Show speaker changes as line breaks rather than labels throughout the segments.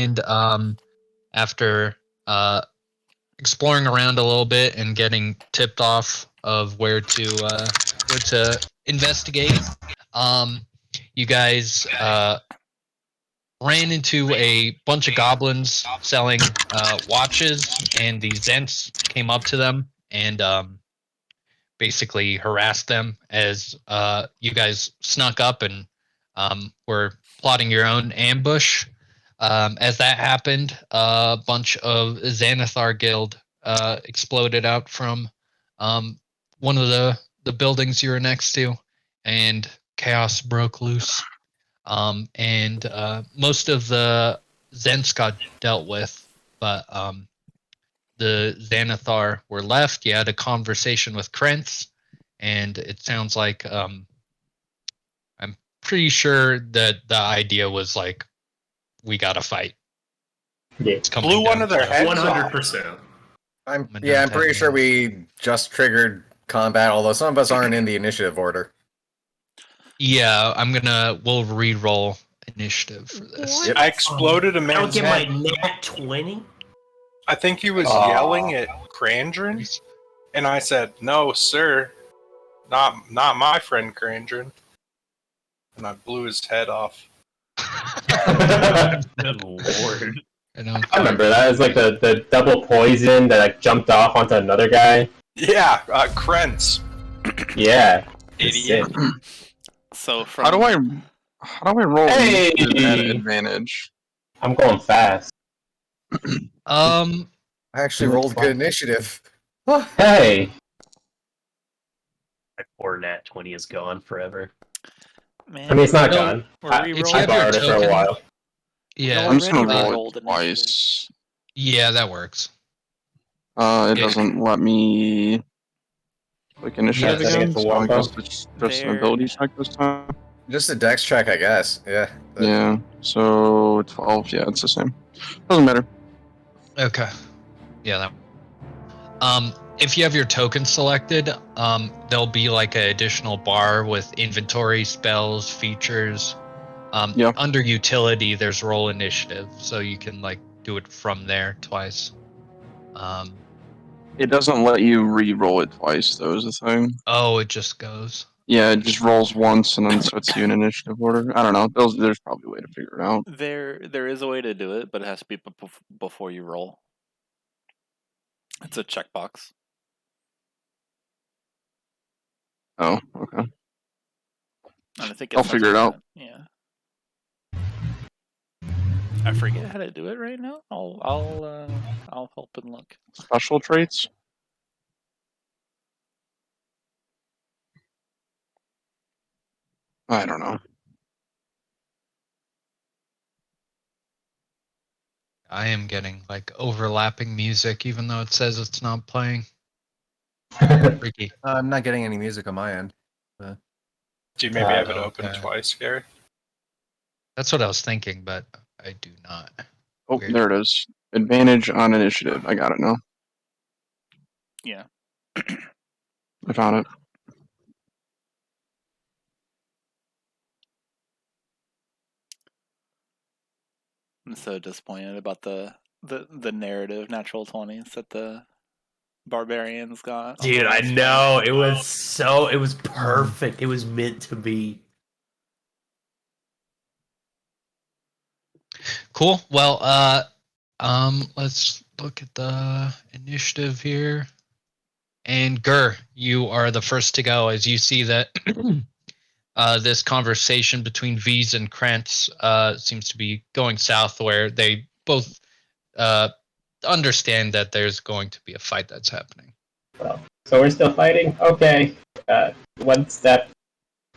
and after exploring around a little bit and getting tipped off of where to investigate, you guys ran into a bunch of goblins selling watches, and the Zents came up to them and basically harassed them as you guys snuck up and were plotting your own ambush. As that happened, a bunch of Xanathar Guild exploded out from one of the buildings you were next to, and chaos broke loose. And most of the Zents got dealt with, but the Xanathar were left. You had a conversation with Krentz, and it sounds like I'm pretty sure that the idea was like, we gotta fight.
Yeah.
Blew one of their heads
100%.
I'm pretty sure we just triggered combat, although some of us aren't in the initiative order.
Yeah, we'll re-roll initiative for this.
I exploded a
I don't
man's
get my
head.
nat 20?
I think he was yelling at Krandren, and I said, "No, sir, not my friend Krandren," and I blew his head off.
Good lord.
I remember that. It was like the double poison that like jumped off onto another guy.
Yeah, Krentz.
Yeah.
Idiot.
So from
How do I roll
Hey!
at advantage?
I'm going fast.
I actually rolled good initiative.
Hey!
My poor nat 20 is gone forever.
Man,
I mean, it's not
No,
gone.
we're
I
re-rolling.
have your
borrowed it for a
token-
while.
Yeah,
I'm just gonna
Already
roll
rolled
it
initiative.
twice.
yeah, that works.
It
Yeah.
doesn't let me click initiative
Yeah, setting
again,
it to
so I
Wombo.
guess it's just an ability check this time.
Just a dex check, I guess. Yeah.
Yeah, so 12, yeah, it's the same. Doesn't matter.
Okay. Yeah. If you have your token selected, there'll be like an additional bar with inventory, spells, features.
Yeah.
Under utility, there's roll initiative, so you can like do it from there twice.
It doesn't let you re-roll it twice, though, is the thing.
Oh, it just goes.
Yeah, it just rolls once and then puts you in initiative order. I don't know. There's probably a way to figure it out.
There is a way to do it, but it has to be before you roll. It's a checkbox.
Oh, okay.
And I think
I'll
it's
figure it out.
Yeah. I forget how to do it right now. I'll help and look.
Special traits? I don't know.
I am getting like overlapping music, even though it says it's not playing. Freaky.
I'm not getting any music on my end.
Do you maybe have it open
okay.
twice, Gary?
That's what I was thinking, but I do not.
Oh,
Weird.
there it is. Advantage on initiative. I got it now.
Yeah.
I found it.
I'm so disappointed about the narrative natural 20s that the barbarians got.
Dude, I know. It was perfect. It was meant to be.
Cool. Well, let's look at the initiative here. And Gur, you are the first to go as you see that this conversation between V's and Krantz seems to be going south, where they both understand that there's going to be a fight that's happening.
Well, so we're still fighting? Okay. One step,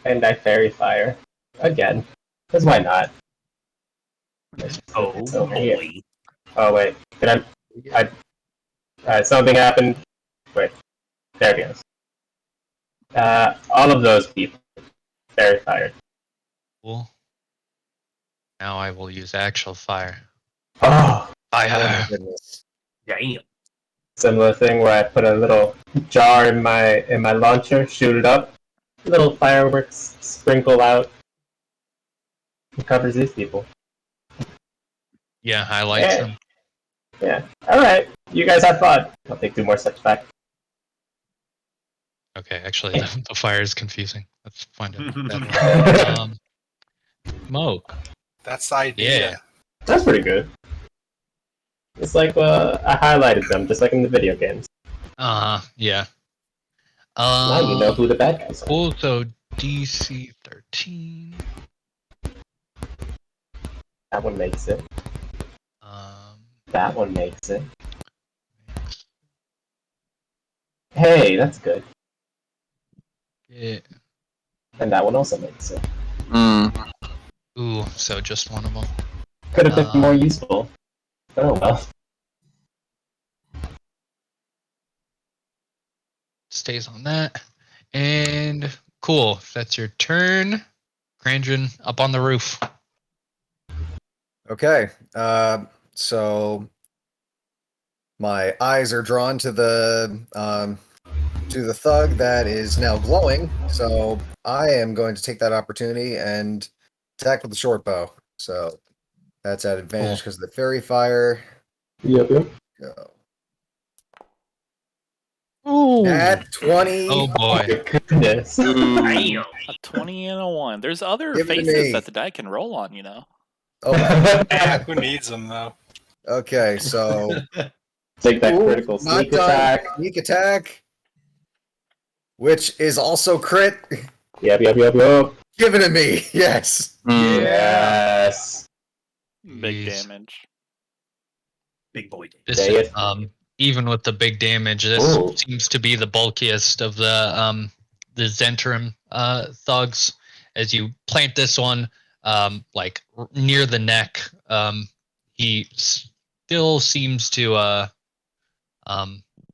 and I fairy fire. Again. Because why not?
Oh,
It's over here.
boy.
Oh, wait. Did something happened? Wait. There it goes. All of those people. Fairy fired.
Cool. Now I will use actual fire.
Oh!
Fire!
Goodness.
Damn.
Similar thing where I put a little jar in my launcher, shoot it up, little fireworks sprinkle out. It covers these people.
Yeah, highlights
Yeah.
them.
Yeah. Alright. You guys have fun. I'll take 2 more steps back.
Okay, actually, the fire is confusing. Let's find it. That one. Smoke.
That's the idea.
Yeah.
That's pretty good. It's like I highlighted them, just like in the video games.
Yeah.
Now you know who the bad guys are.
Cool. So DC 13.
That one makes it. That one makes it. Hey, that's good.
Yeah.
And that one also makes it.
Ooh, so just one of them.
Could have been more useful. Oh well.
Stays on that. And cool. That's your turn. Krandren, up on the roof.
Okay. So my eyes are drawn to the thug that is now glowing. So I am going to take that opportunity and attack with the short bow. So that's at advantage because of the fairy fire.
Yep.
Go.
Ooh.
At 20.
Oh boy.
Goodness.
Damn.
A 20 and a 1. There's other
Give it to me.
faces that the die can roll on, you know.
Oh,
Yeah, who needs them though?
okay, so
Take that
Ooh,
critical
not
sneak
done.
attack.
Sneak attack, which is also crit.
Yep.
Give it to me. Yes.
Yes.
Big
Jeez.
damage.
Big boy.
This
Say
is,
it.
even with the big damage, this
Ooh.
seems to be the bulkiest of the Zentrum thugs. As you plant this one, like near the neck, he still seems to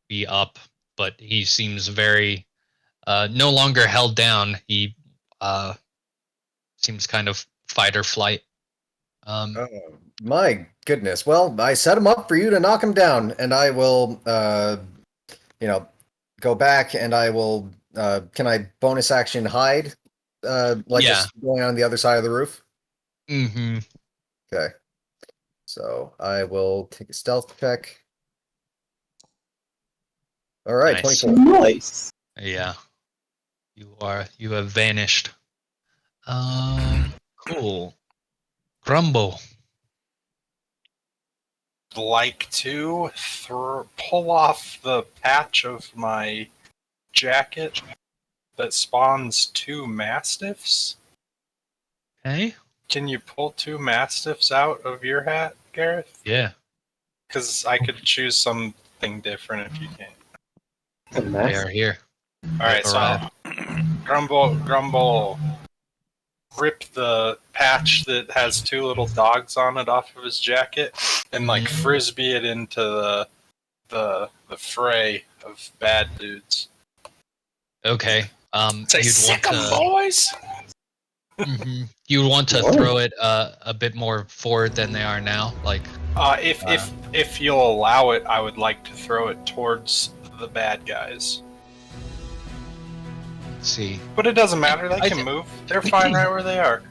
be up, but he seems very no longer held down. He seems kind of fight or flight.
Oh, my goodness. Well, I set him up for you to knock him down, and I will, go back and I will. Can I bonus action hide? Just going on the other side of the roof.
Mm-hmm.
Okay. So I will take a stealth check. All right,
Nice.
24.
Nice.
Yeah. You have vanished. Cool. Grumbo.
Like to pull off the patch of my jacket that spawns 2 mastiffs.
Hey?
Can you pull 2 mastiffs out of your hat, Gareth?
Yeah.
Because I could choose something different if you can't.
It's a mess.
They are here.
Alright, so
Alright.
Grumbo rip the patch that has 2 little dogs on it off of his jacket and like frisbee it into the fray of bad dudes.
Okay.
Say,
You'd
sick 'em,
want to,
boys!
you'd want to
Oh.
throw it a bit more forward than they are now. Like,
If you'll allow it, I would like to throw it towards the bad guys.
let's see.
But it doesn't matter, they
I
can
thi-
move. They're fine right where they are.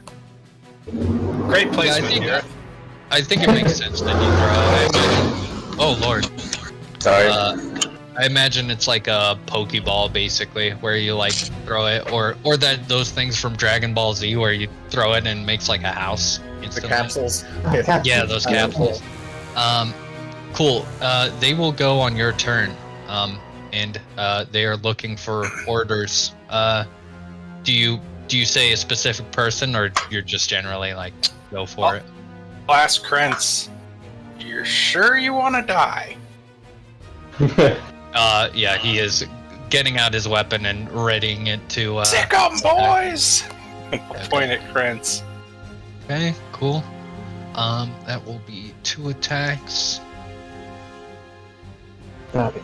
Great placement
think-
here.
I think it makes sense that you throw it. Oh lord.
Sorry.
I imagine it's like a Pokeball, basically, where you like throw it, or that those things from Dragon Ball Z where you throw it and it makes like a house
The
instantly.
capsules.
Yeah, those capsules. Cool. They will go on your turn, and they are looking for orders. Do you say a specific person, or you're just generally like go for it?
I'll ask Krentz, you're sure you want to die?
Yeah, he is getting out his weapon and readying it to.
Sick 'em, boys! I'll
Okay.
point at Krentz.
Okay, cool. That will be 2 attacks.
Okay.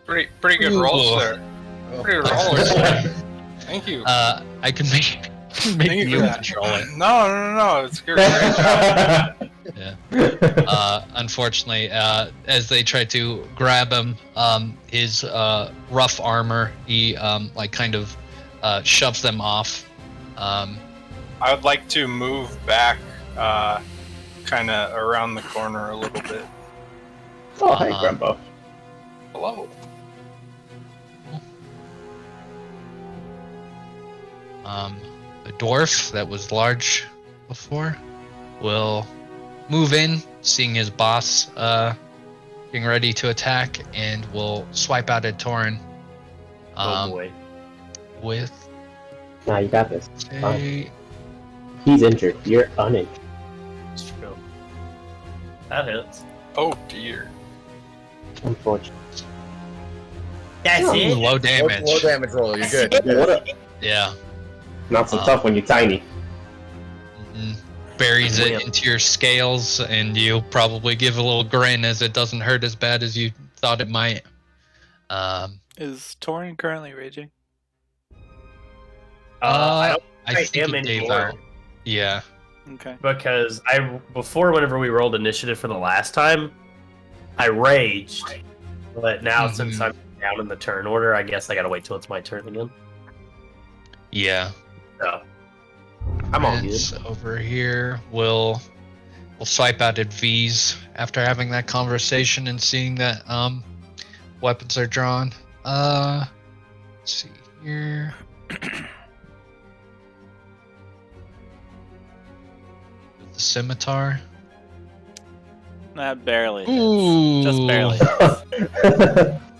Pretty good rolls
Ooh.
there.
Oh,
Pretty good rolls.
Unfortunately,
Thank you.
I can make
Thank you
you
for that.
control it.
No. It's good. Great job.
Unfortunately, as they try to grab him, his rough armor, he like kind of shoves them off.
I would like to move back, kind of around the corner a little bit.
Oh, hi, Grumbo.
Hello.
The dwarf that was large before will move in, seeing his boss getting ready to attack, and will swipe out at Tauren.
Oh boy.
With
Nah, you got this.
a
Fine. He's injured. You're uninjured.
It's true. That hits.
Oh dear.
Unfortunate.
That's it.
low damage.
Low damage roll. You're good. You're good.
What a-
Yeah.
Not so tough when you're tiny.
Mhm. Buries it into your scales, and you probably give a little grin as it doesn't hurt as bad as you thought it might.
Is Torin currently raging?
I don't
I
think
think
I
he
am
gave
anymore.
out. Yeah.
Okay.
because before whenever we rolled initiative for the last time, I raged, but now since I'm down in the turn order, I guess I gotta wait till it's my turn again.
Yeah.
So I'm all good.
Vince over here will swipe out at V's after having that conversation and seeing that weapons are drawn. Let's see here. With the scimitar.
That barely.
Ooh.
Just barely.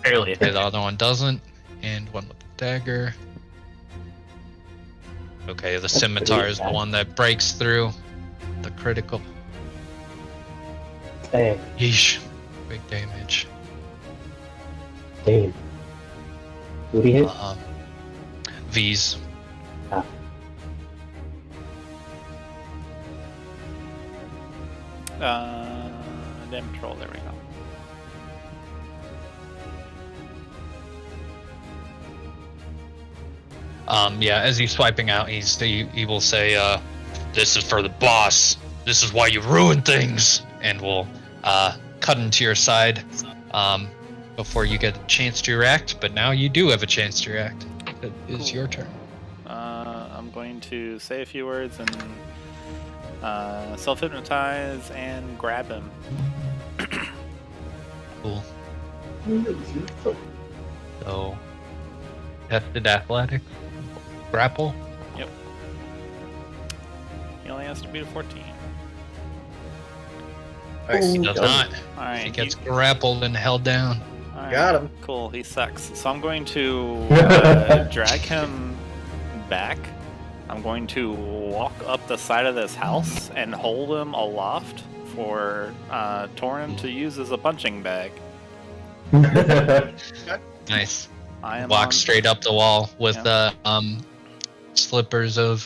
Barely.
Okay, the other one doesn't, and one with the dagger. Okay, the scimitar is the one that breaks through the critical.
Dang.
Yeesh. Big damage.
Damn. Who'd he hit?
V's.
Ah.
Damage roll. There we go.
Yeah, as he's swiping out, he will say, "This is for the boss. This is why you ruin things," and will cut into your side before you get a chance to react. But now you do have a chance to react. It is your turn.
I'm going to say a few words and self-hypnotize and grab him.
Cool. So, tested athletics, grapple.
Yep. He only has to beat a 14.
Nice.
He does not.
All right.
He gets grappled and held down.
all right,
Got him.
Cool. He sucks. So I'm going to drag him back. I'm going to walk up the side of this house and hold him aloft for Torin to use as a punching bag.
Nice.
I am
Walk
on-
straight up the wall with slippers of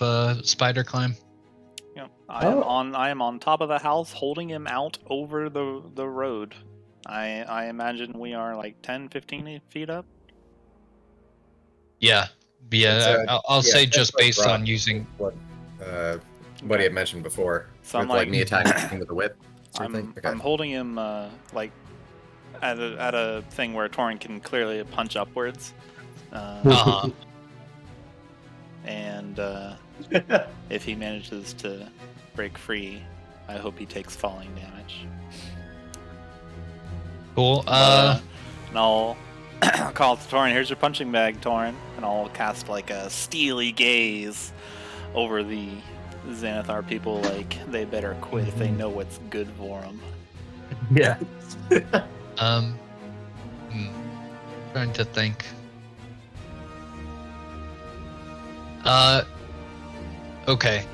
spider climb.
Yeah, I am on top of the house, holding him out over the road. I imagine we are like 10, 15 feet up.
Yeah.
It's,
I'll say
10
just
foot
based
drop.
on using.
What he had mentioned before,
So I'm
with
like
me attacking with the whip. Sort of thing? Okay.
I'm holding him like at a thing where Torin can clearly punch upwards. And if he manages to break free, I hope he takes falling damage.
Cool.
And I'll call to Torin, here's your punching bag, Torin. And I'll cast like a steely gaze over the Xanathar people, like they better quit if they know what's good for them.
Yeah.
Trying to think. Okay.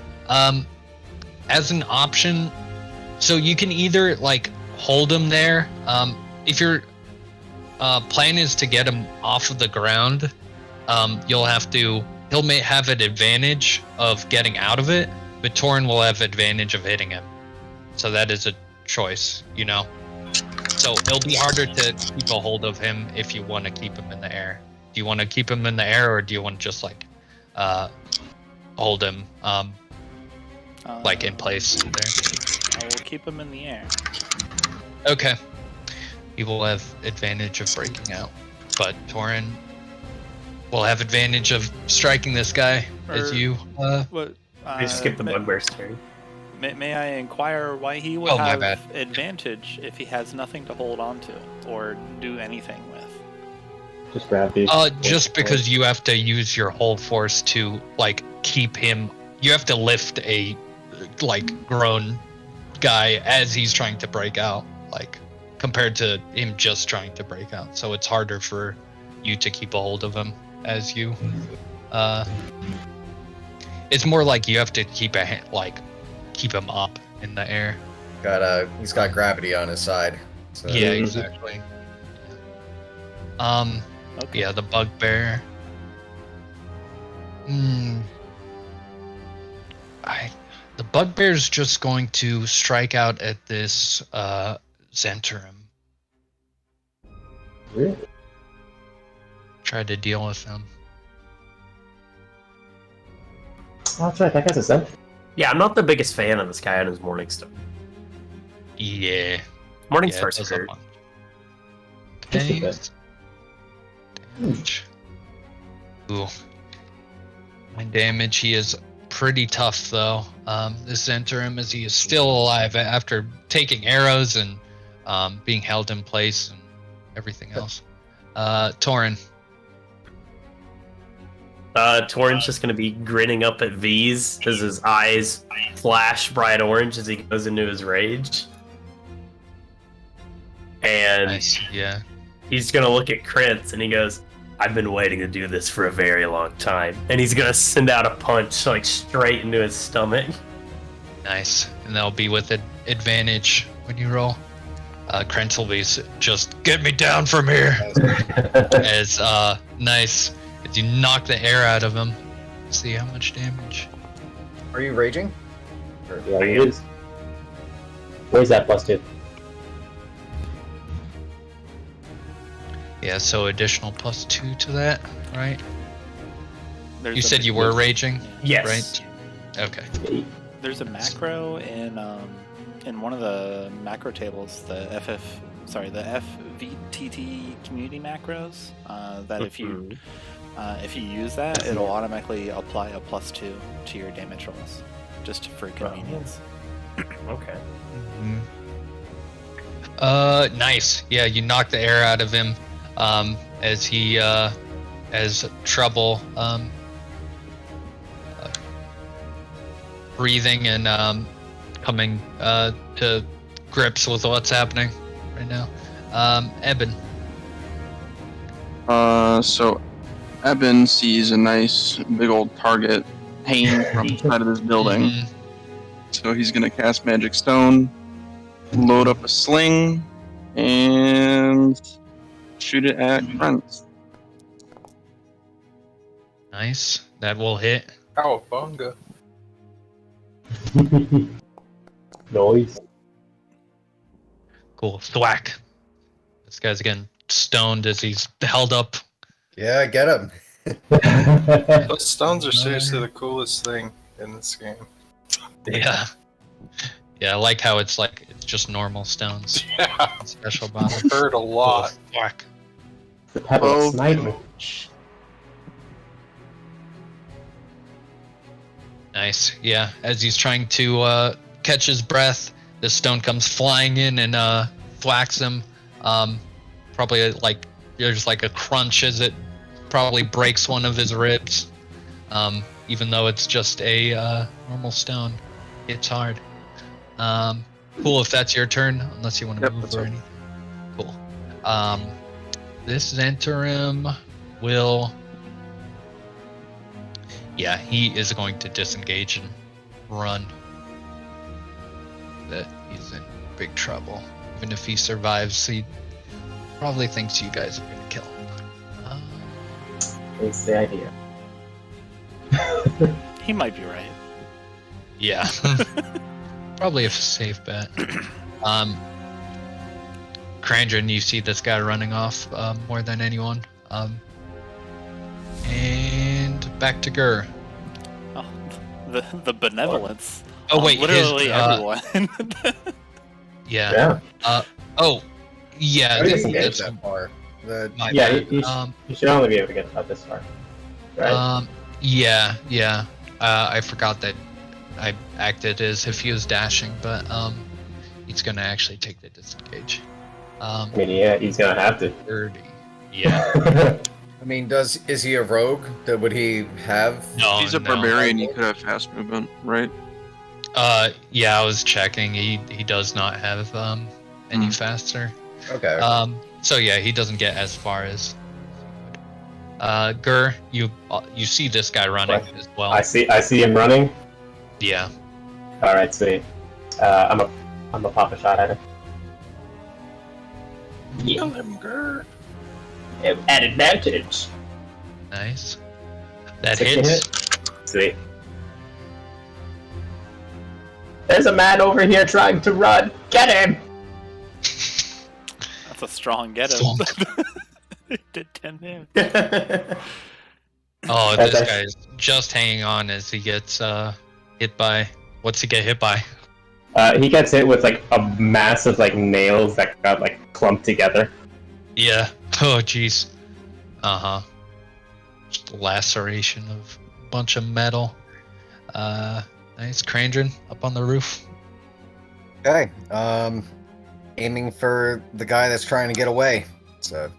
As an option, so you can either like hold him there. If your plan is to get him off of the ground, he'll may have an advantage of getting out of it, but Torin will have advantage of hitting him. So that is a choice, you know? So it'll be harder to keep a hold of him if you want to keep him in the air. Do you want to keep him in the air, or do you want to just like hold him like in place there?
I will keep him in the air.
Okay. He will have advantage of breaking out, but Torin will have advantage of striking this guy as
Or-
you.
What?
We skip the bugbear's turn.
May I inquire why he would
Oh, my
have
bad.
advantage if he has nothing to hold on to or do anything with?
Just grab these.
Just because you have to use your whole force to like keep him. You have to lift a like grown guy as he's trying to break out, like compared to him just trying to break out. So it's harder for you to keep a hold of him as you. It's more like you have to keep a hand, like keep him up in the air.
He's got gravity on his side. So.
Yeah, exactly.
Okay.
Yeah, the bugbear. The bugbear's just going to strike out at this Zentrum.
Really?
Try to deal with him.
Oh, that's right. That guy's a Zen.
Yeah, I'm not the biggest fan of this guy on his Morningstar.
Yeah.
Morningstar's
it does a
hurt.
bunch.
Just a
Okay.
bit.
Damage. Ooh. 9 damage. He is pretty tough though. This Zentrum, as he is still alive after taking arrows and being held in place and everything else. Tauren.
Torin's just gonna be grinning up at V's as his eyes flash bright orange as he goes into his rage. And
Nice. Yeah.
he's gonna look at Krantz and he goes, I've been waiting to do this for a very long time. And he's gonna send out a punch like straight into his stomach.
Nice. And that'll be with advantage when you roll. Krantz will be just get me down from here. As nice. As you knock the air out of him. See how much damage.
Are you raging?
Yeah, it is. Where's that +2?
Yeah, so additional +2 to that, right?
There's
You said you were raging,
Yes.
right? Okay.
There's a macro in one of the macro tables, the FVTT community macros. That if you use that, it'll automatically apply a +2 to your damage rolls, just for convenience.
Okay.
Nice. Yeah, you knock the air out of him, as he, has trouble, breathing and, coming, to grips with what's happening right now. Ebyn.
So Ebyn sees a nice big old target hanging from the side of this building.
Mhm.
So he's gonna cast Magic Stone, load up a sling, and shoot it at Krantz.
Nice. That will hit.
Cowabunga.
Noise.
Cool. Thwack. This guy's getting stoned as he's held up.
Yeah, get him.
Those stones are seriously the coolest thing in this game.
Yeah. Yeah, I like how it's just normal stones.
Yeah,
Special bottom.
hurt a lot.
Thwack.
The pebble
Oh.
sniper.
Nice. Yeah, as he's trying to catch his breath, this stone comes flying in and thwacks him. Probably there's like a crunch as it probably breaks one of his ribs. Even though it's just a normal stone, it's hard. Cool. If that's your turn, unless you want to
Yep,
move
that's
or
it.
anything. Cool. This Zentrum will. Yeah, he is going to disengage and run. That he's in big trouble. Even if he survives, he probably thinks you guys are gonna kill him.
It's the idea.
He might be right.
Yeah, probably a safe bet. Krandren, you see this guy running off more than anyone. And back to Gur.
Oh, the benevolence.
Oh
of
wait,
literally
his,
everyone.
yeah.
Yeah.
Yeah.
I
I
guess
didn't
he
get
that's
that far.
my
Yeah,
bad.
you should only be able to get about this far. right?
Yeah. I forgot that I acted as if he was dashing, but he's gonna actually take the disengage.
I mean, yeah, he's gonna have to.
30. Yeah.
I mean, is he a rogue? Would he have?
No,
He's a
no.
barbarian. He could have fast movement, right?
Yeah, I was checking. He does not have any faster.
Okay.
So yeah, he doesn't get as far as. Gur, you see this guy running as well.
I see him running.
Yeah.
All right, sweet. I'm a pop a shot at him.
Kill him, Gur.
At advantage.
Nice. That
16
hits.
hit? Sweet. There's a man over here trying to run. Get him!
That's a strong get him.
Thunk.
Did 10 damage.
Oh, this guy's just hanging on as he gets hit by. What's he get hit by?
He gets hit with like a mass of like nails that got like clumped together.
Yeah. Oh, jeez. Just a laceration of a bunch of metal. Nice. Krandren up on the roof.
Okay. Aiming for the guy that's trying to get away. So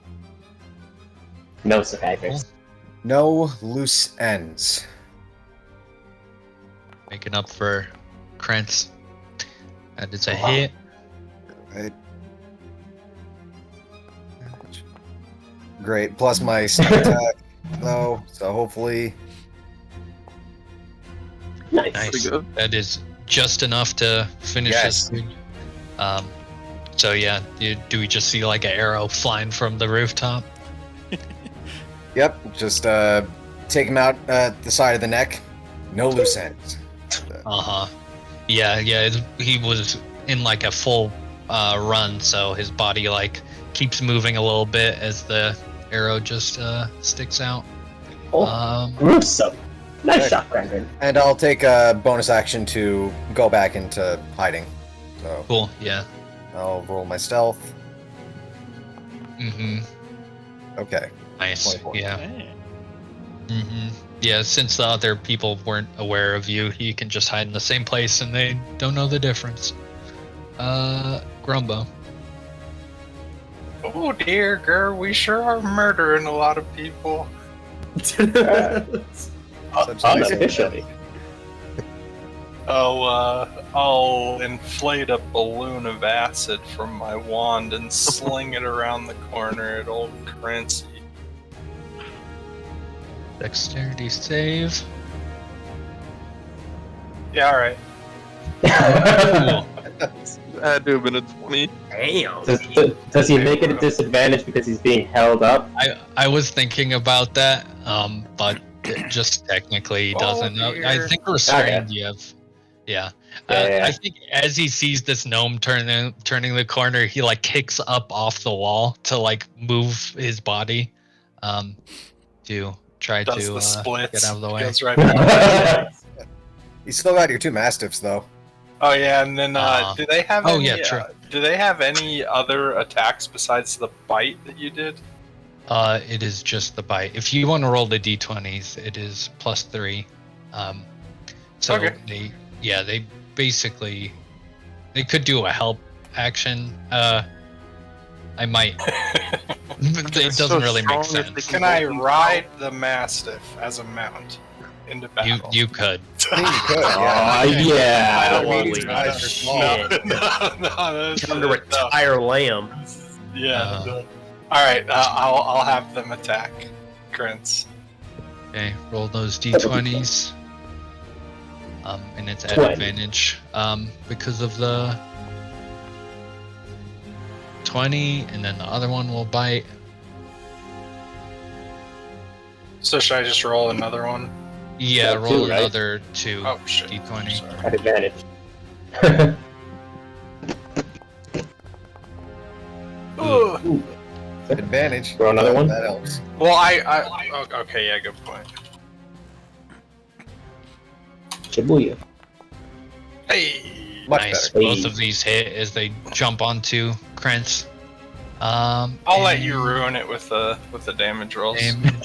No survivors.
no loose ends.
Making up for Krantz. That is a hit.
Right. Great. Plus my sneak attack, though. So hopefully.
Nice.
Nice.
good.
That is just enough to finish
Yes.
this dude. So yeah, do we just see like an arrow flying from the rooftop?
Yep. Just take him out the side of the neck. No loose ends.
Yeah. He was in like a full run, so his body like keeps moving a little bit as the arrow just sticks out.
Gruesome. Nice
Okay.
shot, Brandon.
And I'll take a bonus action to go back into hiding. So
Cool. Yeah.
I'll roll my stealth.
Mm-hmm.
Okay.
Nice.
24.
Yeah.
Hey.
Mm-hmm. Yeah. Since the other people weren't aware of you, you can just hide in the same place, and they don't know the difference. Grumbo.
Oh dear, Gur, we sure are murdering a lot of people.
Unofficially.
I'll inflate a balloon of acid from my wand and sling it around the corner at old Crancy.
Dexterity save.
Yeah, alright.
Cool.
Had to have been a 20.
Damn.
Does he make it a disadvantage because he's being held up?
I was thinking about that, but it just technically he doesn't.
Oh,
I
dear.
think restrained you have. Yeah.
Yeah.
I think as he sees this gnome turning the corner, he like kicks up off the wall to like move his body, to try
Does
to
the splits.
get out of the way.
Goes right back.
You still got your two mastiffs, though.
Oh yeah, and then do they have?
Oh,
any,
yeah, true.
Do they have any other attacks besides the bite that you did?
It is just the bite. If you want to roll the d20s, it is +3. So
Okay.
they basically they could do a help action. I might. It doesn't really make sense.
Can I ride the Mastiff as a mount into battle?
You could.
I mean, you could,
Oh,
yeah.
yeah.
I don't want
These
to.
guys are small.
No, that's
Time to retire lamb.
Yeah. All right, I'll have them attack, Krantz.
Okay, roll those d20s. And it's at
20.
advantage because of the 20, and then the other one will bite.
So should I just roll another one?
Yeah,
Yeah,
roll
two, right?
another 2
Oh shit.
d20.
Sorry.
At advantage.
Ugh.
Advantage.
Throw another one?
That helps.
Well, okay, yeah, good point.
Shibuya.
Hey,
Much
Nice.
better.
Both of these hit as they jump onto Krantz.
I'll let you ruin it with the damage rolls.
Damage.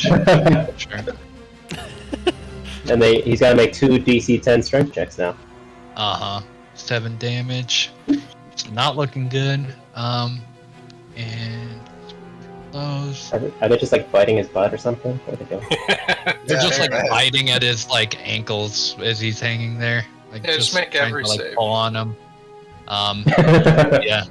Sure.
And he's got to make 2 DC 10 strength checks now.
7 damage. It's not looking good. And those.
Are they just like biting his butt or something? What are they doing?
They're just like
right.
biting at his like ankles as he's hanging there. Like
Yeah, just make
trying
every
to, like,
save.
pull on him. Yeah,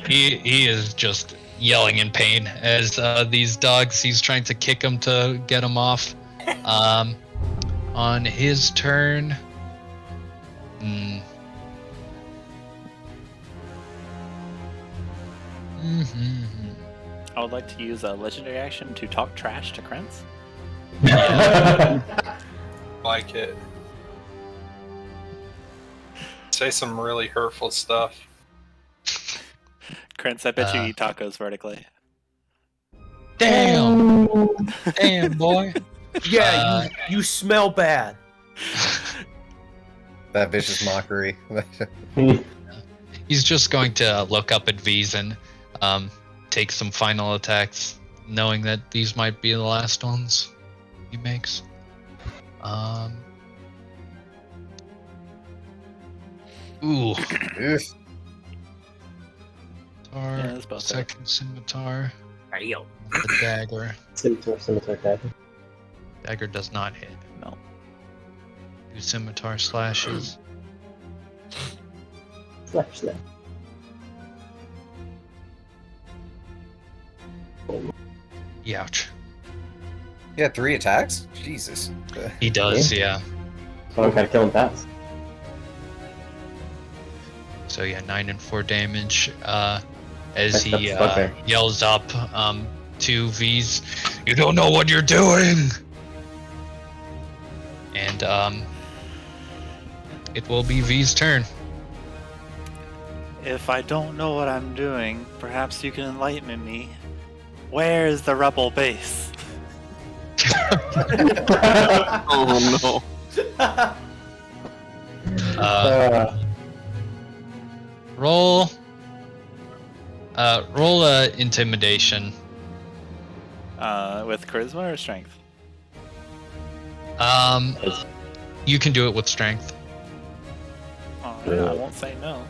he is just yelling in pain as these dogs. He's trying to kick him to get him off. On his turn.
I would like to use a legendary action to talk trash to Krentz.
Like it. Say some really hurtful stuff.
Krentz, I bet you eat tacos vertically.
Damn, boy.
Yeah, you smell bad.
That vicious mockery.
He's just going to look up at V's and take some final attacks, knowing that these might be the last ones he makes. Ooh.
Oof.
Scimitar,
that's both
second scimitar,
Yo.
the dagger.
Scimitar dagger.
Dagger does not hit.
No.
2 scimitar slashes.
Slash that.
Ouch.
You had 3 attacks? Jesus.
He does, yeah.
So I'm gotta kill him fast.
So yeah, 9 and 4 damage. As
That's
he
bugbear.
yells up to V's, "You don't know what you're doing!" And it will be V's turn.
If I don't know what I'm doing, perhaps you can enlighten me. Where is the rebel base?
Oh no.
Roll intimidation.
With charisma or strength?
You can do it with strength.
Alright, I won't say no.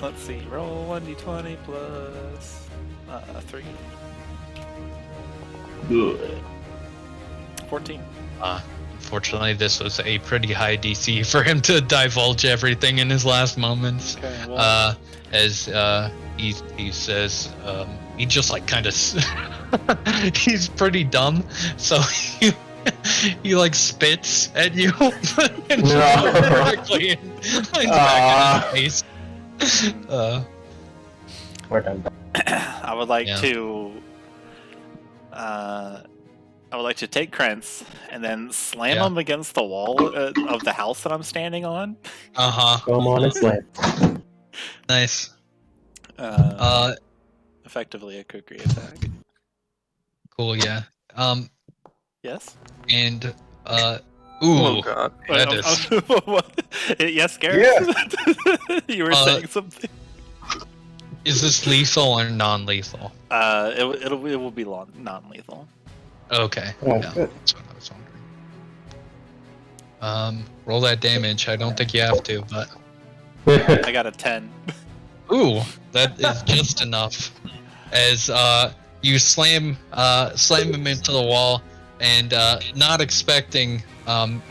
Let's see, roll 1d20 plus 3.
Good.
14.
Unfortunately, this was a pretty high DC for him to divulge everything in his last moments.
Okay, well,
As he says, he just like kind of he's pretty dumb, so he like spits at you and directly back in his face.
We're done.
I would like to take Krentz and then slam him against the wall of the house that I'm standing on.
Go on and slam.
Nice.
Effectively a cookery attack.
Cool. Yeah.
Yes.
And ooh.
Oh god.
That is.
What? Yes, Gareth? Yeah. You were saying something.
Is this lethal or non-lethal?
It will be non-lethal.
Okay.
Oh,
Yeah,
good.
that's what I was wondering. Roll that damage. I don't think you have to, but
I got a 10.
ooh, that is just enough. As you slam him into the wall, and not expecting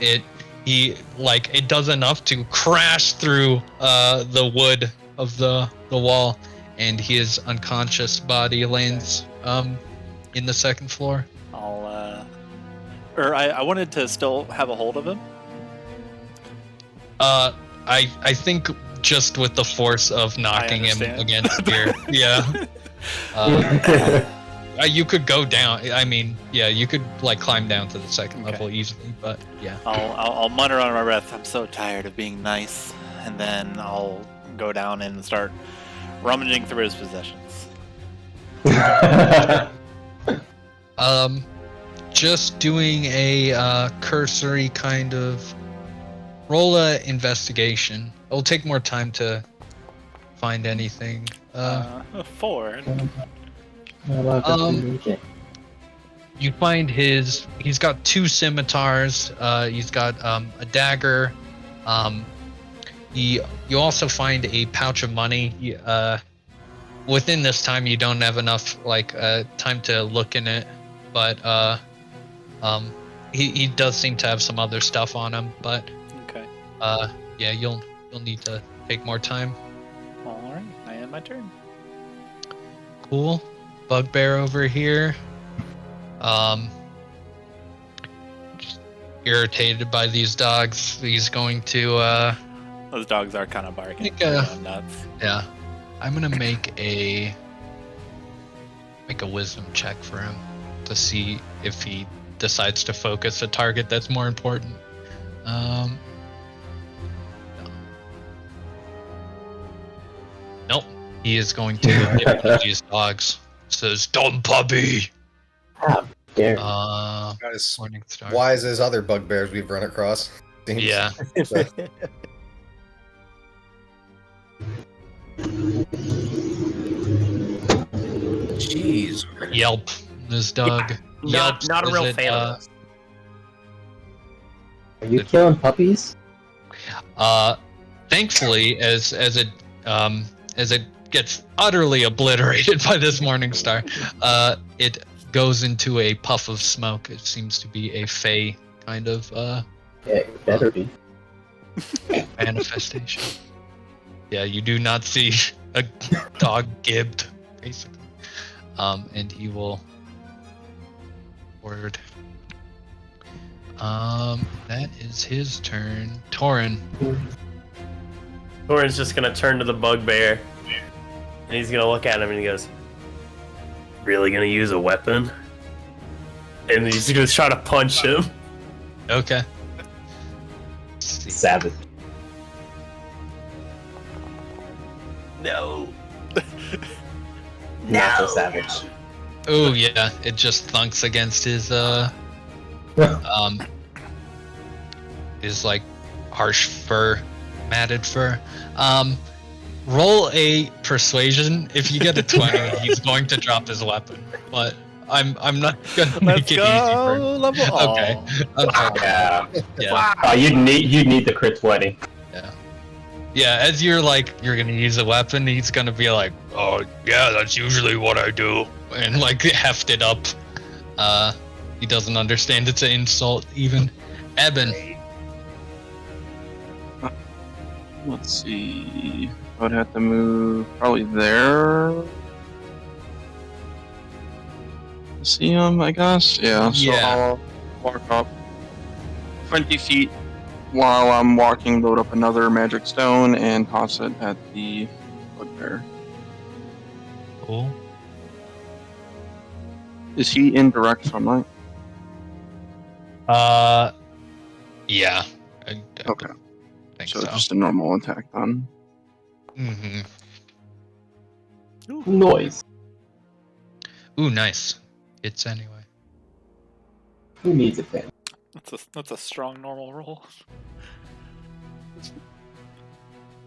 it, it does enough to crash through the wood of the wall, and his unconscious body lands in the second floor.
I wanted to still have a hold of him.
I think just with the force of knocking him against here, yeah. You could go down. I mean, yeah, you could like climb down to the second level easily, but yeah.
I'll mutter under my breath. I'm so tired of being nice, and then I'll go down and start rummaging through his possessions.
Just doing a cursory kind of roll a investigation. It'll take more time to find anything.
4.
you find he's got 2 scimitars. He's got a dagger. You also find a pouch of money. Within this time, you don't have enough time to look in it, but he does seem to have some other stuff on him. But
Okay.
yeah, you'll need to take more time.
All right. I end my turn.
Cool. Bugbear over here. Just irritated by these dogs. He's going to
Those dogs are kind of barking.
Make
They're
a-
going nuts.
yeah. I'm gonna make a wisdom check for him to see if he decides to focus a target that's more important. No. Nope. He is going to hit these dogs. Says, "Dumb puppy."
How dare you.
Not as
Morning star.
wise as other bugbears we've run across. Seems.
Yeah.
Jeez.
Yelp. This dog.
Not a
Is
real
it,
fan of this.
Are you killing puppies?
Thankfully, as it gets utterly obliterated by this morning star, it goes into a puff of smoke. It seems to be a fey kind of
Yeah, it better be.
manifestation. Yeah, you do not see a dog gibbed, basically. And he will forward. That is his turn. Tauren.
Torin's just gonna turn to the bugbear, and he's gonna look at him and he goes, "Really gonna use a weapon?" And he's gonna try to punch him.
Okay. Let's see.
Savage.
No.
Not so savage.
Oh yeah, it just thunks against his his like harsh fur, matted fur. Roll a persuasion. If you get a 20, he's going to drop his weapon. But I'm not gonna make
Let's
it
go.
easy for him.
Level.
Okay. Okay.
Yeah.
Yeah.
Oh, you'd need the crit 20.
Yeah, as you're gonna use a weapon, he's gonna be like, "Oh yeah, that's usually what I do," and like heft it up. He doesn't understand it's an insult even. Ebyn.
Let's see. I would have to move probably there. See him, I guess. Yeah. So
Yeah.
I'll walk up 20 feet while I'm walking. Load up another magic stone and toss it at the bugbear.
Cool.
Is he in direct sunlight?
Yeah. I
Okay.
think
So
so.
just a normal attack then.
Mm-hmm.
Noise.
Ooh, nice. It's anyway.
Who needs it then?
That's a strong normal roll.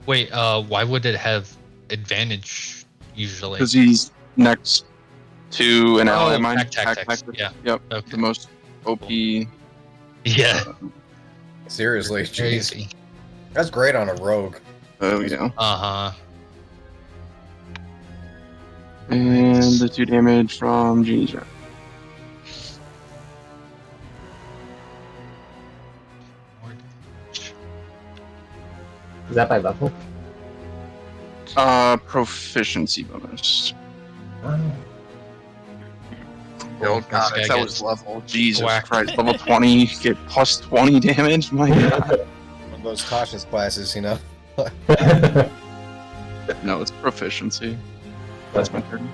Wait, why would it have advantage usually?
Because he's next to an ally of mine.
tactics. Yeah.
Yep.
Okay.
The most OP.
Yeah.
Seriously, jeez.
Crazy.
That's great on a rogue.
Oh yeah.
Uh-huh.
And the 2 damage from Genie's Jet.
Is that by level?
Proficiency bonus.
Oh.
Oh
This
god,
guy
if that
gets
was level. Jesus
whacked.
Christ. Level 20, you get plus 20 damage? My god.
One of those cautious classes, you know.
No, it's proficiency. That's my turn.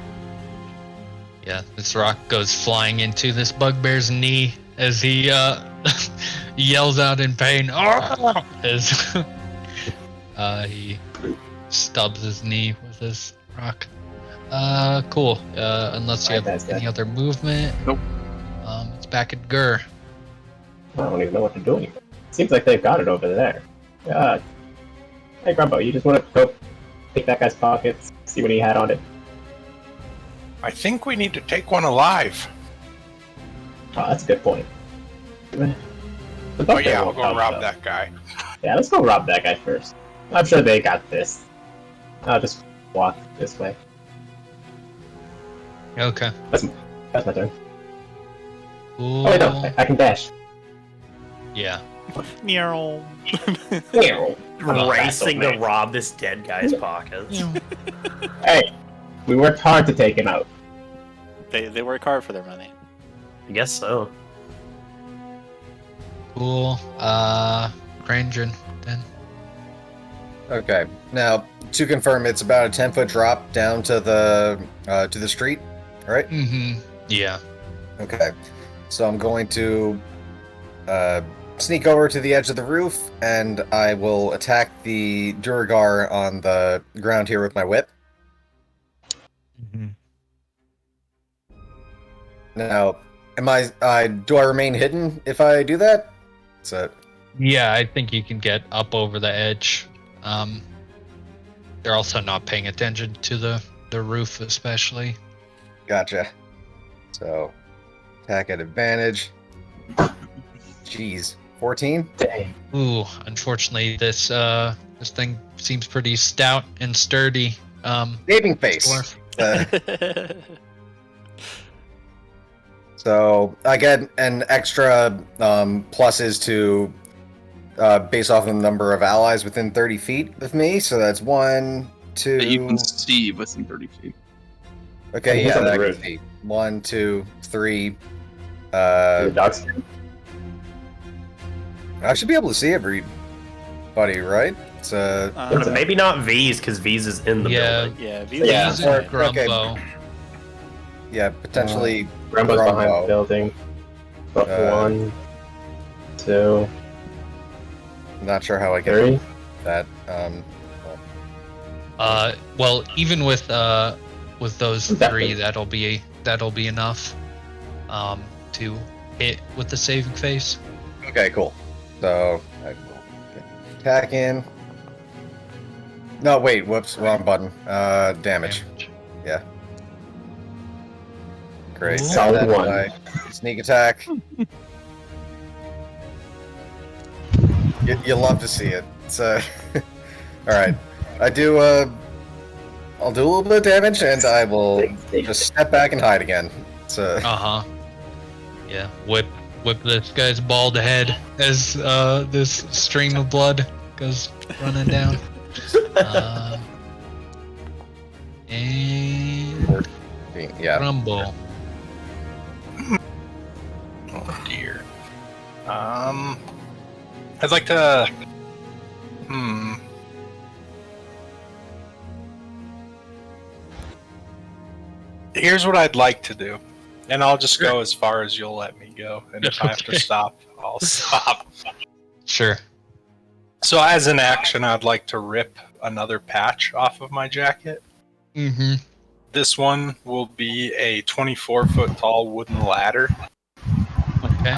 Yeah, this rock goes flying into this bugbear's knee as he yells out in pain. "Ah!" As he stubs his knee with this rock. Cool. Unless you have
That's
any other movement.
Nope.
It's back at Gur.
I don't even know what to do anymore. Seems like they've got it over there. Hey Grumbo, you just want to go pick that guy's pockets, see what he had on it?
I think we need to take one alive.
that's a good point.
Oh yeah, I'll go rob that guy.
Yeah, let's go rob that guy first. I'm sure they got this. I'll just walk this way.
Okay.
That's my turn.
Cool.
Oh wait, no, I can dash.
Yeah.
Meow.
Racing to rob this dead guy's pockets.
Hey, we worked hard to take him out.
They work hard for their money.
I guess so.
Cool. Krandren then.
Okay. Now, to confirm, it's about a 10-foot drop down to the street, right?
Mm-hmm. Yeah.
Okay. So I'm going to sneak over to the edge of the roof, and I will attack the Duragar on the ground here with my whip.
Mm-hmm.
Now, do I remain hidden if I do that? So,
Yeah, I think you can get up over the edge. They're also not paying attention to the roof, especially.
gotcha. So, attack at advantage. Jeez, 14?
Dang.
Ooh, unfortunately, this thing seems pretty stout and sturdy.
Saving face.
Dwarf.
So I get an extra pluses to base off of the number of allies within 30 feet of me. So that's 1, 2.
That you can see within 30 feet.
Okay,
He's
yeah,
on the
that I can
roof.
see. 1, 2, 3.
The dog's
I should be able to see everybody, right? It's
Maybe not V's, because V's is in the
Yeah.
building.
Yeah,
Yeah.
He's in
or-
Grumbo.
yeah, potentially.
Grumbo's behind
Grumbo.
the building. But
Uh,
1, 2,
Not sure how I get
3.
that.
Well, even with those
Definitely.
three, that'll be enough to hit with the saving face.
Okay, cool. So I will attack in. No, wait, whoops, wrong button. Damage. Yeah. Great.
Ooh.
Solid
And then
one.
my sneak attack. You love to see it. It's all right. I'll do a little bit of damage, and I will just step back and hide again. So
Yeah. Whip this guy's bald head as this stream of blood goes running down. And
yeah.
Grumbo.
Oh dear. I'd like to. Here's what I'd like to do, and I'll just go as far as you'll let me go. And if I have to
Okay.
stop, I'll stop.
Sure.
So, as an action, I'd like to rip another patch off of my jacket.
Mm-hmm.
This one will be a 24-foot tall wooden ladder.
Okay.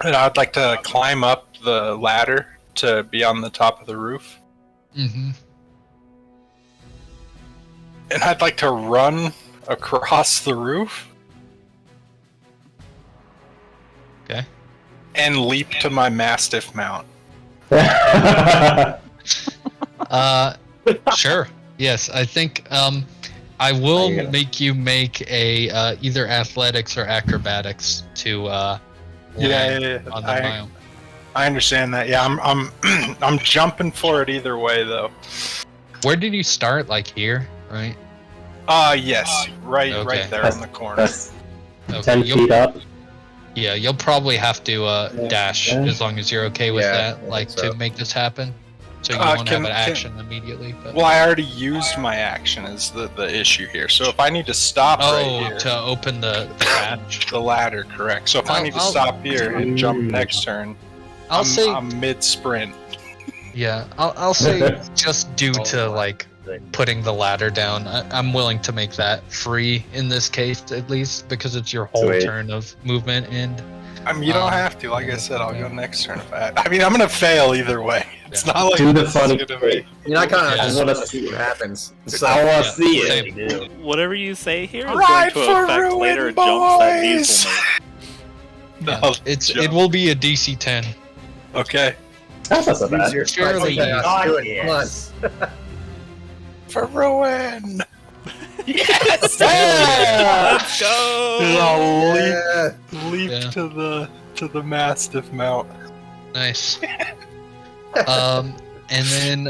And I'd like to climb up the ladder to be on the top of the roof.
Mm-hmm.
And I'd like to run across the roof.
Okay.
And leap to my Mastiff mount.
Sure. Yes, I think I will
Yeah.
make you make a either athletics or acrobatics to land on the mile.
I understand that. Yeah, I'm I'm jumping for it either way though.
Where did you start? Like here, right?
Yes, right
Okay.
there in the corner.
That's
Okay.
10
You'll,
feet up.
yeah, you'll probably have to dash
Yeah.
as long as you're okay with
Yeah,
that,
I
like
think so.
to make this happen. So you
Uh,
won't
can-
have an
can-
action immediately. But...
Well, I already used my action is the issue here. So if I need to stop right here,
to open the hatch.
the ladder, correct. So if I need to
I'll-
stop here and jump next turn, I'm mid sprint.
Yeah, I'll say just due to like putting the ladder down, I'm willing to make that free in this case at least because it's your whole
Sweet.
turn of movement and
I mean, you don't have to. Like I said, I'll go next turn if I mean, I'm gonna fail either way. It's
Yeah.
not like
Do the
this is
funny
gonna
thing.
be.
You know, I kind of
Yeah.
just want to see what happens. So,
I want
Yeah,
to see
same.
it.
Whatever you say here is
Ride
going
for
to affect
ruin,
later jumps that these
boys!
will make.
It will be a DC 10.
Okay.
That's not so bad.
Fairly easy.
Come on.
For ruin!
Yes! Let's go!
Leap
Yeah.
to the Mastiff mount.
Nice. And then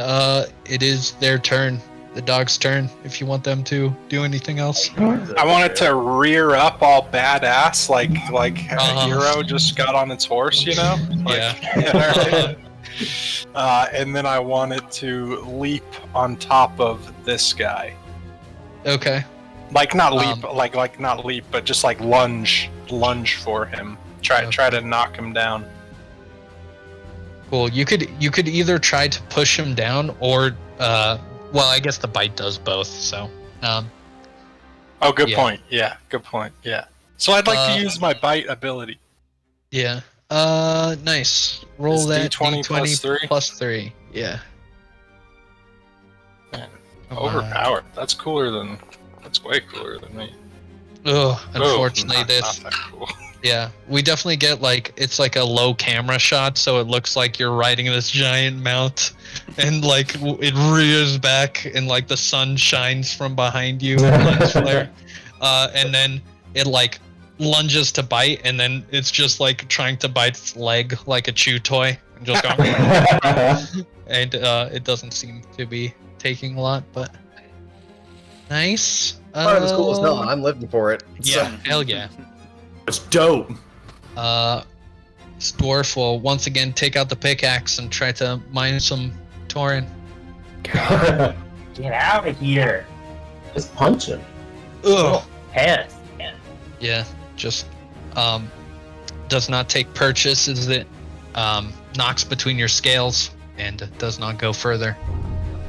it is their turn, the dog's turn. If you want them to do anything else.
I want it to rear up all badass, like a hero just got on its horse, you know?
Yeah.
And then I want it to leap on top of this guy.
Okay.
Like not leap, like not leap, but just like lunge for him. Try to knock him down.
Cool. You could either try to push him down or well, I guess the bite does both. So.
Oh, good
Yeah.
point. Yeah, good point. Yeah. So I'd like to use my bite ability.
Yeah. Nice. Roll
It's
that
D20 plus 3?
plus 3. Yeah.
Man,
Come on.
overpowered. That's way cooler than me.
Ugh, unfortunately,
not
this.
that cool.
Yeah, we definitely get it's like a low camera shot, so it looks like you're riding this giant mount, and like it rears back, and like the sun shines from behind you, lens flare, and then it like lunges to bite, and then it's just like trying to bite its leg like a chew toy, and just going, and it doesn't seem to be taking a lot, but nice.
Part of it's cool as hell. I'm living for it.
Yeah, hell yeah.
It's dope.
This dwarf will once again take out the pickaxe and try to mine some Tauren.
Get out of here.
Just punch him.
Ugh.
Pest.
Yeah, just does not take purchase, as it knocks between your scales and does not go further.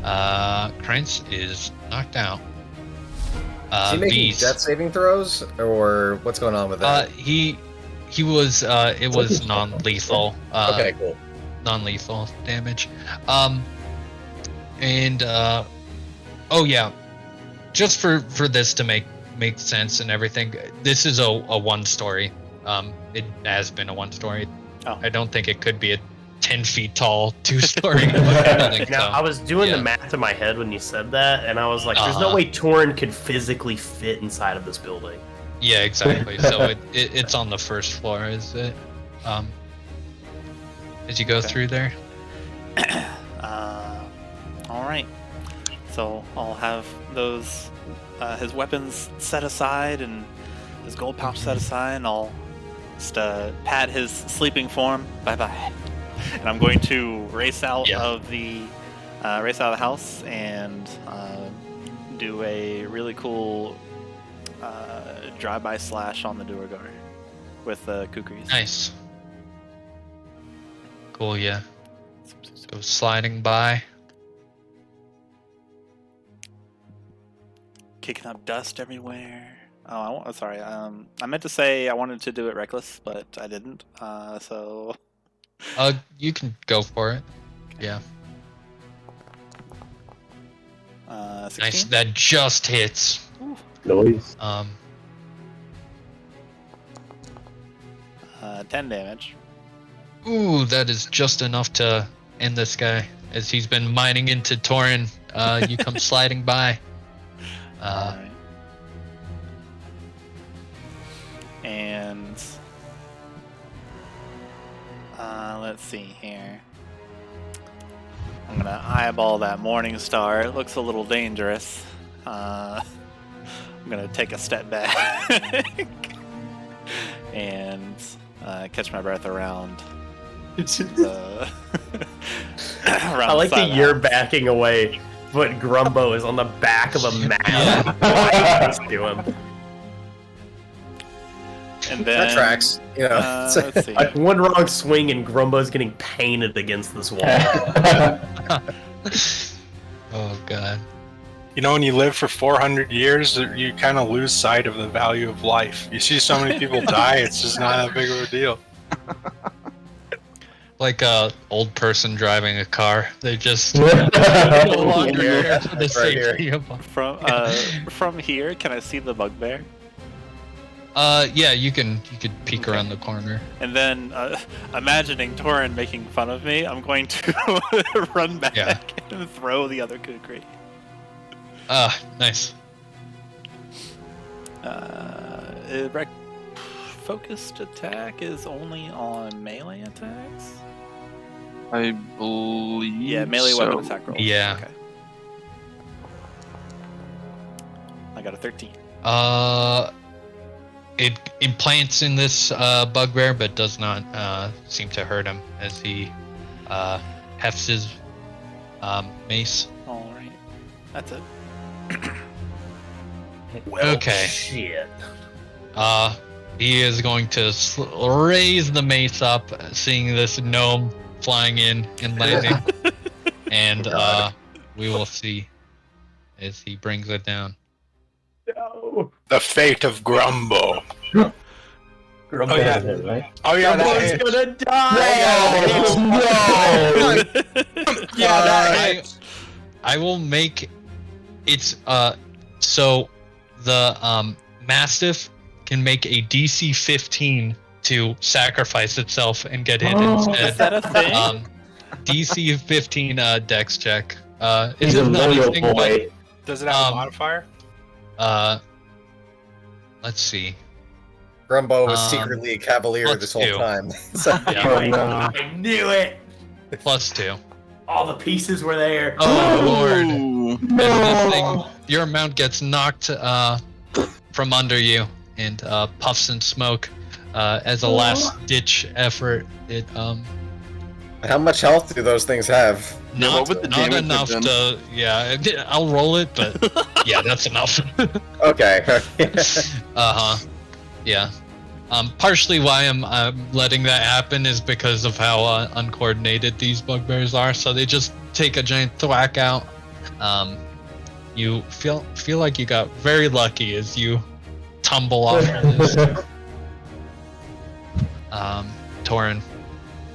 Krantz is knocked out.
Is he making
V's.
death saving throws, or what's going on with that?
He was it was non-lethal.
Okay, cool.
Non-lethal damage. And oh yeah, just for this to make sense and everything, this is a one story. It has been a one story.
Oh.
I don't think it could be a 10 feet tall 2-story. I think
Now,
so.
I was doing
Yeah.
the math in my head when you said that, and I was like, there's no
Uh-huh.
way Torin could physically fit inside of this building.
Yeah, exactly. So it's on the first floor, is it? As you go
Okay.
through there.
All right. So I'll have those his weapons set aside and his gold pouch set aside, and I'll just pat his sleeping form. Bye bye. And I'm going to race out of the house and do a really cool drive-by slash on the Duergar with the Kukris.
Nice. Cool, yeah. Go sliding by.
Kicking up dust everywhere. Oh, sorry. I meant to say I wanted to do it reckless, but I didn't. So.
You can go for it. Yeah.
16?
Nice. That just hits.
Noise.
10 damage.
Ooh, that is just enough to end this guy. As he's been mining into Tauren, you come sliding by.
Alright. And let's see here. I'm gonna eyeball that morning star. It looks a little dangerous. I'm gonna take a step back and catch my breath around. Around
I like
the side
that
of
you're
the house.
backing away, but Grumbo is on the back of a mast right next to him.
And then
That tracks. You know.
let's see.
Like one wrong swing and Grumbo's getting painted against this wall.
Oh god.
You know, when you live for 400 years, you kind of lose sight of the value of life. You see so many people die, it's just not that big of a deal.
Like a old person driving a car. They just no
Yeah.
longer care for the
Right here.
safety of
From here, can I see the bugbear?
Yeah, you could peek around the corner.
And then, imagining Torin making fun of me, I'm going to run back and throw the other kukri.
Nice.
Focused attack is only on melee attacks?
I believe.
Yeah, melee
so.
weapon attack rolls.
Yeah.
Okay. I got a 13.
It implants in this bugbear, but does not seem to hurt him as he hefts his mace.
All right, that's it.
Well,
Okay.
Shit.
He is going to raise the mace up, seeing this gnome flying in and landing, and we will see as he brings it down.
No.
The fate of Grumbo.
Oh,
yeah.
that's him, right?
Oh yeah, that
Grumbo's
hits.
gonna die!
Yeah, that hits.
I will make it's so the Mastiff can make a DC 15 to sacrifice itself and get hit
Is
instead.
that a thing?
DC 15 Dex check.
He's
It's
a
not
loyal
anything,
boy.
Does it have a
Um,
modifier?
but let's see.
Grumbo was
Um,
secretly a cavalier
plus
this whole
2.
time. So,
Yeah,
Oh, no.
I knew it!
+2.
All the pieces were there.
Oh lord!
Ooh.
As this thing, your mount gets knocked from under you and puffs in smoke. As a last-ditch effort, it
how much health do those things have?
Yeah, what would the
not
damage have
enough
been?
to. Yeah, I'll roll it, but yeah, that's enough.
Okay.
Yeah. Partially why I'm letting that happen is because of how uncoordinated these bugbears are. So they just take a giant thwack out. You feel like you got very lucky as you tumble off of this. Tauren.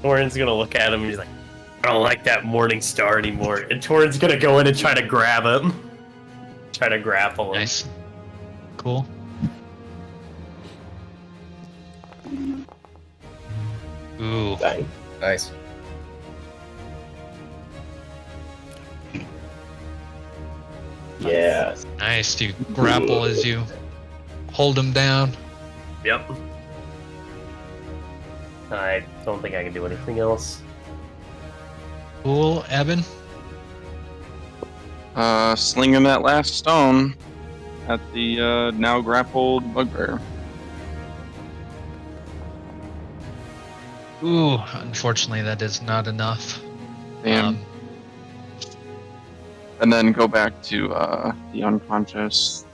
Torin's gonna look at him and he's like, I don't like that morning star anymore. And Torin's gonna go in and try to grab him. Try to grapple him.
Nice. Cool. Ooh.
Dang.
Nice.
Yes.
Nice. You grapple as you hold him down.
Yep. I don't think I can do anything else.
Cool, Ebyn.
Slinging that last stone at the now grappled bugbear.
Ooh, unfortunately that is not enough.
Damn. And then go back to the unconscious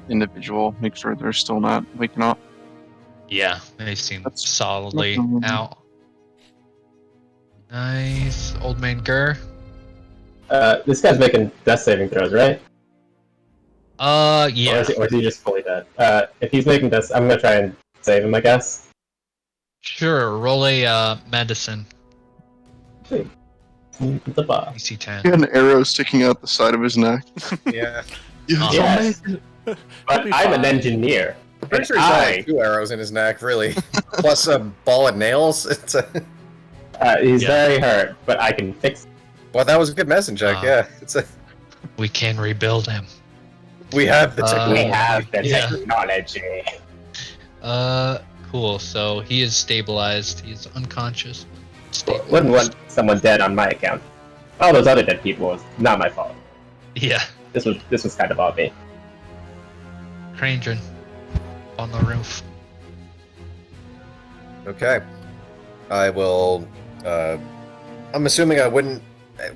individual. Make sure they're still not waking up.
Yeah, they seem
That's
solidly
nothing.
out. Nice. Old man Gur.
This guy's making death saving throws, right?
Yeah.
Or is he just fully dead? If he's making death, I'm gonna try and save him, I guess.
Sure, roll a medicine.
The boss.
DC 10.
He had an arrow sticking out the side of his neck.
Yeah.
Yes. But
be
I'm an
fine.
engineer.
Pretty sure he's got like 2 arrows in his neck, really. Plus a ball of nails. It's a...
He's
Yeah.
very hurt, but I can fix it.
Well, that was a good medicine check, yeah. It's a...
We can rebuild him.
We have the
We
technique.
have the
Yeah.
technology.
Cool. So he is stabilized. He's unconscious. Stabilized.
Wouldn't want someone dead on my account. All those other dead people was not my fault.
Yeah.
This was kind of all me.
Krandren on the roof.
Okay. I will... I'm assuming I wouldn't...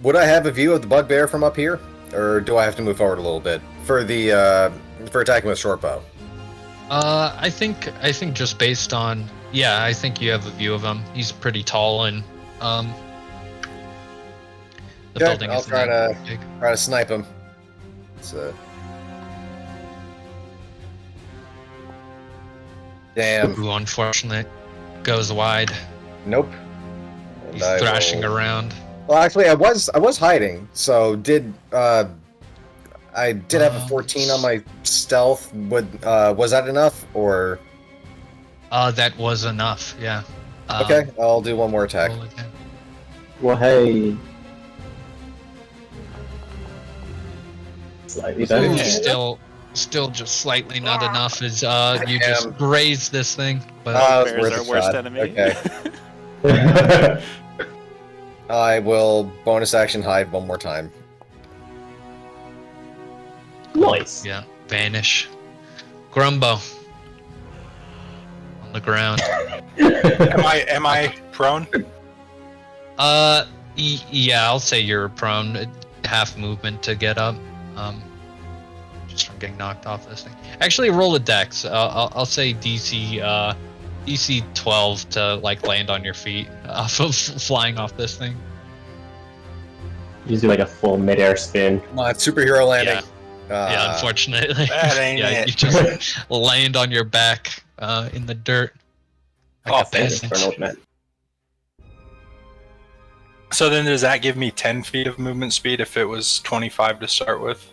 Would I have a view of the bugbear from up here? Or do I have to move forward a little bit? For the, for attacking with short bow.
I think just based on I think you have a view of him. He's pretty tall and the
Okay,
building
I'll
is
try
not
to-
big.
Try to snipe him. It's Damn.
Who unfortunately goes wide.
Nope. And
He's
I
thrashing
will-
around.
Well, actually, I was hiding. So did I did have a 14 on my stealth. Was that enough, or?
That was enough. Yeah.
Okay, I'll do one more attack.
Roll again.
Well, hey. Slightly better.
Ooh, still just slightly not enough as you just graze this thing. But
It was worth
Bears
a
our worst
shot.
enemy.
Okay. I will bonus action hide one more time.
Nice.
yeah, vanish. Grumbo on the ground.
Am I prone?
Yeah, I'll say you're prone. Half movement to get up. Just from getting knocked off this thing. Actually, roll a dex. I'll say DC 12 to like land on your feet off of flying off this thing.
You just do like a full midair spin.
Come on, superhero landing.
Yeah, unfortunately.
That ain't
yeah,
it.
you just land on your back in the dirt. Like a peasant.
For an ultimate.
So then does that give me 10 feet of movement speed if it was 25 to start with?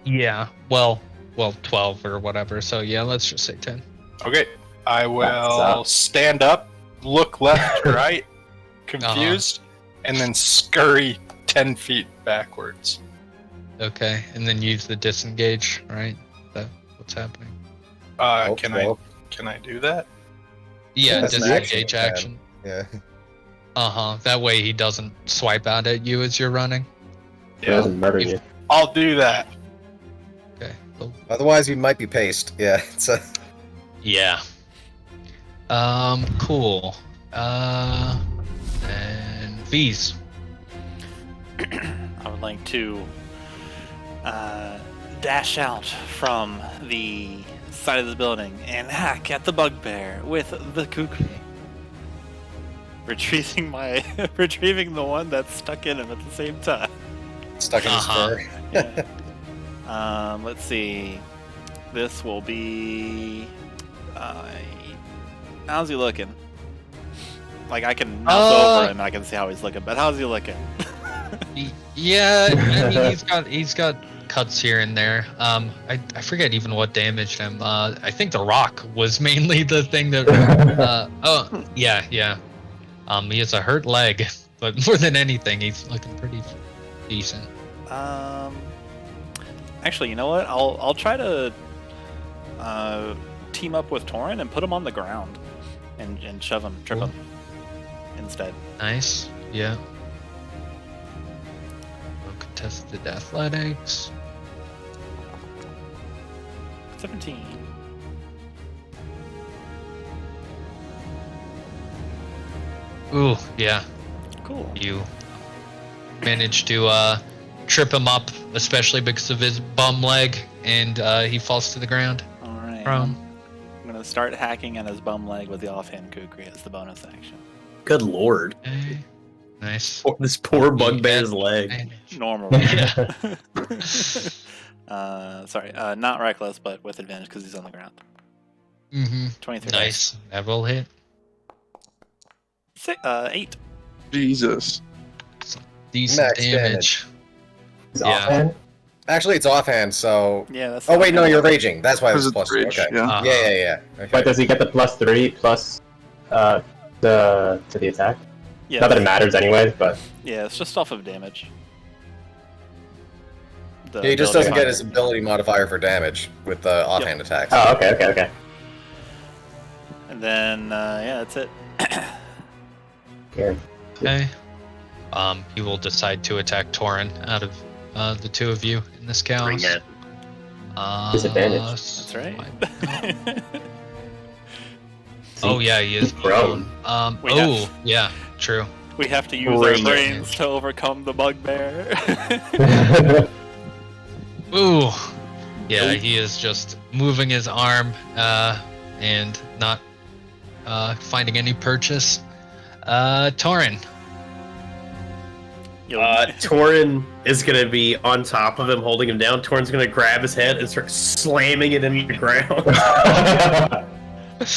Yeah. Well, 12 or whatever. So yeah, let's just say 10.
Okay. I will
up.
stand up, look left to right, confused, and then scurry 10 feet backwards.
Okay, and then use the disengage, right? That's what's happening.
Can I do that?
Yeah,
That's an
disengage
action.
action.
Yeah.
That way he doesn't swipe out at you as you're running.
It doesn't murder you.
I'll do that.
Okay. Cool.
Otherwise, you might be paced. Yeah. It's a...
Yeah. Cool. And V's.
I would like to dash out from the side of the building and hack at the bugbear with the kukri. Retrieving the one that's stuck in him at the same time.
Stuck in his fur.
Yeah. Let's see. This will be. How's he looking? Like I can mouse over him, and I can see how he's looking. But how's he looking?
Yeah, I mean he's got cuts here and there. I forget even what damaged him. I think the rock was mainly the thing that. Yeah. He has a hurt leg, but more than anything, he's looking pretty decent.
Actually, you know what? I'll try to team up with Tauren and put him on the ground and shove him, trip him instead.
Nice. Yeah. Contested athletics.
17.
Ooh, yeah.
Cool.
You managed to trip him up, especially because of his bum leg, and he falls to the ground.
All right.
Prone.
I'm gonna start hacking at his bum leg with the offhand kukri as the bonus action.
Good lord.
Okay. Nice.
This poor bugbear's leg.
Normal.
Yeah.
Sorry, not reckless, but with advantage because he's on the ground.
Mm-hmm.
23.
Nice. That will hit.
8.
Jesus.
Decent
Max
damage.
Is
Yeah.
offhand?
Actually, it's offhand, so...
Yeah, that's.
Oh, wait, no, you're raging. That's why it was
Because
plus
it's
2.
rage,
Okay.
yeah.
Yeah. Okay.
But does he get the +3 plus to the attack?
Yeah,
Not that it matters anyways, but
yeah, it's just off of damage. The
Yeah, he just
ability
doesn't get his
modifier.
ability modifier for damage with the offhand attacks.
oh, okay.
And then, yeah, that's it.
Here.
Okay. He will decide to attack Tauren out of the two of you in this chaos.
Bring it.
Disadvantage.
That's right.
Oh yeah, he is
prone.
We
Oh
have-
yeah, true.
We have to use our
Bring it.
brains to overcome the bugbear.
Ooh. Yeah, he is just moving his arm and not finding any purchase. Tauren.
Tauren is gonna be on top of him, holding him down. Tauren's gonna grab his head and start slamming it into the ground.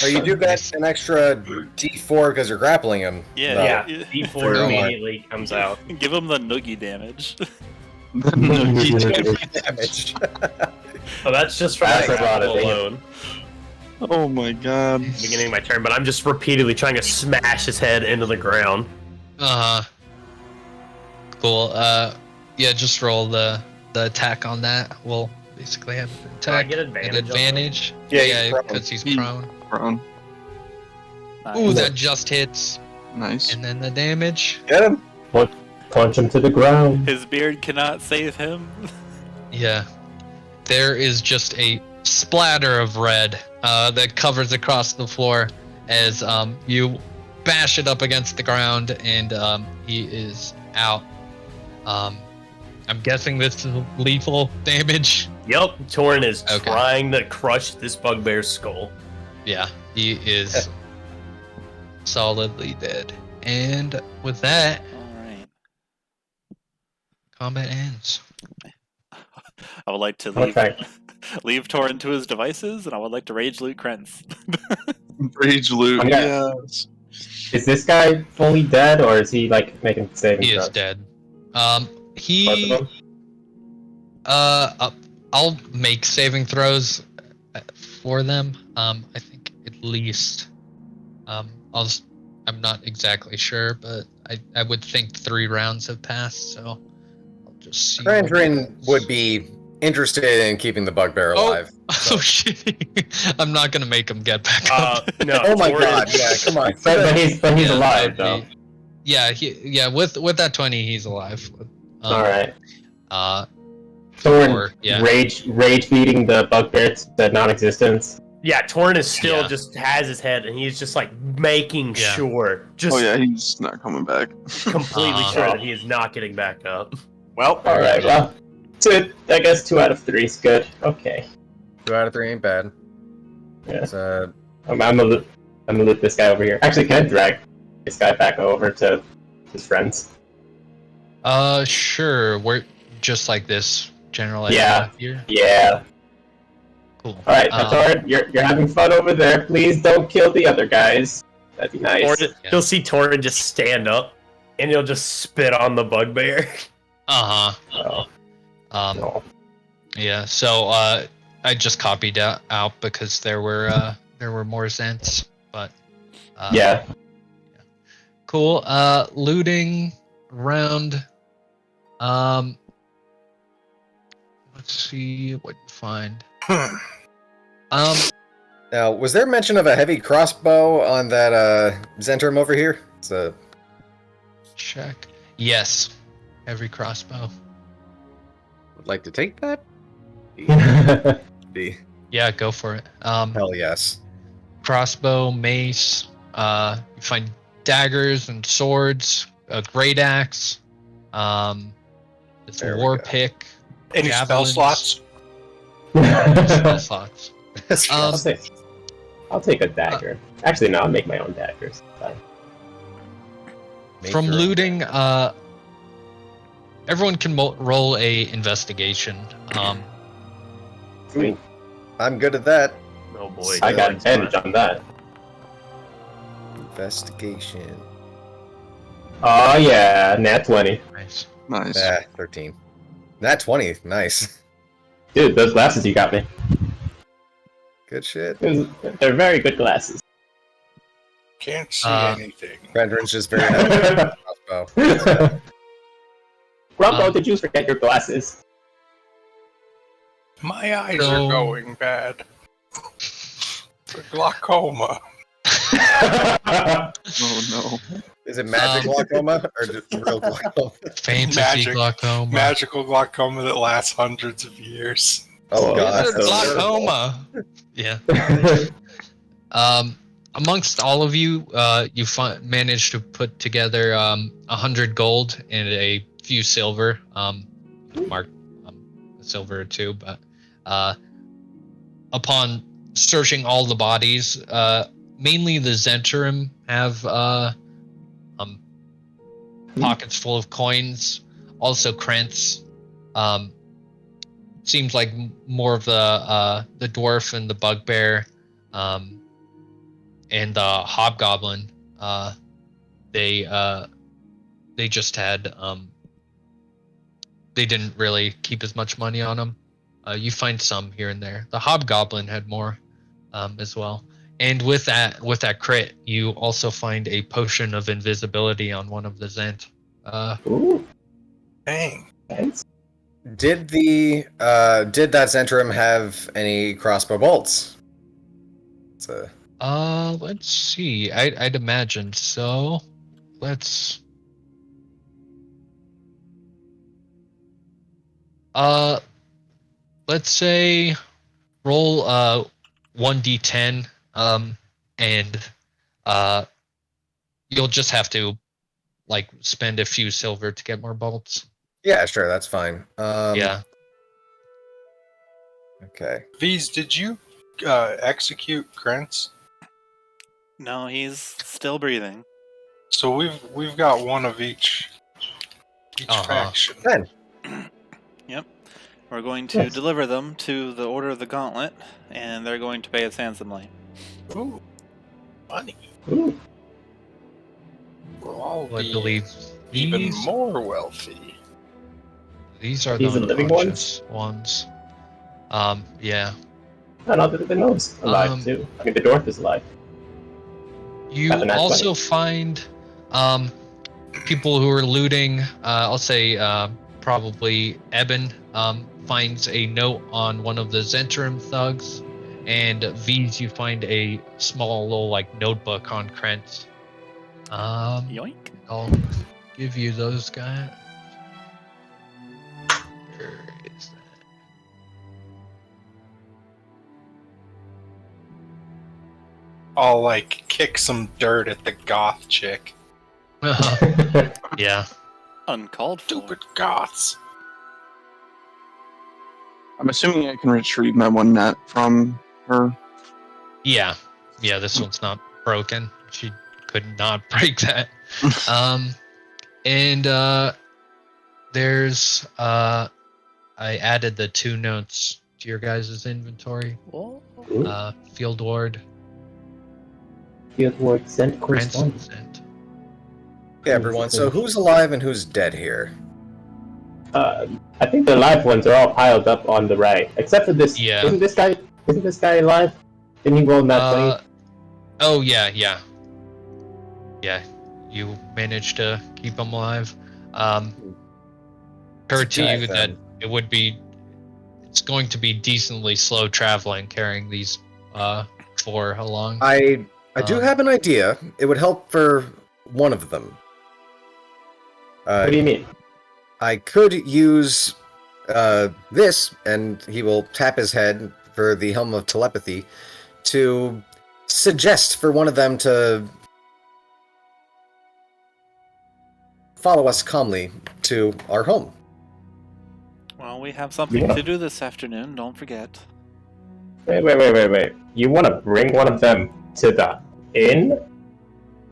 Oh, you do get an extra D4 because you're grappling him.
Yeah,
though.
yeah.
D4 immediately comes out.
Give him the noogie damage.
No, he did.
damage.
Oh, that's just from
That's
that
a lot
grapple
of damage.
alone.
Oh my god.
Beginning of my turn, but I'm just repeatedly trying to smash his head into the ground.
Cool. Yeah, just roll the attack on that. We'll basically have an
Do I
attack.
get
An
advantage? on
advantage.
Yeah, he's
Yeah,
prone.
because he's
He-
prone.
Prone.
Ooh, that just hits.
Nice.
And then the damage.
Get him.
Punch him to the ground.
His beard cannot save him.
Yeah. There is just a splatter of red that covers across the floor as you bash it up against the ground, and he is out. I'm guessing this is lethal damage.
Yep, Torin is
Okay.
trying to crush this bugbear's skull.
Yeah, he is solidly dead. And with that,
All right.
combat ends.
I would like to
Okay.
leave Torin to his devices, and I would like to rage loot Krentz.
Rage loot.
Okay.
Yes.
Is this guy fully dead, or is he like making saving
He is
throws?
dead.
Both
He
of them?
I'll make saving throws for them. I think at least I'm not exactly sure, but I would think 3 rounds have passed, so I'll just see. what
Krandren
happens.
would be interested in keeping the bugbear alive.
Oh shit! I'm not gonna make him get back up.
No,
Oh my
Torin-
god, yeah, come on.
But he's
Yeah,
alive
that'd
though.
be- Yeah, with that 20, he's alive.
All right.
Or,
Torin
yeah.
rage feeding the bugbear to non-existence.
Yeah, Torin is still
Yeah.
just has his head, and he's just like making
Yeah.
sure, just
Oh yeah, he's not coming back.
completely
Uh-huh.
sure that he is not getting back up.
Well,
All right. Well, I guess 2 out of 3 is good. Okay.
2 out of 3 ain't bad.
Yeah.
It's,
I'm gonna loot this guy over here. Actually, can I drag this guy back over to his friends?
Sure. We're just like this general
Yeah.
area here.
Yeah.
Cool.
All right, Torin, you're having fun over there. Please don't kill the other guys. That'd be nice.
Or you'll see Torin just stand up, and he'll just spit on the bugbear.
Oh, no.
Yeah. So I just copied out because there were more Zents, but
Yeah.
Cool. Looting round. Let's see what you find.
now, was there mention of a heavy crossbow on that Zentrum over here? It's a
Check. Yes. Heavy crossbow.
would like to take that. B.
Yeah, go for it.
Hell yes.
Crossbow, mace. You find daggers and swords. A great axe. It's
There
a
we
war
go.
pick.
Any spell
Javelins.
slots?
Spell slots.
I'll take a dagger. Actually, no, I'll make my own daggers. Fine.
Make
From
your own
looting, everyone can roll a investigation.
Sweet.
I'm good at that.
Oh boy.
I got
Torin's
advantage
smart.
on that.
Investigation.
Oh yeah, nat 20.
Nice.
Nice.
13. Nat 20. Nice.
Dude, those glasses you got me.
Good shit.
They're very good glasses.
Can't see anything.
Krandren's just very happy with the crossbow.
Grumbo, did you forget your glasses?
My eyes
So-
are going bad. The glaucoma.
Oh no.
Is it magic glaucoma or just real glaucoma?
Fantasy
Magic.
glaucoma.
Magical glaucoma that lasts hundreds of years.
Oh god.
Wizard
that's so
glaucoma. Yeah. Amongst all of you, you managed to put together 100 gold and a few silver. Mark silver or two, but upon searching all the bodies, mainly the Zentrum have pockets full of coins. Also, Krentz. Seems like more of the dwarf and the bugbear, and the hobgoblin. They just had they didn't really keep as much money on them. You find some here and there. The Hobgoblin had more as well. And with that crit, you also find a potion of invisibility on one of the Zent.
Ooh,
Dang.
thanks.
Did that Zentrum have any crossbow bolts?
Let's see. I'd imagine so. Let's say roll 1d10 and you'll just have to like spend a few silver to get more bolts.
Yeah, sure, that's fine.
Yeah.
Okay.
V's, did you execute Krantz?
No, he's still breathing.
So we've got one of each faction.
Then.
Yep. We're going to deliver them to the Order of the Gauntlet, and they're going to pay us handsomely.
Ooh, money.
Ooh.
We'll all
I
be
believe
even
these,
more wealthy.
these are
These
the
are living
unconscious ones. Yeah.
No, the gnome's alive too. I mean, the dwarf is alive.
You
Got the nat
also
20.
find people who are looting. I'll say probably Ebyn finds a note on one of the Zentrum thugs, and V's you find a small little like notebook on Krent.
Yoink.
I'll give you those guys. Where is
I'll like kick some dirt at the goth chick.
that? Yeah.
Uncalled for.
Stupid goths.
I'm assuming I can retrieve my one net from her.
Yeah. This one's not broken. She could not break that. And there's I added the 2 notes to your guys' inventory.
Oh.
Field Ward,
Field Ward sent
Ransom
correspondence.
sent.
Yeah, everyone. So who's alive and who's dead here?
I think the live ones are all piled up on the right, except for this.
Yeah.
Isn't this guy alive? Didn't he roll nat 20?
Oh yeah. Yeah, you managed to keep him alive. Occurred to you that it's going to be decently slow traveling carrying these 4 along.
I do have an idea. It would help for one of them.
What do you mean?
I could use this, and he will tap his head for the Helm of Telepathy, to suggest for one of them to follow us calmly to our home.
Well, we have something to do this afternoon, don't forget.
Wait. You want to bring one of them to the inn?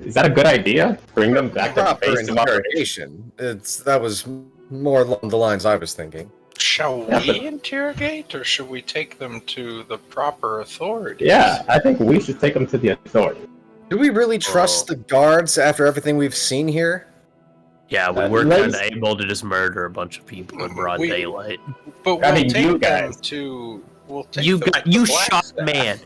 Is that a good idea? Bring them back to the
Proper
base of operation?
interrogation. That was more along the lines I was thinking.
Shall
Yeah,
we
but-
interrogate, or should we take them to the proper authorities?
Yeah, I think we should take them to the authority.
Do we really trust the guards after everything we've seen here?
Yeah, we were
let's-
kind of able to just murder a bunch of people in broad
We-
daylight.
But
I
we'll
mean,
take
you
them
guys.
to. We'll take
You
them
got
to
you
the
shot
Blackstaff.
man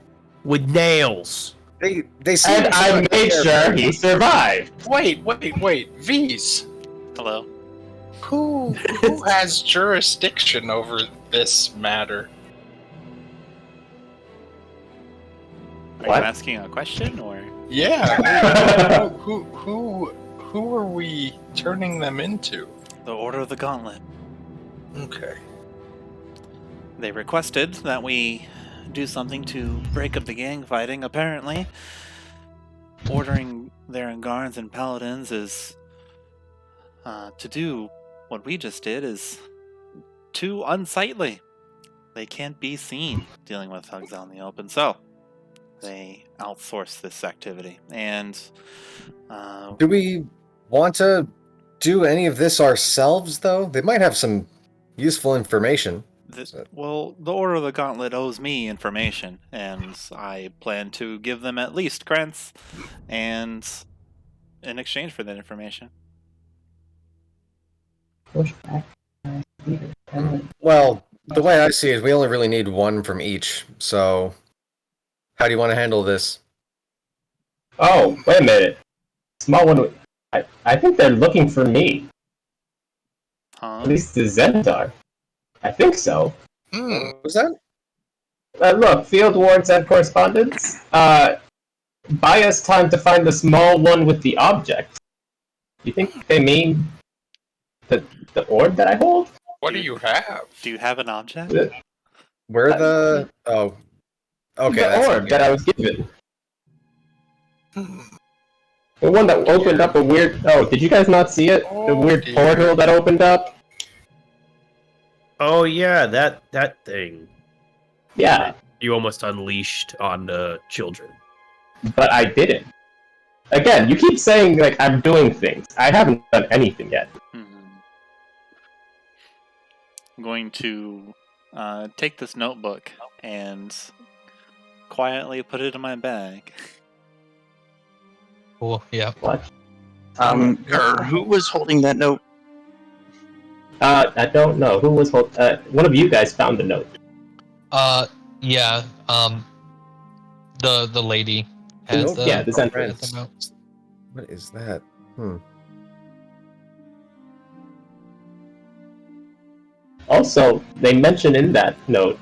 with nails.
They seem
And I made sure he survived.
Wait. V's.
Hello?
Who has jurisdiction over this matter?
Are
What?
you asking a question, or?
Yeah. Who are we turning them into?
The Order of the Gauntlet.
Okay.
They requested that we do something to break up the gang fighting. Apparently, ordering their guards and paladins is to do what we just did is too unsightly. They can't be seen dealing with thugs out in the open, so they outsource this activity. And
Do we want to do any of this ourselves, though? They might have some useful information.
well, the Order of the Gauntlet owes me information, and I plan to give them at least Krantz, and in exchange for that information.
Push back.
Well, the way I see it, we only really need one from each. So, how do you want to handle this?
Oh, wait a minute. Small one. I think they're looking for me.
Huh?
At least the Zendar. I think so.
What was that?
Look, field wards and correspondence. Buy us time to find the small one with the object. You think they mean the orb that I hold?
What do you have?
Do you have an object?
Where the... Oh. Okay,
the
that's
orb that I was given. The one that opened up a weird... Oh, did you guys not see it? The weird portal that opened up?
Oh yeah, that thing.
Yeah,
You almost unleashed on the children.
but I didn't. Again, you keep saying, like, I'm doing things. I haven't done anything yet.
I'm going to take this notebook and quietly put it in my bag.
Cool. Yeah.
What?
Who was holding that note?
I don't know. Who was one of you guys found the note.
Yeah. The lady has
Nope,
the
yeah, the Zendar.
has the note.
What is that?
Also, they mention in that note,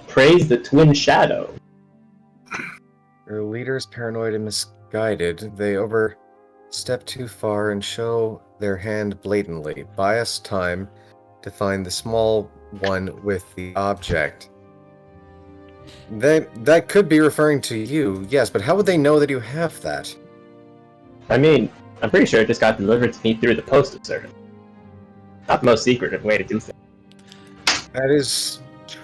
praise the Twin Shadow.
Their leader's paranoid and misguided. They overstep too far and show their hand blatantly. Buy us time to find the small one with the object. That could be referring to you, yes, but how would they know that you have that?
I mean, I'm pretty sure it just got delivered to me through the postal service. Not the most secretive way to do things.
That is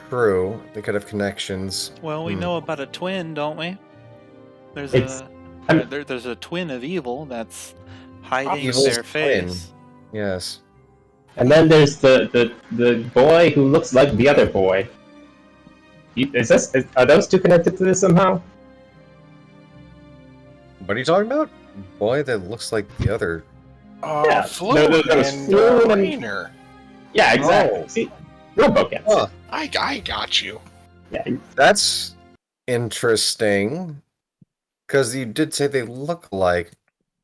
true. They could have connections.
Well, we know about a twin, don't we? There's
I'm-
there's a twin of evil that's hiding
Evil's
their
twin.
face.
Yes.
And then there's the boy who looks like the other boy. Are those two connected to this somehow?
What are you talking about? Boy that looks like the other.
Yeah,
Fluid
there was
and
Fluid and-
Rainer.
Yeah, exactly.
Oh.
See, Grumbo gets
Huh.
it.
I got you.
Yeah,
That's interesting. Because you did say they look alike.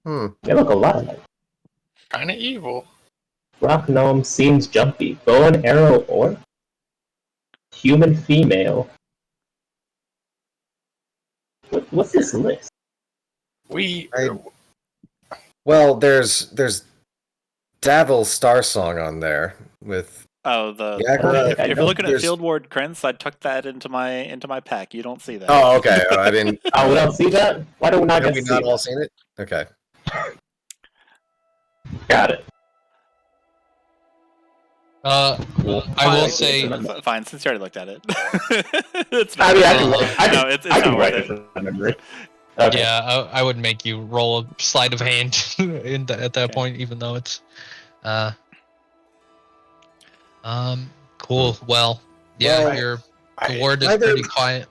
they look a lot alike.
Kinda evil.
Rock gnome seems jumpy. Bow and arrow or human female. What's this list?
Well, there's Davil's Star Song on there with
Oh,
Yeah,
if you're looking at
there's-
Field Ward Krentz, I tucked that into my pack. You don't see that.
Oh, okay. I didn't.
Oh, we don't see that? Why don't we not
Have
get
we
to see
not all
that?
seen it? Okay.
Got it.
I will say,
Fine, since you already looked at it. It's
I mean, I can,
No,
it's
I can
not
write
worth
it
it.
from my memory. Okay.
yeah, I would make you roll a sleight of hand at that
Okay.
point, even though it's, cool. Well, yeah,
Well,
your
I-
ward is
either-
pretty quiet.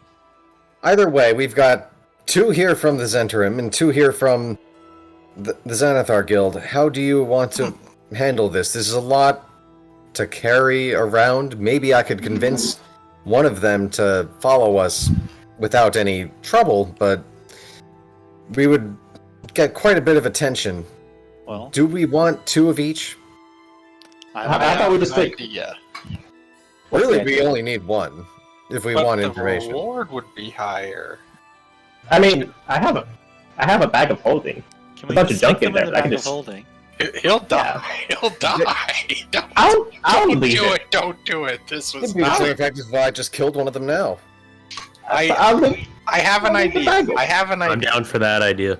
Either way, we've got 2 here from the Zentarim and 2 here from the Xanathar Guild. How do you want to handle this? This is a lot to carry around. Maybe I could convince one of them to follow us without any trouble, but we would get quite a bit of attention.
Well,
Do we want 2 of each?
I thought we just
an
like
idea.
what's
Really,
the
we
idea?
only need 1 if we
But
want
the
information.
reward would be higher.
I mean, I have a bag of holding.
can
a
we
bunch of
stick
junk in
them
there
the
that I can
bag of
just-
holding?
He'll die. He'll die.
I'll
Don't
leave
do
it.
it. Don't do it. This was
It'd be the
not.
same effect as if I just killed one of them now.
I'll leave.
I have an
I'll leave the
idea.
bag.
I have an
I'm
idea.
down for that idea.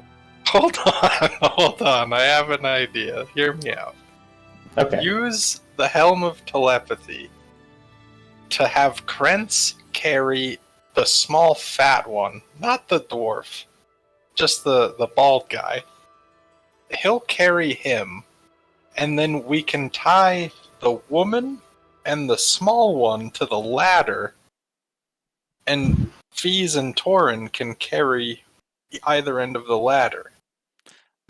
Hold on. Hold on. I have an idea. Hear me out.
Okay.
Use the Helm of Telepathy to have Krentz carry the small fat one, not the dwarf, just the bald guy. He'll carry him, and then we can tie the woman and the small one to the ladder, and Fees and Tauren can carry either end of the ladder.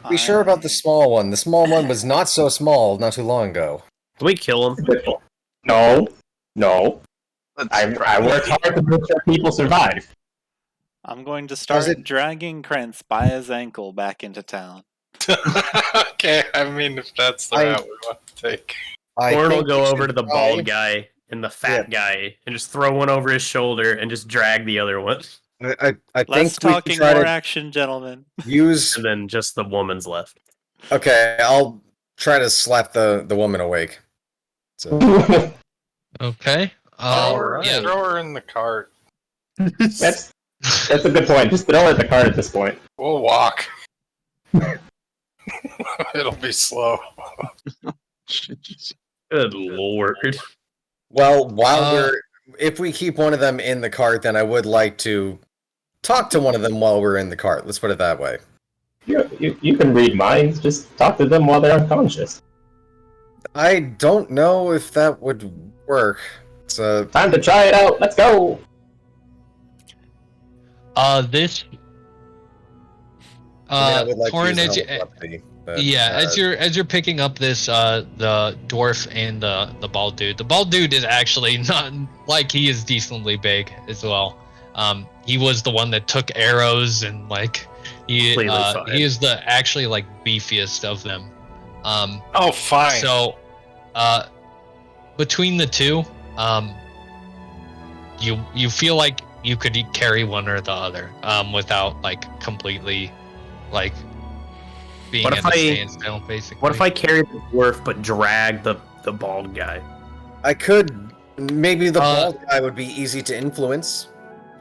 Be sure about the small one. The small one was not so small not too long ago.
Can we kill him?
Good point. No.
Let's
I worked hard to make sure people survive.
I'm going to start dragging Krentz by his ankle back into town.
Okay, I mean, if that's the route we want to take.
Torin will
think
go
we
over
should
to the
try-
bald guy and the fat guy and just throw one over his shoulder and just drag the other one.
I
Less
think we should
talking,
try
more
to
action, gentlemen.
use.
And then just the woman's left.
Okay, I'll try to slap the woman awake. So
Okay. Yeah.
Throw her in the cart.
That's a good point. Just throw her at the cart at this point.
We'll walk. It'll be slow.
Good lord.
well, while if we keep one of them in the cart, then I would like to talk to one of them while we're in the cart. Let's put it that way.
You can read minds. Just talk to them while they're unconscious.
I don't know if that would work. So
Time to try it out. Let's go.
This.
I would like
Torin,
to
as
use
you,
telepathy, but,
as you're picking up this, the dwarf and the bald dude. The bald dude is actually not like he is decently big as well. He was the one that took arrows and like he is the actually like beefiest of them.
Oh, fine.
So, between the two, you feel like you could carry one or the other, without like completely, like being
What
at
if
a
I-
standstill, basically.
What if I carry the dwarf but drag the bald guy?
I could maybe the
Uh,
bald guy would be easy to influence.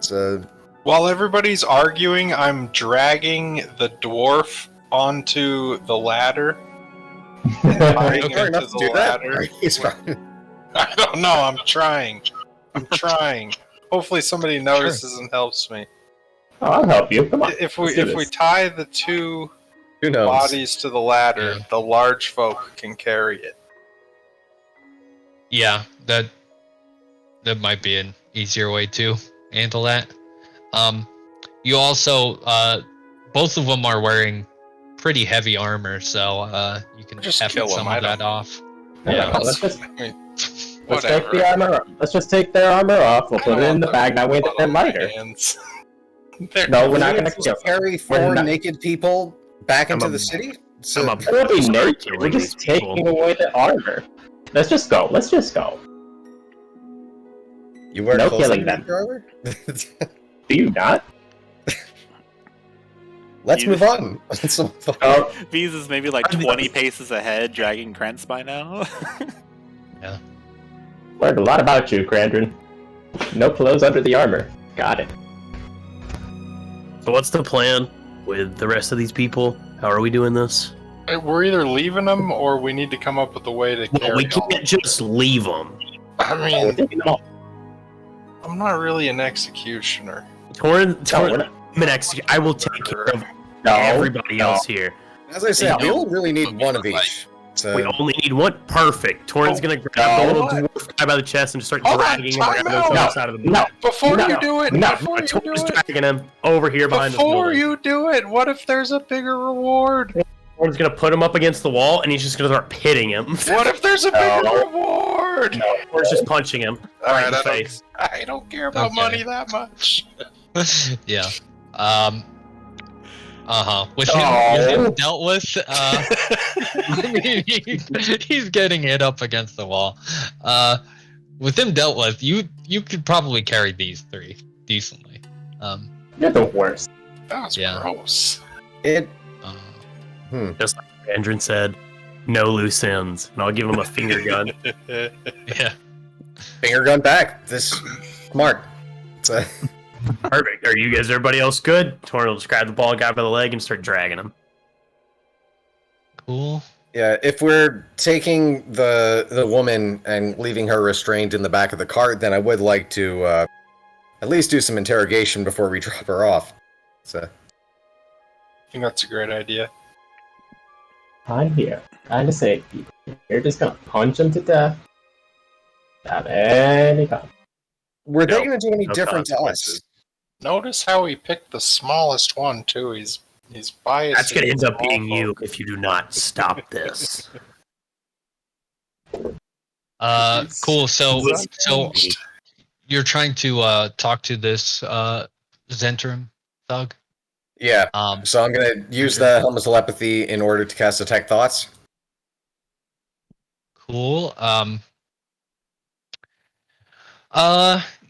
So
While everybody's arguing, I'm dragging the dwarf onto the ladder. Tying him to the ladder.
He's fine.
I don't know. I'm trying. Hopefully, somebody notices and helps me.
Oh, I'll help you. Come on.
If
let's do
we
this.
tie the two
Who knows?
bodies to the ladder,
Yeah.
the large folk can carry it.
Yeah, that might be an easier way to handle that. You also, both of them are wearing pretty heavy armor, so you can
Just
have
kill 'em,
some
I
of that
don't-
off.
Yeah,
Let's-
let's just
I mean,
let's take
whatever.
the armor. Let's just take their armor off. We'll
I
put
don't
it in
want
the
them
bag. That way
blood
they're
on my
lighter.
hands.
No, we're not
We
gonna
just
kill.
carry
We're
four
not-
naked people back into
I'm a-
the city.
I'm
So
a-
We'll be naked. We're
Killing
just
these people.
taking away the armor. Let's just go.
you wear
no
clothes
killing
underneath your armor?
Do you not?
Let's
You-
move on. Let's move on.
Oh,
Bees is maybe like 20 paces ahead, dragging Krentz by now.
learned a lot about you, Krandren. No clothes under the armor. Got it.
So what's the plan with the rest of these people? How are we doing this?
We're either leaving them or we need to come up with a way to
Well,
carry
we
all.
can't just leave them.
I
We're
mean,
taking them all.
I'm not really an executioner.
No, we're
Torin,
not.
I will take care of
No,
everybody
no.
else here.
As I said, we
No.
only really need one of each. So
We only need one. Perfect. Torin's gonna grab the little dwarf guy by the chest and just start
Hold on,
dragging him around
time
the
out.
other side of the boat.
No,
Before
No.
you do it,
No.
before you do
Torin's
it,
dragging him over here behind the
before
building.
you do it, what if there's a bigger reward?
Torin's gonna put him up against the wall and he's just gonna start hitting him.
What if there's a bigger
No.
reward?
No.
Torin's just punching him
All
right in
right,
the face.
I don't care about
Okay.
money that much.
Yeah. With
Oh.
him dealt with, he's getting hit up against the wall. With him dealt with, you could probably carry these three decently.
You're the worst.
That was
Yeah.
gross.
it
Just like Krandren said, no loose ends. And I'll give him a finger gun.
Yeah.
finger gun back. This smart. So
Perfect. Are you guys, everybody else good? Torin will just grab the ball guy by the leg and start dragging him.
Cool.
yeah, if we're taking the woman and leaving her restrained in the back of the cart, then I would like to at least do some interrogation before we drop her off. So
I think that's a great idea.
I'm here. Trying to save people. You're just gonna punch them to death. Without any problem.
were they
No,
going to do any
no
different to us?
consequences.
Notice how he picked the smallest one too. He's biased.
That's going to end up
against
being
small
you
folk.
if you do not stop this.
Cool. So
Unhinged.
you're trying to talk to this Zentrum thug.
Yeah. So I'm gonna use
okay.
the Helm of Telepathy in order to cast Detect Thoughts.
Cool.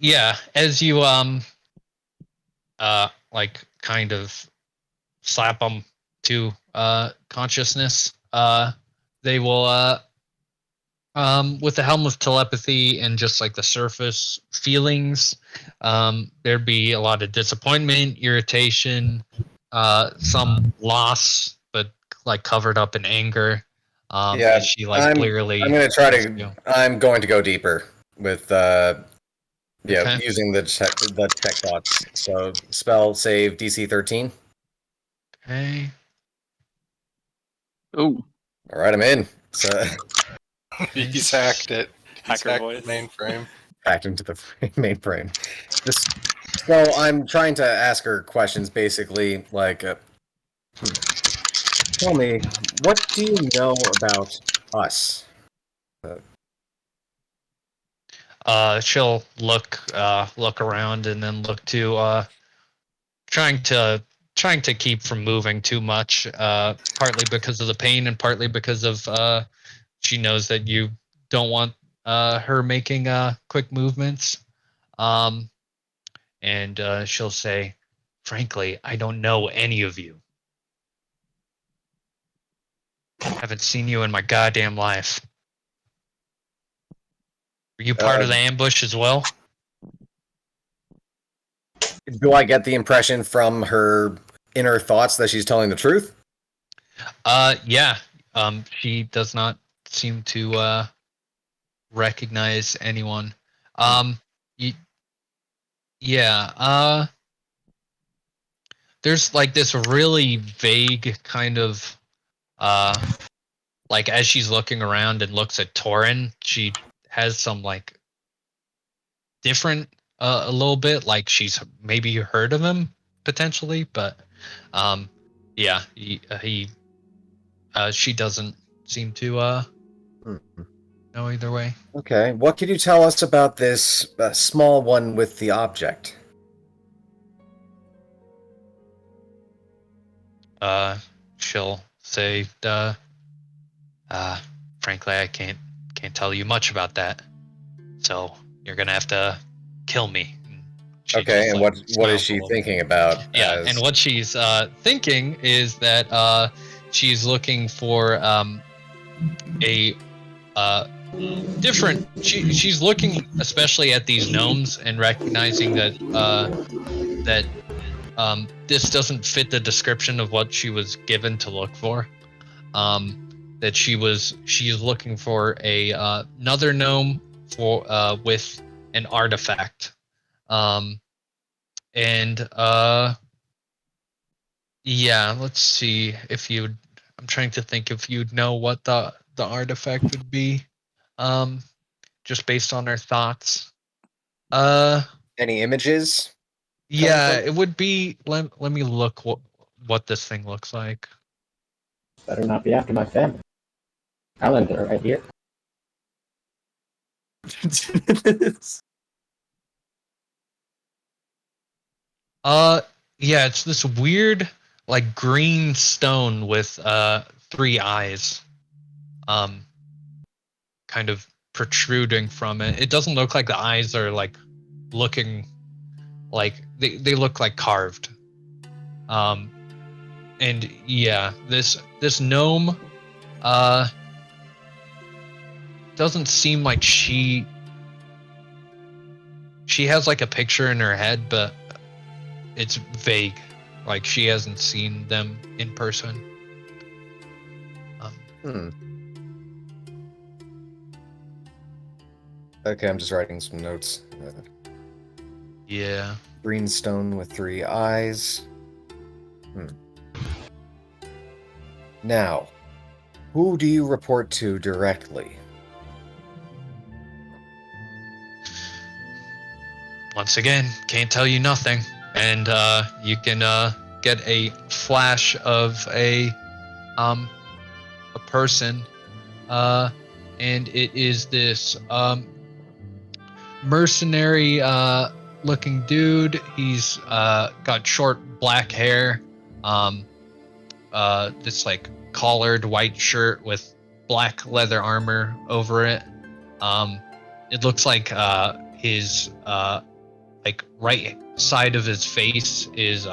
Yeah. As you like kind of slap them to consciousness, they will with the Helm of Telepathy and just like the surface feelings, there'd be a lot of disappointment, irritation, some loss, but like covered up in anger.
Yeah,
as she like clearly.
I'm going to go deeper with
Okay.
using the Detect Thoughts. So spell save DC 13.
Okay.
Oh,
All right, I'm in. So
He's hacked it. He's
Hacker
hacked
voice.
the mainframe.
back into the mainframe. So I'm trying to ask her questions, basically like, tell me, what do you know about us?
She'll look around and then look to trying to keep from moving too much, partly because of the pain and partly because of she knows that you don't want her making quick movements. And she'll say, frankly, I don't know any of you. Haven't seen you in my goddamn life. Were you part of the ambush as well?
Do I get the impression from her inner thoughts that she's telling the truth?
Yeah. She does not seem to recognize anyone. Yeah. There's like this really vague kind of like as she's looking around and looks at Tauren, she has some like different a little bit like she's maybe heard of him potentially, but yeah, she doesn't seem to know either way.
Okay, what can you tell us about this small one with the object?
She'll say, frankly, I can't tell you much about that. So you're gonna have to kill me. She
Okay,
just,
and
like,
what is
smiles a
she
little.
thinking about?
Yeah, and what she's thinking is that she's looking for a different. She's looking especially at these gnomes and recognizing that this doesn't fit the description of what she was given to look for. That she is looking for another gnome for with an artifact. And yeah, let's see if you. I'm trying to think if you'd know what the artifact would be, just based on her thoughts.
Any images?
Yeah, it would be. Let me look what this thing looks like.
Better not be after my family. Calendar right here.
Yeah, it's this weird like green stone with 3 eyes. Kind of protruding from it. It doesn't look like the eyes are like looking like they look like carved. And yeah, this gnome doesn't seem like she has like a picture in her head, but it's vague. Like she hasn't seen them in person.
Okay, I'm just writing some notes.
Yeah.
Green stone with 3 eyes. Now, who do you report to directly?
Once again, can't tell you nothing. And you can get a flash of a person and it is this mercenary looking dude. He's got short black hair, this like collared white shirt with black leather armor over it. It looks like his like right side of his face is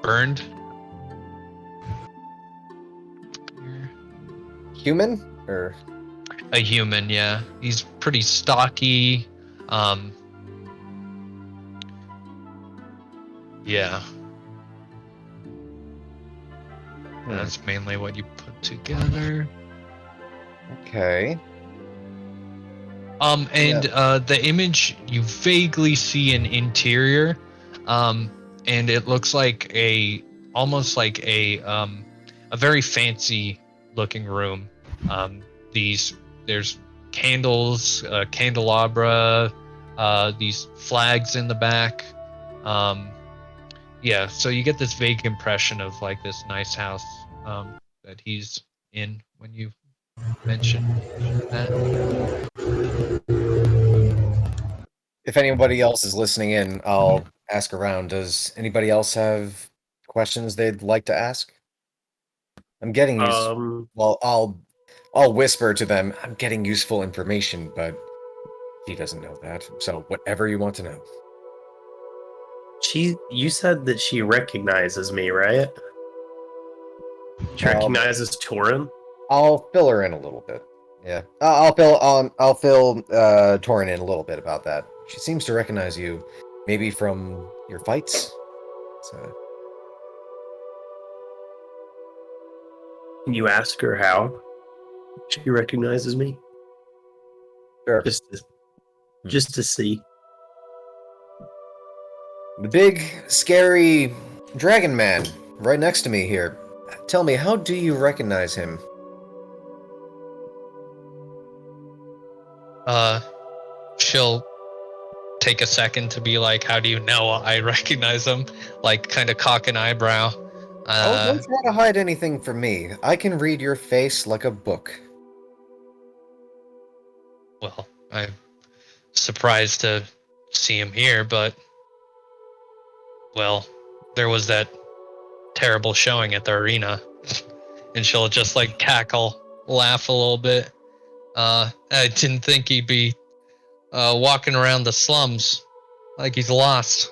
burned.
Human? Or
A human, yeah. He's pretty stocky. Yeah. That's mainly what you put together.
okay.
The image, you vaguely see an interior, and it looks like almost like a very fancy looking room. There's candles, candelabra, these flags in the back. Yeah, so you get this vague impression of like this nice house that he's in when you mention that.
If anybody else is listening in, I'll ask around. Does anybody else have questions they'd like to ask? I'm getting well, I'll whisper to them. I'm getting useful information, but he doesn't know that. So whatever you want to know.
You said that she recognizes me, right? She recognizes Tauren?
I'll fill her in a little bit. Yeah, I'll fill Torin in a little bit about that. She seems to recognize you, maybe from your fights. So,
Can you ask her how she recognizes me?
sure.
Just to see.
The big, scary dragon man right next to me here. Tell me, how do you recognize him?
She'll take a second to be like, how do you know I recognize him? Like, kind of cock an eyebrow.
Don't try to hide anything from me. I can read your face like a book.
Well, I'm surprised to see him here, but well, there was that terrible showing at the arena. And she'll just like cackle, laugh a little bit. I didn't think he'd be walking around the slums like he's lost.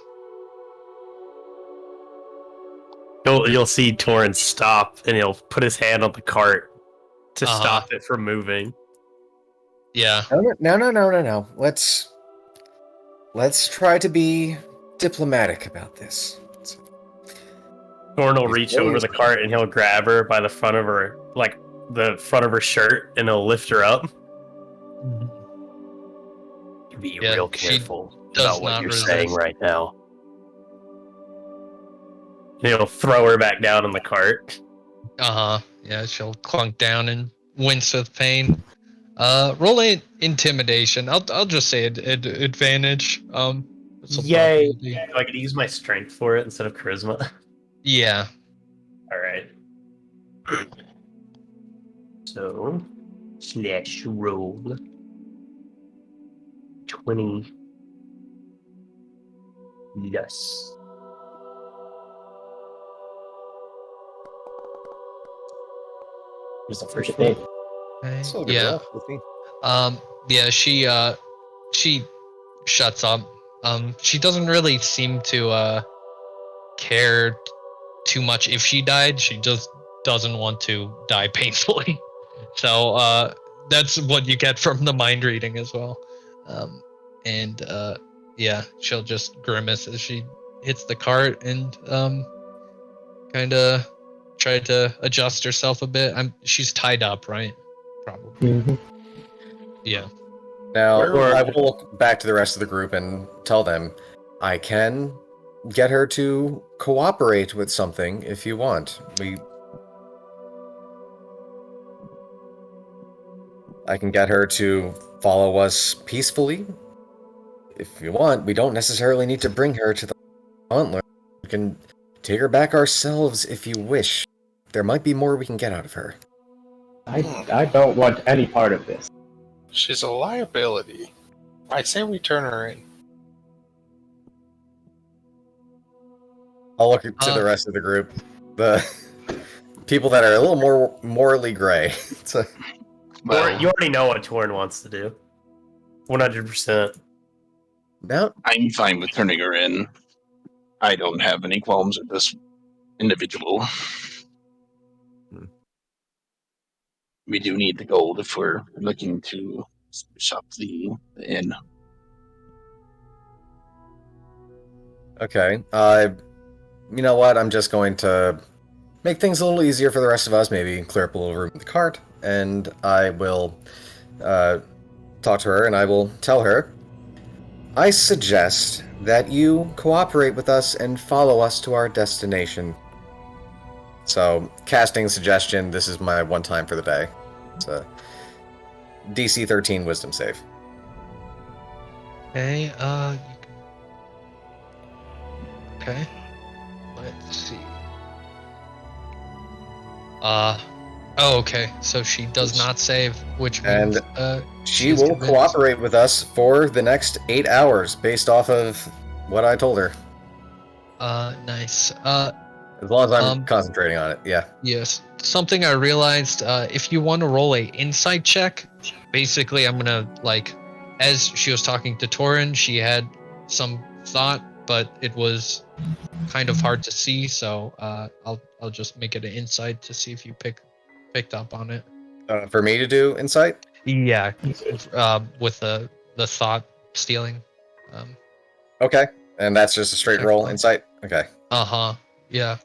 You'll see Tauren stop, and he'll put his hand on the cart to stop it from moving.
Yeah.
No. Let's try to be diplomatic about this.
Tauren will reach over the cart, and he'll grab her by the front of her, like the front of her shirt, and he'll lift her up. Be real careful about what you're saying right now. He'll throw her back down in the cart.
Yeah, she'll clunk down and wince with pain. Roll intimidation. I'll just say advantage.
Yay! Do I get to use my strength for it instead of charisma?
Yeah.
All right. So, slash roll 20. Yes. Here's the first name.
Okay. Yeah. Yeah. She shuts up. She doesn't really seem to care too much if she died. She just doesn't want to die painfully. So that's what you get from the mind reading as well. Yeah, she'll just grimace as she hits the cart and kind of try to adjust herself a bit. She's tied up, right? Probably.
Mm-hmm.
Yeah.
Now, I will look back to the rest of the group and tell them I can get her to cooperate with something if you want. I can get her to follow us peacefully. If you want, we don't necessarily need to bring her to the Gauntlet. We can take her back ourselves if you wish. There might be more we can get out of her.
I don't want any part of this.
She's a liability. I say we turn her in.
I'll look to the rest of the group. The people that are a little more morally gray. So,
Or you already know what Torin wants to do. 100%.
no,
I'm fine with turning her in. I don't have any qualms with this individual. We do need the gold if we're looking to shop the inn.
okay. You know what? I'm just going to make things a little easier for the rest of us. Maybe clear up a little room in the cart, and I will talk to her, and I will tell her. I suggest that you cooperate with us and follow us to our destination. So, casting suggestion. This is my one time for the day. It's a DC 13 Wisdom save.
Okay, okay. Let's see. Oh, okay. So she does not save, which means
She
she's
will
convinced.
cooperate with us for the next 8 hours, based off of what I told her.
Nice.
As long as I'm concentrating on it, yeah.
Yes. Something I realized, if you want to roll a insight check, basically I'm gonna, like, as she was talking to Torin, she had some thought, but it was kind of hard to see, so I'll just make it an insight to see if you picked up on it.
For me to do insight?
Yeah, with the thought stealing.
Okay. And that's just a straight
Check
roll
one.
insight? Okay.
Yeah.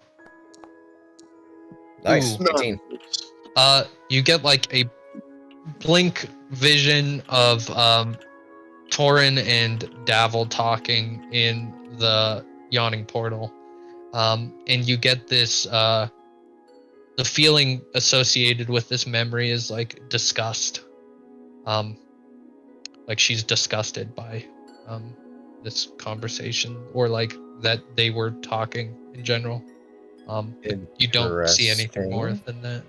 Nice.
Ooh.
18.
You get like a blink vision of Torin and Davil talking in the yawning portal, and you get this the feeling associated with this memory is like disgust, like she's disgusted by this conversation, or like that they were talking in general. You don't see anything more than that.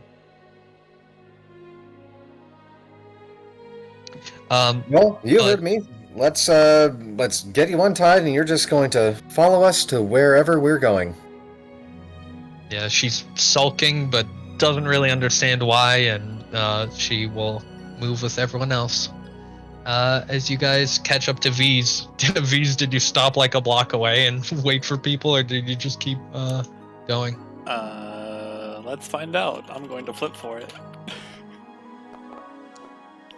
Well, you heard me. Let's get you untied, and you're just going to follow us to wherever we're going.
Yeah, she's sulking, but doesn't really understand why, and she will move with everyone else. As you guys catch up to V's, V's, did you stop like a block away and wait for people, or did you just keep going?
Let's find out. I'm going to flip for it.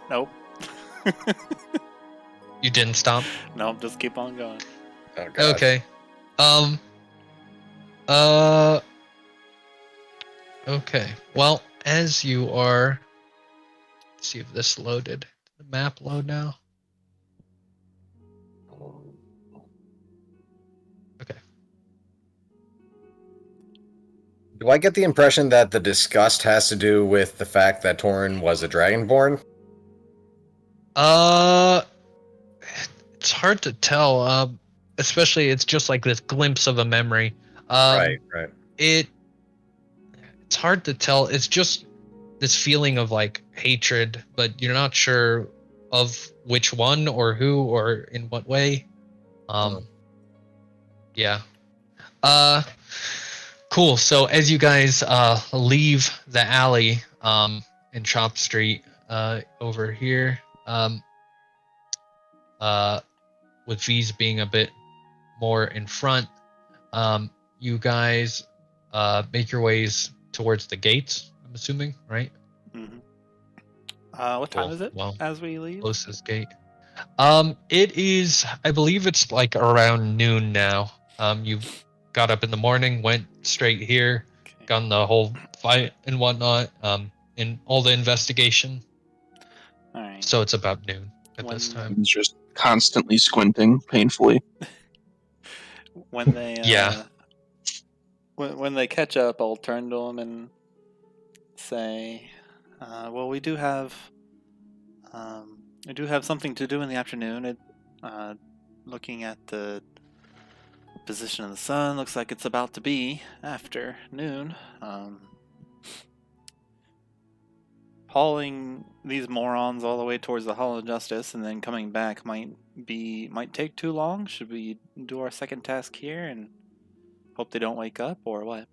Nope.
You didn't stop?
Nope, just keep on going.
Oh, God.
Okay. Okay. Well, as you are, let's see if this loaded. Did the map load now? Okay.
Do I get the impression that the disgust has to do with the fact that Torin was a Dragonborn?
It's hard to tell. Especially it's just like this glimpse of a memory.
Right.
It's hard to tell. It's just this feeling of like hatred, but you're not sure of which one or who or in what way. Yeah. Cool. So as you guys leave the alley in Chop Street over here, with V's being a bit more in front, you guys make your ways towards the gates, I'm assuming, right?
Mm-hmm. What time is it as we leave?
Closest gate. It is, I believe it's like around noon now. You got up in the morning, went straight here, got in the whole fight and whatnot, and all the investigation.
All right.
So it's about noon at this time.
He's just constantly squinting painfully.
When they
Yeah.
When they catch up, I'll turn to them and say, "Well, we do have something to do in the afternoon. Looking at the position of the sun, looks like it's about to be after noon. hauling these morons all the way towards the Hall of Justice and then coming back might take too long. Should we do our second task here and hope they don't wake up, or what?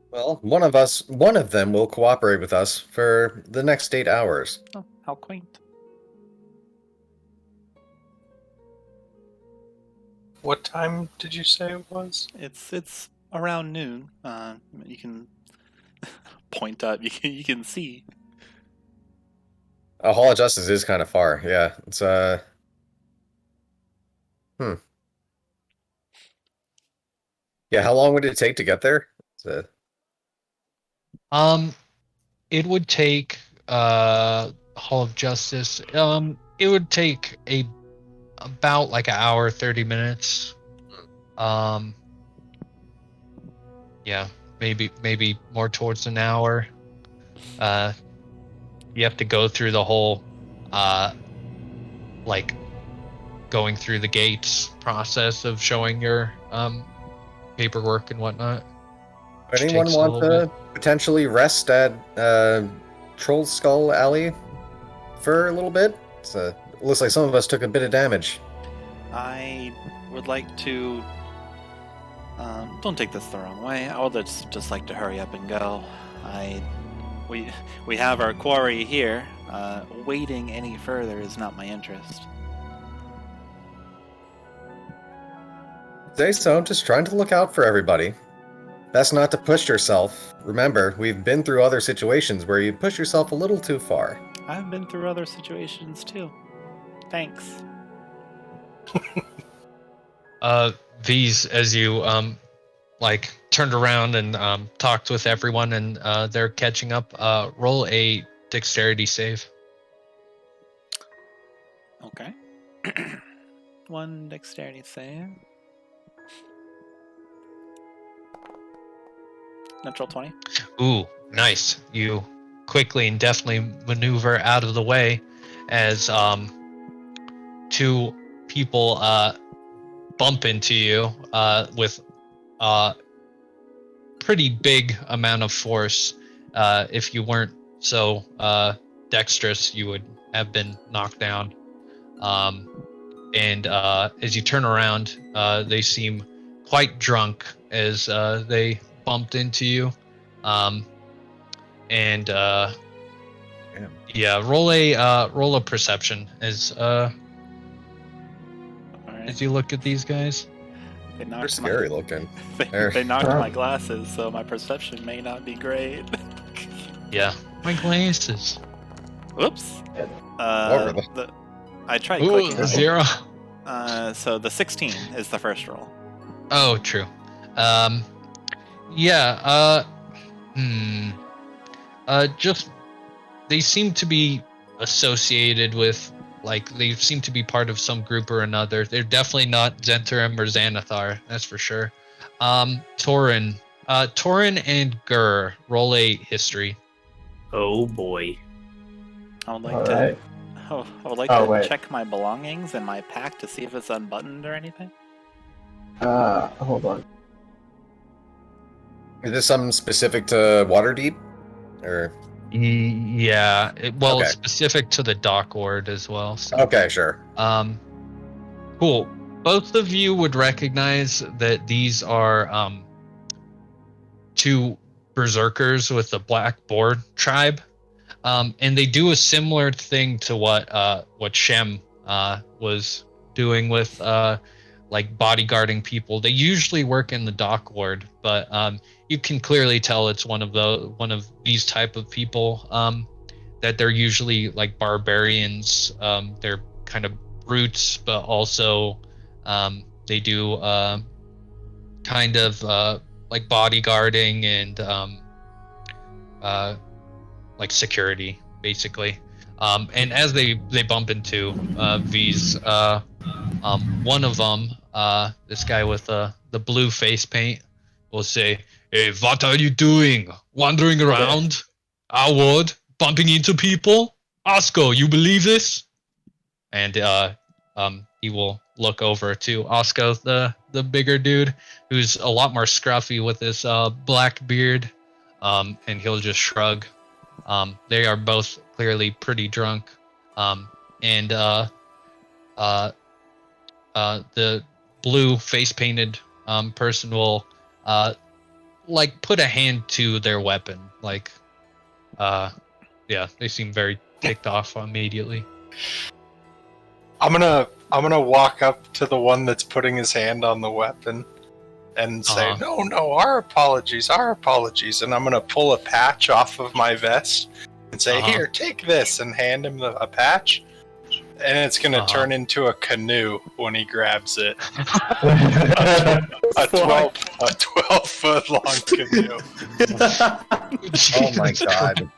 Well, one of them will cooperate with us for the next 8 hours.
Oh, how quaint.
What time did you say it was?
It's around noon. You can point up. You can see.
Hall of Justice is kind of far. Yeah, it's Yeah, how long would it take to get there?
It would take Hall of Justice. It would take about like an hour, 30 minutes. Yeah, maybe more towards an hour. You have to go through the whole like going through the gates process of showing your paperwork and whatnot.
Anyone want to potentially rest at Troll Skull Alley for a little bit? Looks like some of us took a bit of damage.
I would like to. Don't take this the wrong way. I would just like to hurry up and go. We have our quarry here. Waiting any further is not my interest.
Say so. I'm just trying to look out for everybody. Best not to push yourself. Remember, we've been through other situations where you push yourself a little too far.
I've been through other situations too. Thanks.
These, as you like turned around and talked with everyone and they're catching up, roll a dexterity save.
Okay. One dexterity save. Natural 20.
Ooh, nice. You quickly and deftly maneuver out of the way as two people bump into you with pretty big amount of force. If you weren't so dexterous, you would have been knocked down. And as you turn around, they seem quite drunk as they bumped into you. Yeah, roll a perception as as you look at these guys.
They're scary looking.
They knocked my glasses, so my perception may not be great.
Yeah, my glasses.
Whoops. I tried
Ooh,
clicking.
0.
So the 16 is the first roll.
Oh, true. Just they seem to be associated with, like, they seem to be part of some group or another. They're definitely not Zentarim or Xanathar, that's for sure. Tauren and Gur, roll a history.
Oh boy.
I would like
Alright.
to check my belongings and my pack to see if it's unbuttoned or anything.
Hold on.
Is this something specific to Waterdeep? Or
Yeah, it's
Okay.
specific to the dock ward as well. So.
okay, sure.
Cool. Both of you would recognize that these are two berserkers with the Black Boar tribe, and they do a similar thing to what Shem was doing with like bodyguarding people. They usually work in the dock ward, but you can clearly tell it's one of these type of people, that they're usually like barbarians. They're kind of brutes, but also they do kind of like bodyguarding and like security, basically. And as they bump into these, one of them, this guy with the blue face paint, will say, "Hey, what are you doing? Wandering around our ward, bumping into people? Osco, you believe this?" And he will look over to Osco, the bigger dude, who's a lot more scruffy with this black beard, and he'll just shrug. They are both clearly pretty drunk. And the blue face painted person will like put a hand to their weapon. Like, yeah, they seem very ticked off immediately.
I'm gonna walk up to the one that's putting his hand on the weapon and say, no, our apologies, and I'm gonna pull a patch off of my vest and say, here, take this, and hand him a patch, and it's gonna turn into a canoe when he grabs it. a 12-foot long canoe.
Oh my god.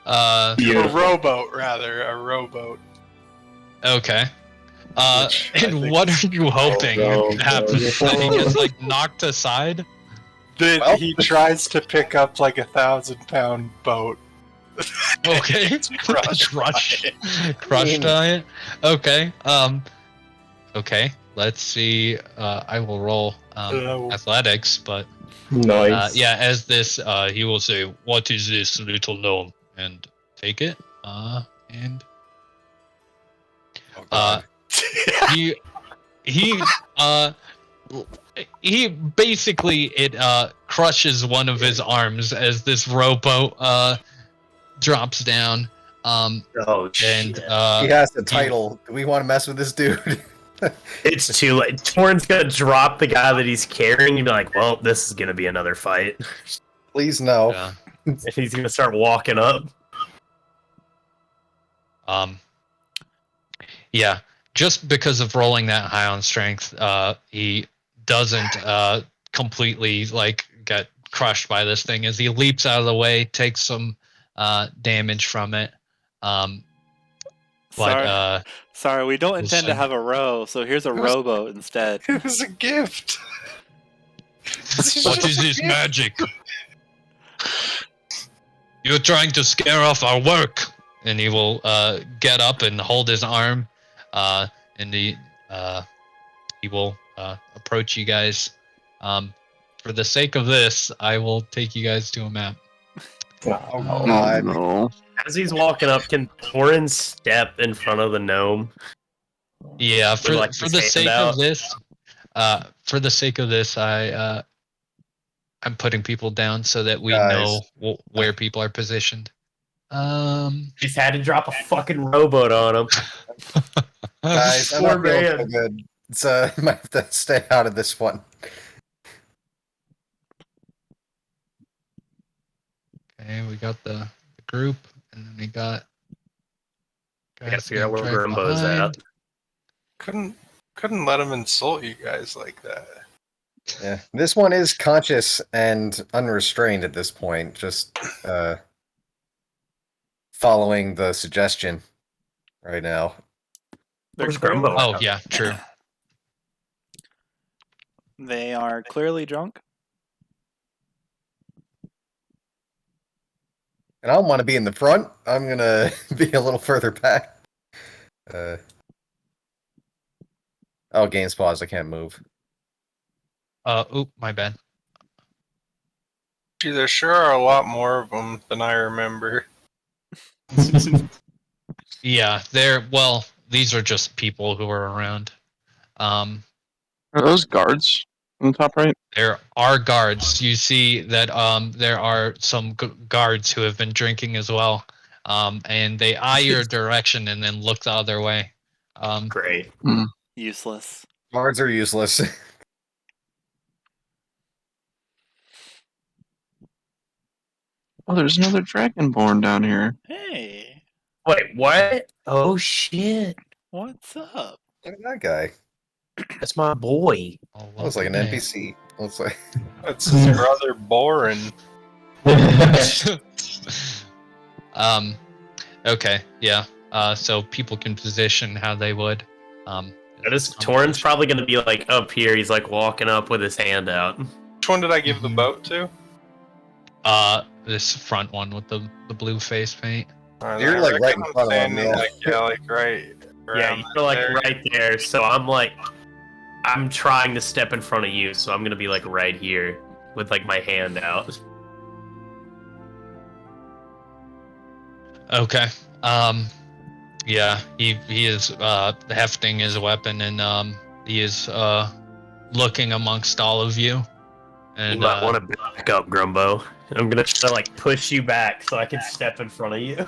A rowboat, rather, a rowboat.
Okay. And what are you hoping happens? That he gets like knocked aside?
That he tries to pick up like 1,000-pound boat.
Okay. Crushed on it. Okay. Okay. Let's see. I will roll athletics, but
Nice.
yeah. As this, he will say, "What is this little gnome?" and take it. And he basically it crushes one of his arms as this rowboat drops down. And
he has the title. Do we want to mess with this dude?
It's too late. Torin's gonna drop the guy that he's carrying and be like, well, this is gonna be another fight.
Please no.
Yeah.
And he's gonna start walking up.
Yeah, just because of rolling that high on strength, he doesn't completely like get crushed by this thing as he leaps out of the way, takes some damage from it.
Sorry, we don't intend to have a row, so here's a rowboat instead.
It was a gift.
What is this magic? You're trying to scare off our work. And he will get up and hold his arm, and he will approach you guys. For the sake of this, I will take you guys to a map.
Oh god.
No.
As he's walking up, can Torin step in front of the gnome?
Yeah, for
Like
the sake of this, I'm putting people down so that we know where people are positioned.
Just had to drop a fucking rowboat on him.
Guys, I'm not feeling so good. It's I might have to stay out of this one.
Okay, we got the group, and then we got.
I gotta figure out where Grumbo's at.
Couldn't let him insult you guys like that.
Yeah, this one is conscious and unrestrained at this point. Just following the suggestion right now.
Where's Grumbo?
Oh yeah, true.
They are clearly drunk.
And I don't want to be in the front. I'm gonna be a little further back. Oh, game's paused. I can't move.
Oop, my bad.
Gee, there sure are a lot more of them than I remember.
Yeah, these are just people who are around.
Are those guards on the top right?
There are guards. You see that there are some guards who have been drinking as well. And they eye your direction and then look the other way.
Great.
Useless.
Guards are useless.
Oh, there's another Dragonborn down here.
Hey,
Wait, what? Oh shit.
what's up?
Look at that guy.
That's my boy.
Looks like an NPC. Looks like.
That's his brother Borin.
Okay, yeah. So people can position how they would.
Notice Torin's probably gonna be like up here. He's like walking up with his hand out.
Which one did I give the boat to?
This front one with the blue face paint.
You're like right in front of him, yeah.
Like right.
Yeah, you're like right there. So I'm trying to step in front of you. So I'm gonna be like right here with like my hand out.
Okay. Yeah, he is hefting his weapon, and he is looking amongst all of you. And
You might want to back up, Grumbo. I'm gonna try to like push you back so I can step in front of you.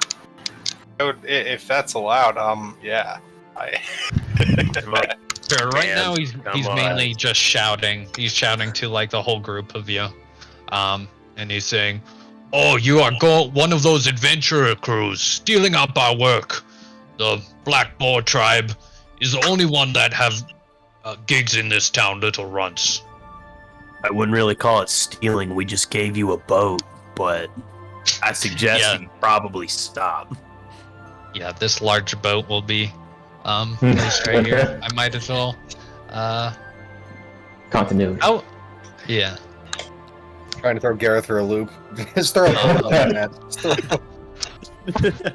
If that's allowed, yeah.
Sure, right
Man,
now he's
come
mainly just shouting. He's shouting to like the whole group of you, and he's saying, "Oh, you are one of those adventurer crews stealing up our work. The Black Boar tribe is the only one that have gigs in this town, Little Runts."
I wouldn't really call it stealing. We just gave you a boat, but I suggest you probably stop.
Yeah, this large boat will be placed right here. I might as well.
Continuity.
Oh, yeah.
Trying to throw Gareth through a loop. Just throw a boat on that. Just throw a boat.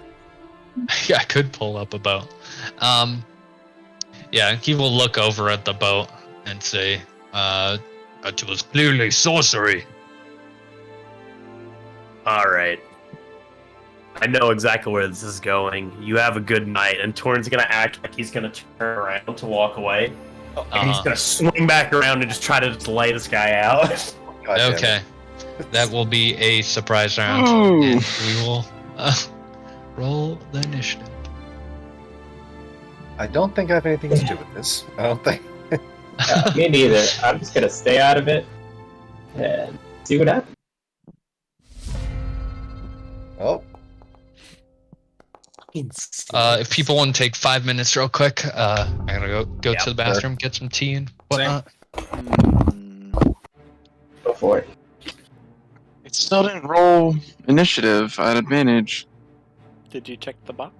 Yeah, I could pull up a boat. Yeah, he will look over at the boat and say, "It was clearly sorcery."
Alright. I know exactly where this is going. You have a good night, and Torin's gonna act like he's gonna turn around to walk away. And he's gonna swing back around and just try to lay this guy out.
God damn it.
Okay, that will be a surprise round,
Oh.
and we will roll the initiative.
I don't think I have anything to do with this. I don't think.
Me neither. I'm just gonna stay out of it and see what happens.
Oh,
If people want to take 5 minutes real quick, I'm gonna go
Yeah,
to the bathroom, get some tea and whatnot.
Go for it.
It still didn't roll initiative at advantage.
Did you check the box?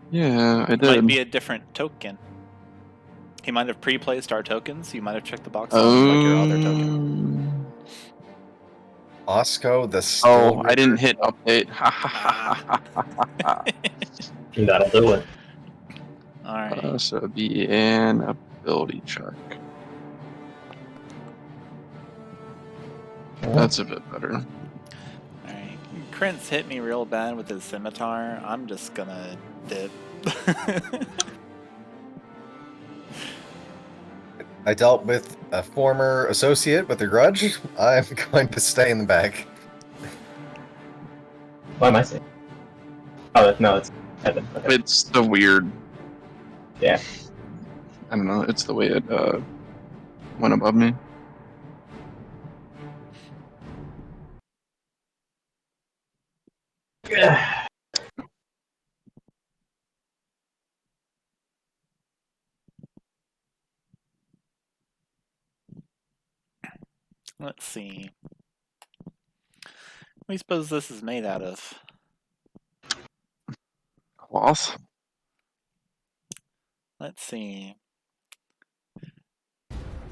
Yeah, I
It might
did.
be a different token. He might have pre-placed our tokens. You might have checked the box like your other token.
Osco, the
Oh,
Still
I didn't hit update.
That'll do it.
All right.
So it'd be an ability check. That's a bit better.
All right. Krantz hit me real bad with his scimitar. I'm just gonna dip.
I dealt with a former associate with a grudge. I'm going to stay in the back.
Why am I saying? Oh, no, it's Ebyn. Okay.
It's the weird.
Yeah.
I don't know. It's the way it went above me.
Let's see. What do you suppose this is made out of?
Cloth.
Let's see.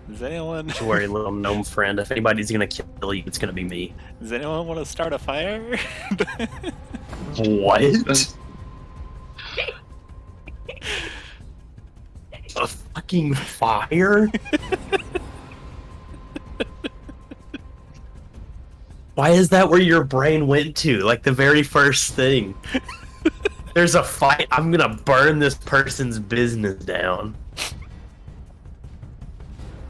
Does anyone
Don't worry, little gnome friend. If anybody's gonna kill you, it's gonna be me.
does anyone want to start a fire?
What? A fucking fire? Why is that where your brain went to? Like the very first thing. There's a fight. I'm gonna burn this person's business down.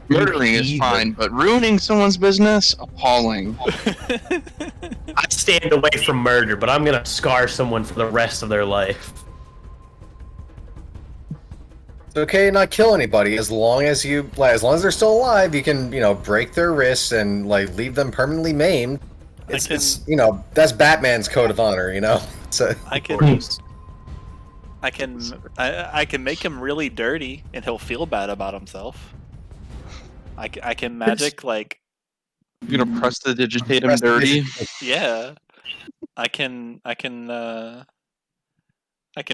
Murdering is
Evil.
fine, but ruining someone's business? Appalling.
I stand away from murder, but I'm gonna scar someone for the rest of their life.
It's okay to not kill anybody as long as they're still alive. You can, break their wrists and leave them permanently maimed. It's that's Batman's code of honor. So
I can make him really dirty, and he'll feel bad about himself. I can magic
You're gonna press the digitate him dirty?
yeah. I can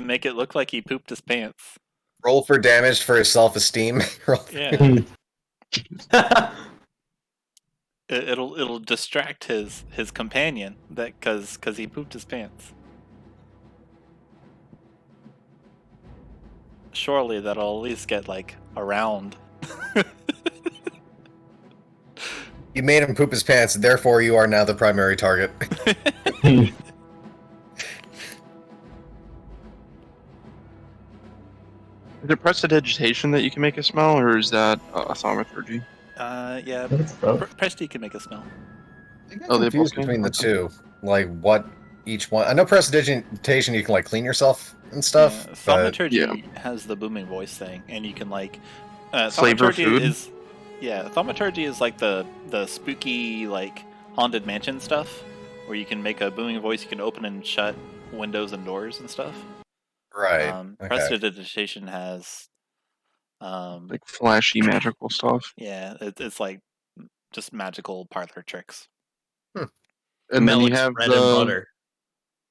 make it look like he pooped his pants.
roll for damage for his self-esteem.
Yeah. It'll distract his companion because he pooped his pants. Surely that'll at least get a round.
You made him poop his pants, therefore you are now the primary target.
Is it prestidigitation that you can make a smell, or is that thaumaturgy?
Yeah.
It's both.
Presti can make a smell.
I get
Oh, they
confused
both can?
between the
Okay.
two. Like what each one. I know prestidigitation you can like clean yourself and stuff.
Yeah,
but
thaumaturgy has the booming voice thing, and you can like
Flavor
thaumaturgy
food?
is thaumaturgy is like the spooky like haunted mansion stuff, where you can make a booming voice. You can open and shut windows and doors and stuff.
right. Okay.
Prestidigitation has
Like flashy magical stuff.
it's like just magical parlor tricks.
And then you
Melik's
have
bread and butter.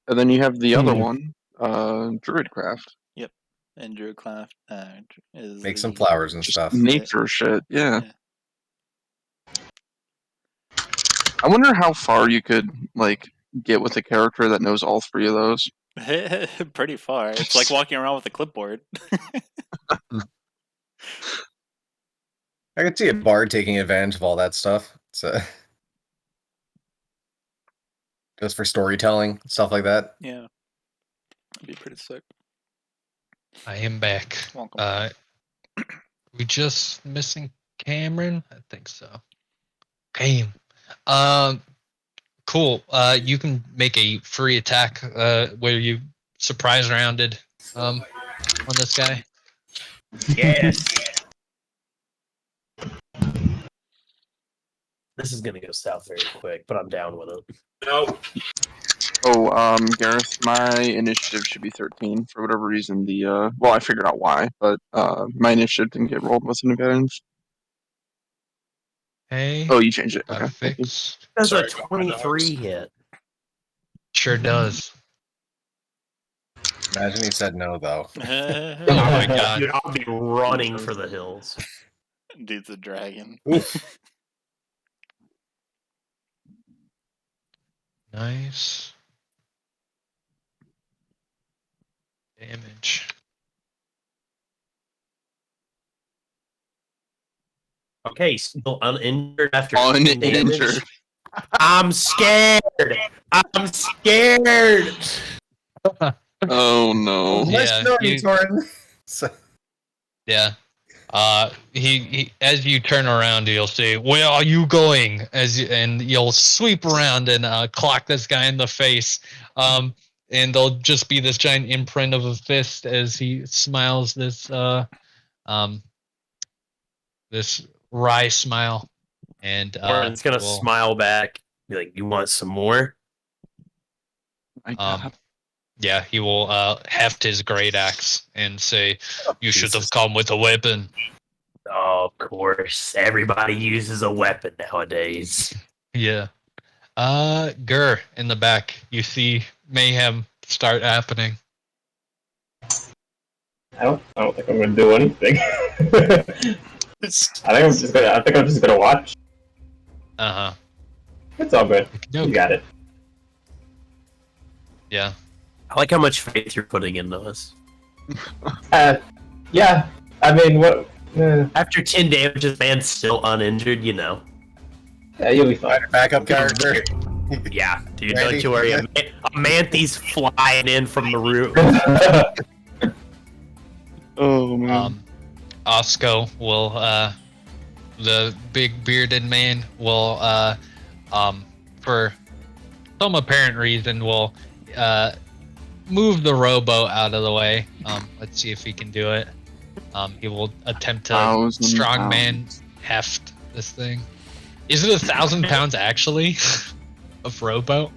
And then you have the other
Hmm.
one, Druidcraft.
And Druidcraft is
Make some
the-
flowers and
Just
stuff.
nature shit, yeah.
Yeah.
I wonder how far you could like get with a character that knows all three of those.
Pretty far. It's like walking around with a clipboard.
I could see a bard taking advantage of all that stuff. So just for storytelling, stuff like that.
Yeah. That'd be pretty sick.
I am back.
Welcome.
We just missing Cameron? I think so. Came. Cool. You can make a free attack where you surprise rounded on this guy.
Yes. This is gonna go south very quick, but I'm down with it.
No.
Oh, Gareth, my initiative should be 13 for whatever reason. Well, I figured out why, but my initiative didn't get rolled with an advantage.
Hey.
Oh, you changed it.
got
Okay. Thank you.
fixed.
That's
Sorry
a
about my dogs.
23 hit.
Sure does.
Imagine he said no though.
Oh my god.
Dude, I'll be running for the hills.
Dude's a dragon.
Oof.
Nice. Damage.
Okay, still uninjured after 10
Uninjured.
damage. I'm scared. I'm scared.
Oh no.
Yeah,
Nice to know you,
you-
Torin. So,
Yeah. He as you turn around, you'll see, "Where are you going?" And you'll sweep around and clock this guy in the face. And there'll just be this giant imprint of a fist as he smiles this this wry smile. And
Warren's gonna
will,
smile back. Be like, "You want some more?"
My God.
yeah, he will heft his great axe and say, "You should have
Jesus.
come with a weapon."
Oh, of course. Everybody uses a weapon nowadays.
Yeah. Gur in the back. You see mayhem start happening.
I don't think I'm gonna do anything. I think I'm just gonna watch.
Uh-huh.
It's all good. You got it.
Yeah.
I like how much faith you're putting into us.
Yeah. I mean, what?
After 10 damage, this man's still uninjured, you know.
Yeah, you'll be fine.
backup character.
Yeah, dude,
Ready?
don't you worry. A manthi's flying in from the roof.
Oh man.
Osco will the big bearded man will for some apparent reason will move the rowboat out of the way. Let's see if he can do it. He will attempt to
1,000
strongman
pounds.
heft this thing. Is it 1,000 pounds actually of rowboat?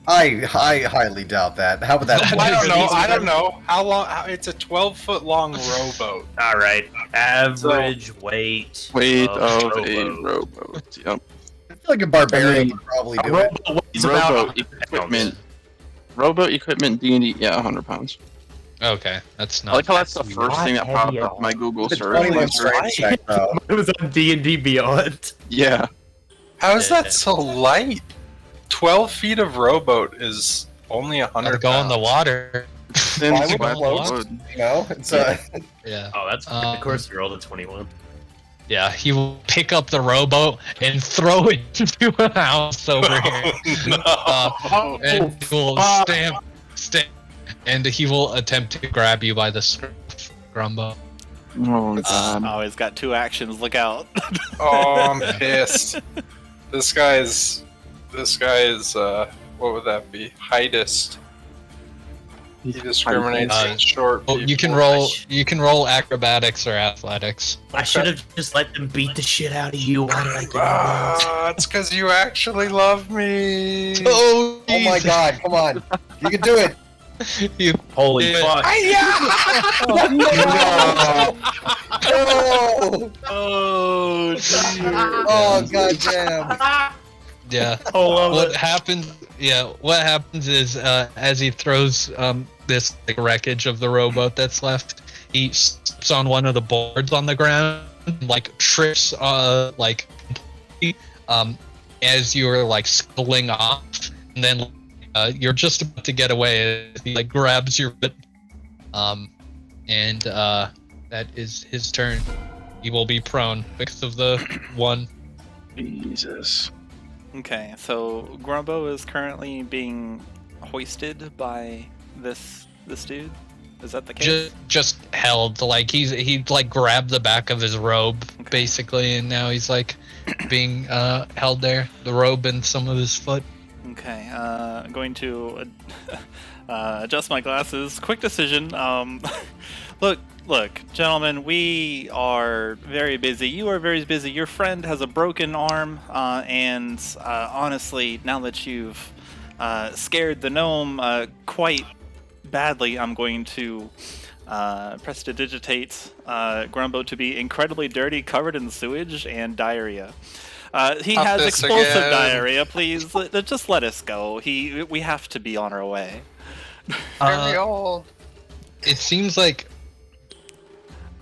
I highly doubt that. How about that?
I don't know. How long? It's a 12-foot long rowboat.
All right, average weight.
Weight of a
rowboat.
rowboat. Yep.
I feel like a barbarian could probably
A
do it.
rowboat weighs about
Rowboat
100
equipment.
pounds.
Rowboat equipment D&D. Yeah, 100 pounds.
Okay, that's
I
not.
like how that's the first thing that popped
heavy at
up in my Google
The
search.
21
answer.
strength check, though.
It was on D&D Beyond.
Yeah.
How is that so light? 12 feet of rowboat is only
Gotta
100
go in the
pounds.
water.
Thin
Why would
scrap
you
of
want-
wood.
You know, it's
Yeah.
Oh, that's of course you rolled a 21.
Yeah, he will pick up the rowboat and throw it into a house over here.
No.
And he will stamp, and he will attempt to grab you by the scruff, Grumbo.
Oh god.
Oh, he's got 2 actions. Look out.
Oh, I'm pissed. This guy's what would that be? Heightest. He discriminates against short people.
You can roll acrobatics or athletics.
I should have just let them beat the shit out of you. Why did I do
It's because you actually love me.
Oh
my god, come on. You can do it.
You
Holy fuck.
No!
Oh, dear.
Oh, goddamn.
Yeah.
Oh,
What happens? Yeah. What happens is as he throws this wreckage of the rowboat that's left, he steps on one of the boards on the ground, like trips as you're like scuttling off, and then you're just about to get away. He like grabs your foot, and that is his turn. He will be prone because of the one.
Jesus.
Okay, so Grumbo is currently being hoisted by this dude. Is that the case?
Just held, like he like grabbed the back of his robe basically, and now he's like being held there, the robe and some of his foot.
Okay, I'm going to adjust my glasses. Quick decision. Look, gentlemen, we are very busy. You are very busy. Your friend has a broken arm, and honestly, now that you've scared the gnome quite badly, I'm going to prestidigitate Grumbo to be incredibly dirty, covered in sewage and diarrhea. He
Not
has
this
explosive
again.
diarrhea. Please, just let us go. We have to be on our way.
It seems like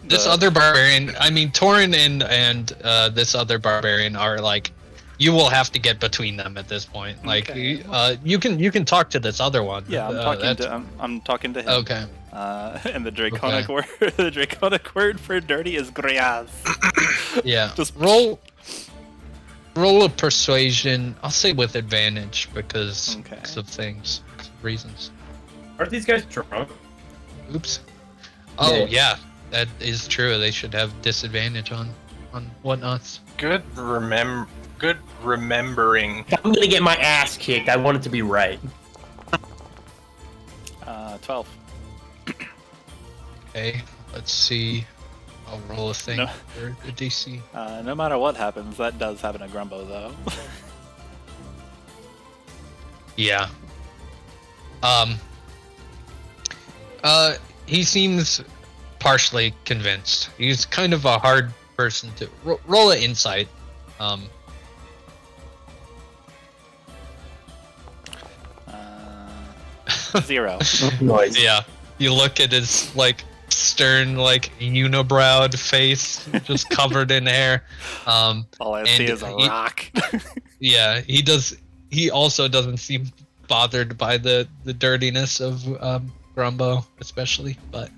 this other barbarian, I mean Tauren and this other barbarian are like, you will have to get between them at this point. Like
Okay.
you can talk to this other one.
Yeah, I'm talking to him.
Okay.
And the draconic word, the draconic word for dirty is greaz.
Yeah.
Just
roll a persuasion. I'll say with advantage because of things, reasons.
Aren't these guys drunk?
Oops. Oh yeah, that is true. They should have disadvantage on whatnots.
Good remembering.
I'm gonna get my ass kicked. I want it to be right.
12.
Okay, let's see. I'll roll a thing
No.
for the DC.
No matter what happens, that does happen to Grumbo though.
Yeah. He seems partially convinced. He's kind of a hard person to roll an insight.
0.
Nice.
Yeah. You look at his like stern, like unibrowed face, just covered in hair.
All I see is a rock.
Yeah, he does. He also doesn't seem bothered by the dirtiness of Grumbo, especially, but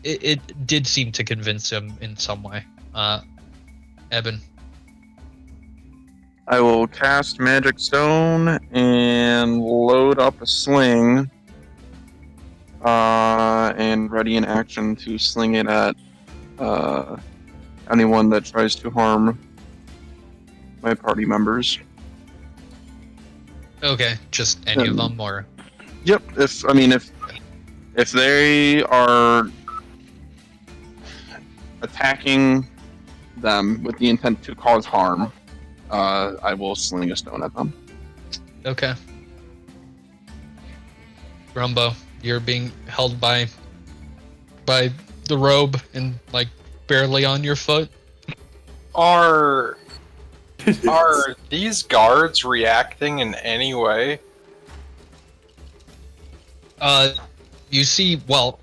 it did seem to convince him in some way. Ebyn.
I will cast Magic Stone and load up a sling, and ready in action to sling it at anyone that tries to harm my party members.
Okay, just any of them, or
Yep. If they are attacking them with the intent to cause harm, I will sling a stone at them.
okay. Grumbo, you're being held by the robe and like barely on your foot.
Are these guards reacting in any way?
You see, well,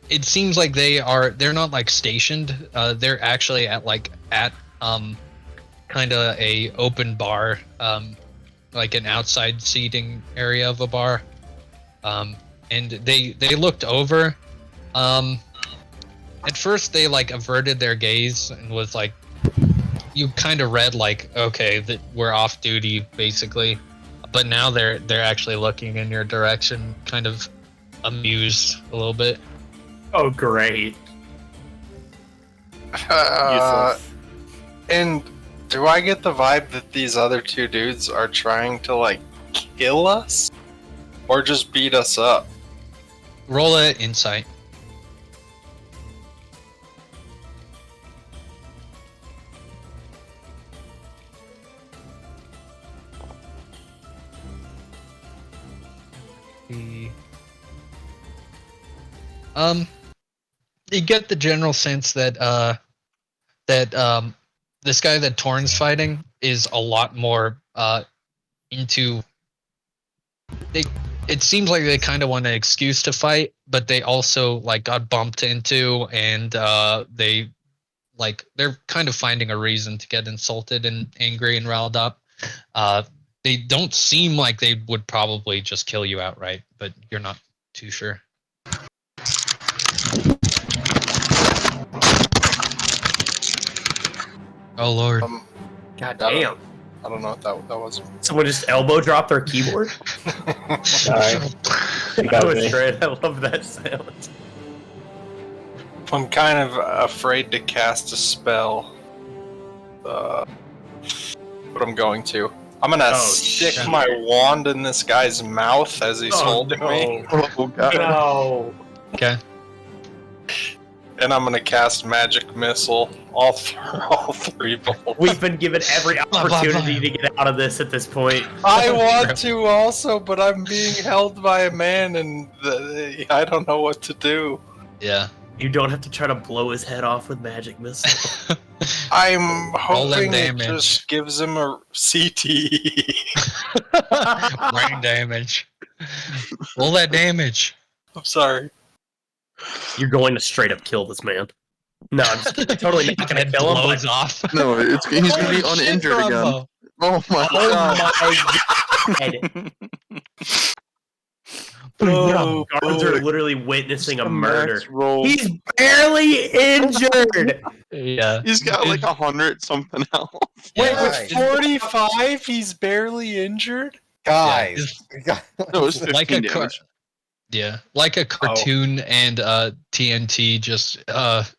it seems like they're not like stationed. They're actually at kind of a open bar, like an outside seating area of a bar. And they looked over. At first they like averted their gaze and was like, you kind of read like, okay, that we're off duty basically. But now they're actually looking in your direction, kind of amused a little bit.
Oh, great.
Useless.
And do I get the vibe that these other two dudes are trying to, like, kill us? Or just beat us up?
Roll a insight. You get the general sense that this guy that Torin's fighting is a lot more into. It seems like they kind of want an excuse to fight, but they also like got bumped into, and they're kind of finding a reason to get insulted and angry and riled up. They don't seem like they would probably just kill you outright, but you're not too sure. Oh lord.
God damn.
I don't know what that was.
Someone just elbow dropped their keyboard?
Sorry.
That was great. I love that sound.
I'm kind of afraid to cast a spell. But I'm going to. I'm gonna stick
shit.
my wand in this guy's mouth as he's holding me.
Oh god.
No.
Okay.
And I'm gonna cast Magic Missile. All three bolts.
We've been given every opportunity to get out of this at this point.
I want to also, but I'm being held by a man and I don't know what to do.
Yeah.
You don't have to try to blow his head off with magic missile.
I'm
Roll them
hoping it
damage.
just gives him a CTE.
Brain damage. Roll that damage.
I'm sorry.
You're going to straight up kill this man. No, I'm just kidding. Totally not gonna
Head
kill him.
blows
But...
off.
No, he's gonna be
Holy shit,
uninjured again.
Grumbo.
Oh my god.
Oh my god.
Oh,
Guards are literally witnessing a murder.
Max roll.
He's barely injured.
Yeah.
He's got like 100 something else.
Wait,
Yeah.
with 45, he's barely injured?
Guys.
No, it was 15
Like a
damage.
Yeah, like a cartoon and TNT just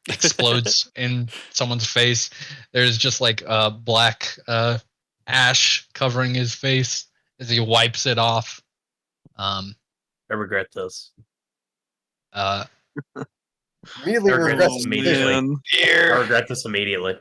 explodes in someone's face. There's just like black ash covering his face as he wipes it off.
I regret this.
Really
I regret
regret
this
this
immediately.
decision.
I regret this immediately.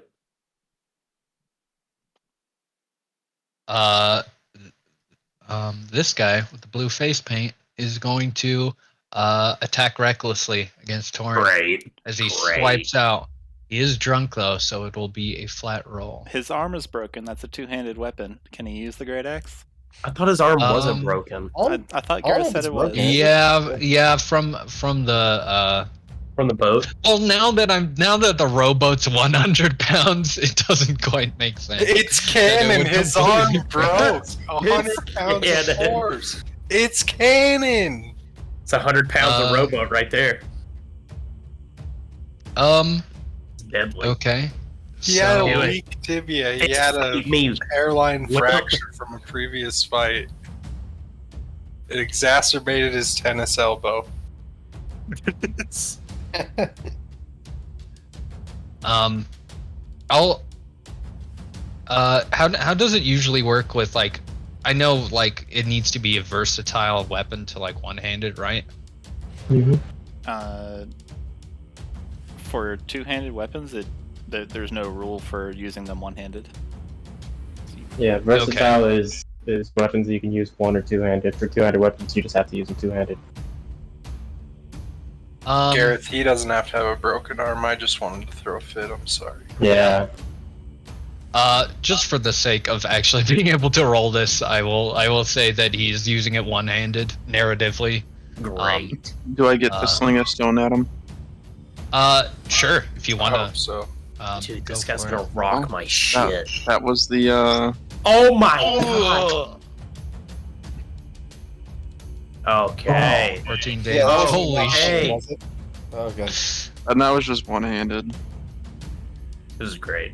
This guy with the blue face paint is going to attack recklessly against Torin
Great.
as he
Great.
swipes out. He is drunk though, so it will be a flat roll.
His arm is broken. That's a two-handed weapon. Can he use the great axe?
I thought his arm wasn't
Um,
broken.
I thought
all
Gareth
of
said
it's
it was.
broken.
Yeah, from the
From the boat.
well, now that the rowboat's 100 pounds, it doesn't quite make sense.
It's canon.
would
His
completely
arm broke. 100 pounds of
canon.
force. It's canon.
It's 100 pounds of rowboat right there. It's deadly.
Okay.
He had
Do
a
it.
weak tibia. He had a
me.
hairline
Well-
fracture from a previous fight. It exacerbated his tennis elbow.
I'll how does it usually work with like I know like it needs to be a versatile weapon to like one-handed, right?
For two-handed weapons, there's no rule for using them one-handed.
Yeah, versatile is weapons that you can use one or two-handed. For two-handed weapons, you just have to use them two-handed.
Gareth, he doesn't have to have a broken arm. I just wanted to throw a fit. I'm sorry.
Yeah.
Just for the sake of actually being able to roll this, I will say that he's using it one-handed narratively.
Great.
Do I get to sling a stone at him?
Sure, if you
I
want
hope
to.
so.
Dude,
go
this guy's
for
gonna
it.
rock my shit.
That was the
Oh my god. Okay.
14 damage.
Yeah, that was
Holy
one,
shit.
was it? Okay.
and that was just one-handed.
This is great.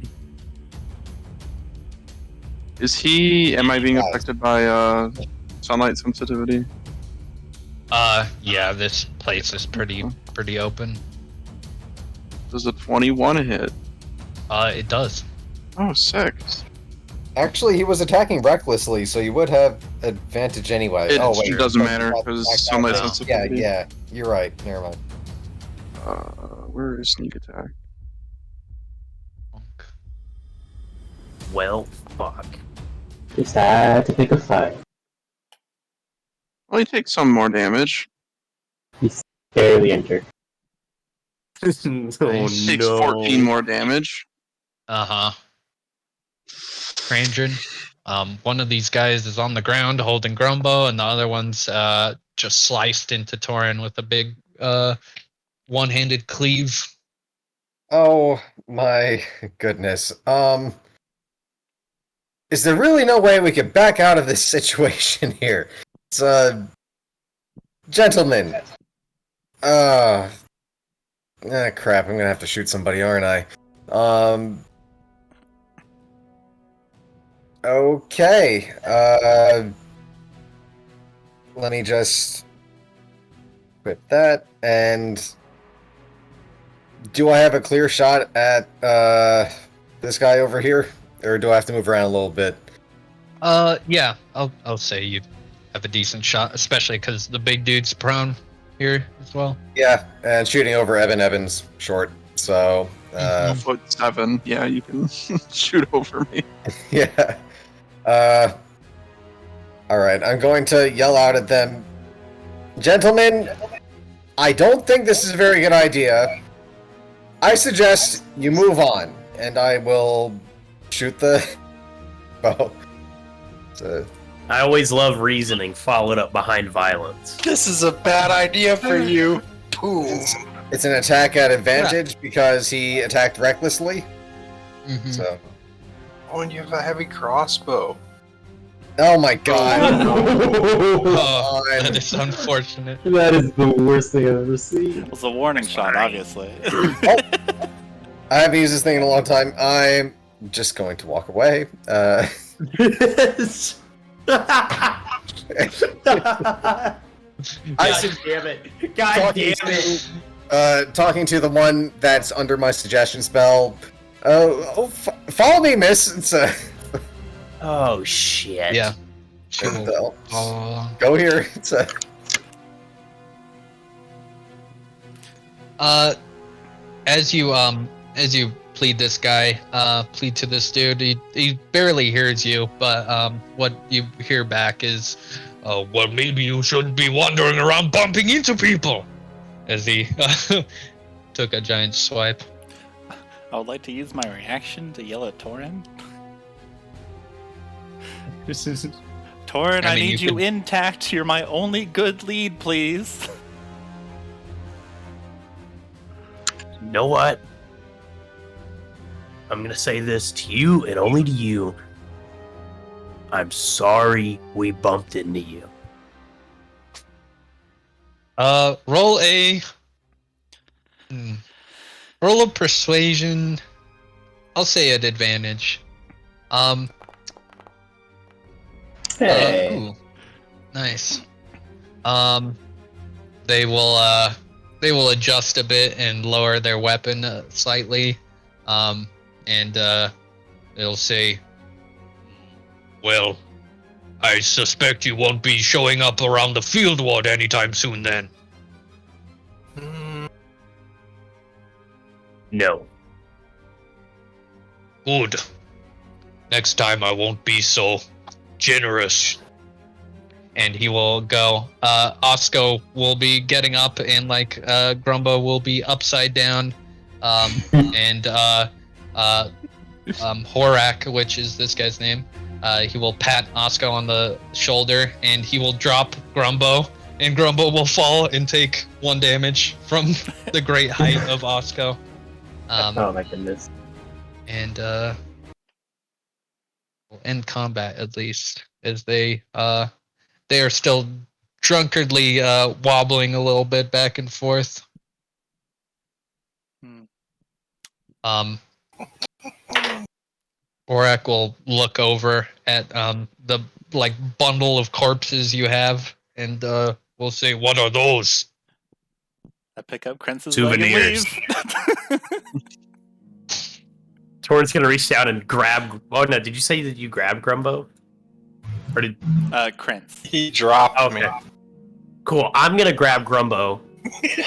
Am I being affected by sunlight sensitivity?
Yeah, this place is pretty pretty open.
Does a 21 hit?
It does.
Oh, sick.
Actually, he was attacking recklessly, so you would have advantage anyway.
It
oh, wait.
doesn't matter, because it's so much
Yeah,
sensitivity.
Yeah, you're right. Never mind.
Where is sneak attack?
Well, fuck.
Just had to pick a fight.
Well, he takes some more damage.
He's barely injured.
Oh
Nice.
Takes 14 more damage.
Uh-huh. Krandren. One of these guys is on the ground holding Grumbo, and the other one's just sliced into Tauren with a big one-handed cleave.
Oh my goodness. Is there really no way we could back out of this situation here? It's gentlemen. Crap, I'm gonna have to shoot somebody, aren't I? Okay. Let me just quit that, and do I have a clear shot at this guy over here, or do I have to move around a little bit?
Yeah, I'll say you have a decent shot, especially because the big dude's prone here as well.
Yeah, and shooting over Ebyn's short, so
1'7". Yeah, you can shoot over me.
yeah. Alright, I'm going to yell out at them. Gentlemen, I don't think this is a very good idea. I suggest you move on, and I will shoot the bow. So,
I always love reasoning followed up behind violence.
This is a bad idea for you. Boom.
it's an attack at advantage because he attacked recklessly.
Mhm.
So,
Oh, and you have a heavy crossbow.
oh my god.
Oh,
Fine.
that is unfortunate.
That is the worst thing I've ever seen.
It was a warning shot, obviously.
I haven't used this thing in a long time. I'm just going to walk away.
I said, damn it. God damn it.
Talking to the one that's under my suggestion spell. Follow me, miss. It's
Oh, shit.
Yeah. She will,
go here. It's
as you plead this guy, plead to this dude, he barely hears you, but what you hear back is, well, maybe you shouldn't be wandering around bumping into people, as he took a giant swipe.
I would like to use my reaction to yell at Tauren. Tauren, I
mean,
need
you
you
could-
intact. You're my only good lead, please.
You know what? I'm gonna say this to you and only to you. I'm sorry we bumped into you.
Roll a roll a persuasion. I'll say at advantage.
Hey.
Ooh, nice. They will adjust a bit and lower their weapon slightly, and they'll say, "Well, I suspect you won't be showing up around the field ward anytime soon, then."
No.
Good. Next time I won't be so generous. And he will go. Osco will be getting up, and Grumbo will be upside down. And Horak, which is this guy's name, he will pat Osco on the shoulder, and he will drop Grumbo, and Grumbo will fall and take 1 damage from the great height of Osco.
Oh my goodness.
And will end combat at least, as they are still drunkardly wobbling a little bit back and forth. Orak will look over at the bundle of corpses you have, and will say, "What are those?"
I pick up Krentz's leg and
Souvenirs.
leave.
Torin's gonna reach down and grab. Oh no! Did you say that you grabbed Grumbo? Or did?
Krentz.
He dropped me.
Okay. Cool. I'm gonna grab Grumbo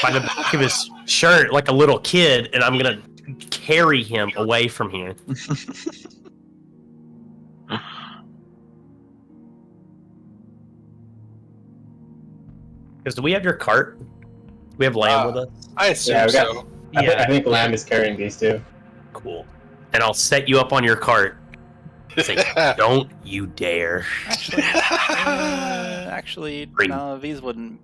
by the back of his shirt like a little kid, and I'm gonna carry him away from here. Because do we have your cart? We have Lamb with us?
I assume
Yeah, we got-
so.
I think Lamb is carrying these two.
Cool. And I'll set you up on your cart. Say, don't you dare.
Actually,
Green.
no, these wouldn't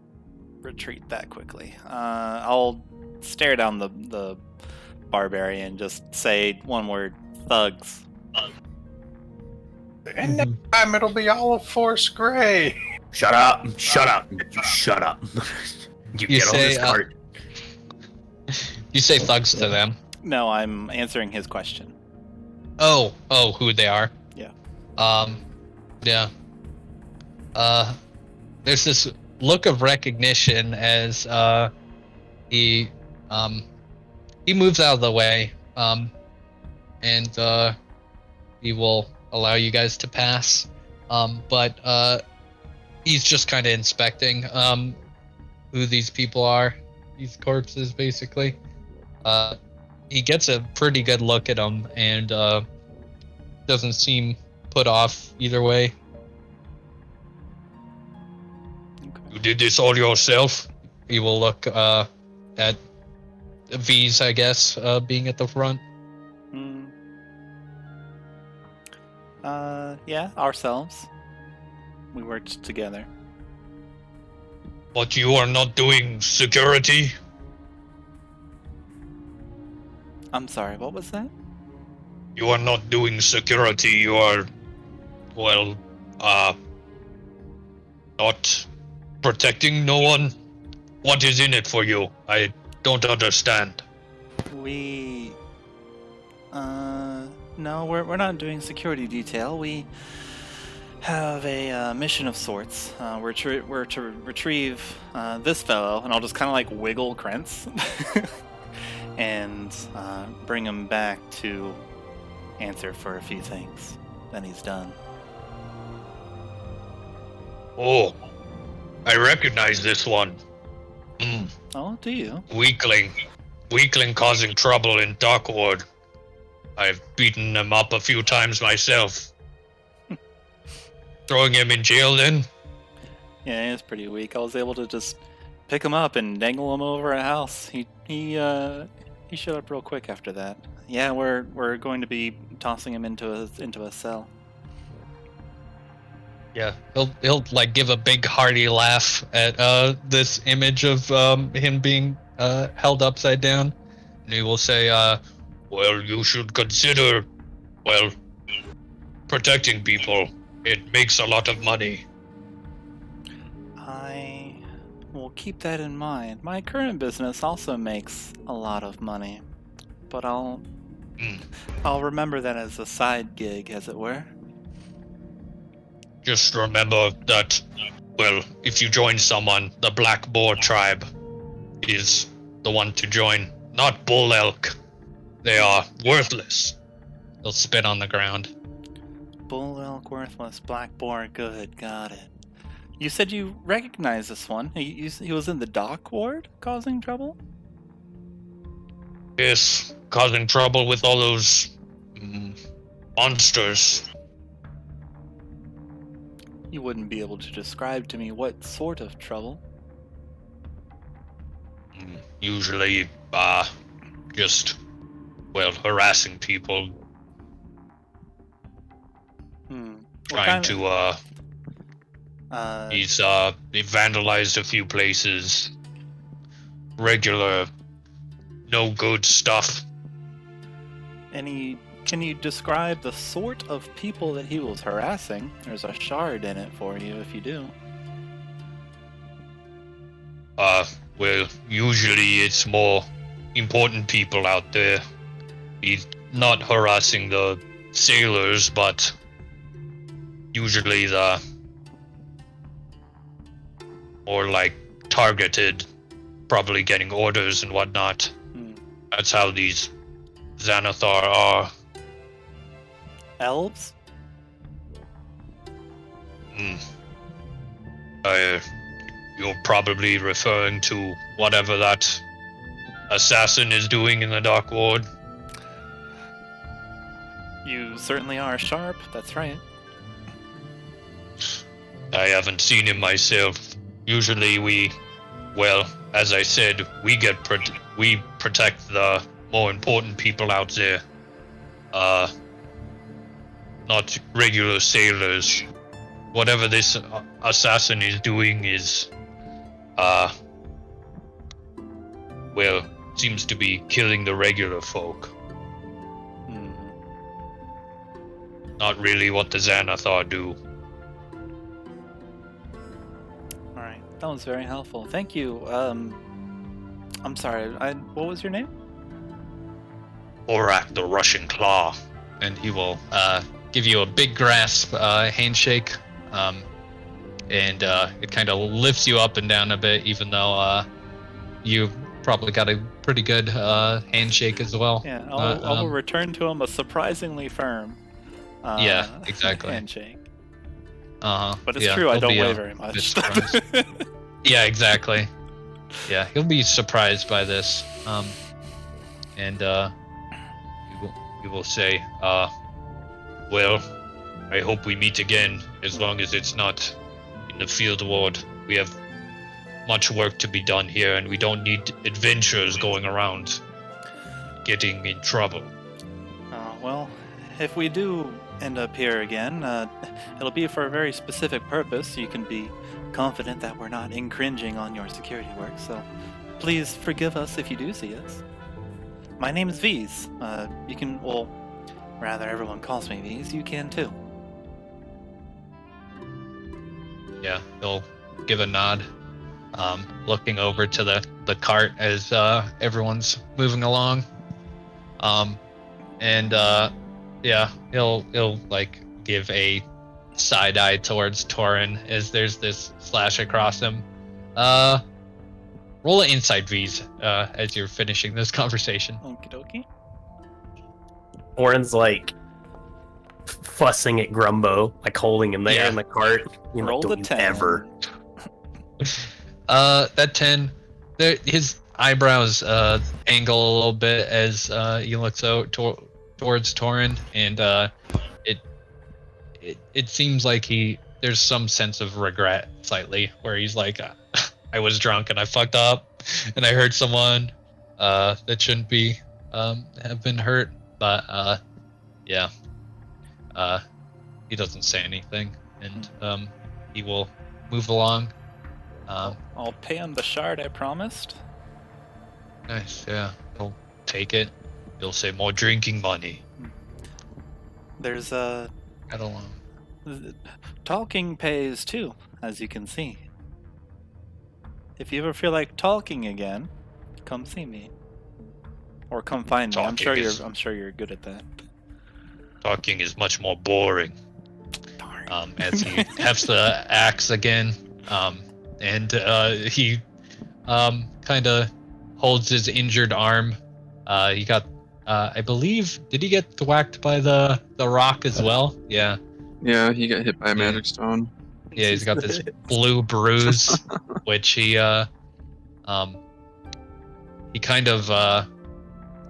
retreat that quickly. I'll stare down the barbarian, just say one word, thugs.
And next time it'll be all of Force Gray.
Shut up. Shut up. Shut up. You get on
say,
this cart.
You say thugs to them.
No, I'm answering his question.
Oh, who they are?
Yeah.
Yeah. There's this look of recognition as he moves out of the way, and he will allow you guys to pass. But he's just kind of inspecting who these people are, these corpses, basically. He gets a pretty good look at them and doesn't seem put off either way. You did this all yourself? He will look at V's, I guess, being at the front.
Yeah, ourselves. We worked together.
But you are not doing security?
I'm sorry, what was that?
You are not doing security, you are, well, not protecting no one? What is in it for you? I don't understand.
No, we're not doing security detail. We have a mission of sorts. We're to retrieve this fellow, and I'll just kind of like wiggle Krentz and bring him back to answer for a few things. Then he's done.
Oh, I recognize this one.
Oh, do you?
Weakling causing trouble in Darkward. I've beaten him up a few times myself. Throwing him in jail then?
Yeah, he was pretty weak. I was able to just pick him up and dangle him over a house. He showed up real quick after that. Yeah, we're going to be tossing him into a cell.
Yeah, he'll like give a big hearty laugh at this image of him being held upside down, and he will say, "Well, you should consider, well, protecting people. It makes a lot of money."
I will keep that in mind. My current business also makes a lot of money, but I'll remember that as a side gig, as it were.
Just remember that, well, if you join someone, the Black Boar tribe is the one to join, not Bull Elk. They are worthless. They'll spit on the ground.
Bull elk, worthless, black boar, good, got it. You said you recognize this one. He was in the dock ward, causing trouble?
Yes, causing trouble with all those monsters.
You wouldn't be able to describe to me what sort of trouble.
Usually, just, well, harassing people. Trying to, he vandalized a few places. Regular, no good stuff.
Can you describe the sort of people that he was harassing? There's a shard in it for you if you do.
Well, usually it's more important people out there. He's not harassing the sailors, but usually the more like targeted probably getting orders and whatnot.
Hmm.
That's how these Xanathar are.
Elves?
You're probably referring to whatever that assassin is doing in the Dark Ward.
You certainly are sharp, that's right.
I haven't seen him myself. Usually as I said, we protect the more important people out there. Not regular sailors. Whatever this assassin is doing is, seems to be killing the regular folk. Not really what the Xanathar do.
Alright, that was very helpful. Thank you. I'm sorry, what was your name?
Orak the Russian Claw. And he will give you a big grasp handshake. And it kind of lifts you up and down a bit, even though you probably got a pretty good handshake as well.
Yeah, I will return to him a surprisingly firm
yeah, exactly.
handshake.
Uh-huh.
But it's true, I don't weigh very much.
Yeah, exactly. Yeah, he'll be surprised by this. And you will say, well, I hope we meet again, as long as it's not in the field ward. We have much work to be done here, and we don't need adventurers going around getting in trouble.
Well, if we do end up here again, it'll be for a very specific purpose. You can be confident that we're not infringing on your security work, so please forgive us if you do see us. My name is V's. You can, well, rather everyone calls me V's, you can too.
Yeah, he'll give a nod, looking over to the cart as everyone's moving along. Yeah, he'll like give a side eye towards Tauren as there's this slash across him. Roll an insight, V's, as you're finishing this conversation.
Okie dokie.
Tauren's like fussing at Grumbo, like holding him there in the cart.
Roll the 10.
Ever.
That 10, his eyebrows angle a little bit as he looks out towards Tauren, and it seems like there's some sense of regret slightly, where he's like, I was drunk and I fucked up, and I hurt someone that shouldn't be have been hurt, but yeah. He doesn't say anything, and he will move along.
I'll pay him the shard I promised.
Nice, yeah. He'll take it. He'll say more drinking money.
There's
Head along.
talking pays too, as you can see. If you ever feel like talking again, come see me, or come find me. I'm sure you're good at that.
Talking is much more boring.
Darn.
As he hefts the axe again, and he kind of holds his injured arm. He got, I believe, did he get whacked by the rock as well? Yeah.
Yeah, he got hit by a magic stone.
Yeah, he's got this blue bruise, which he kind of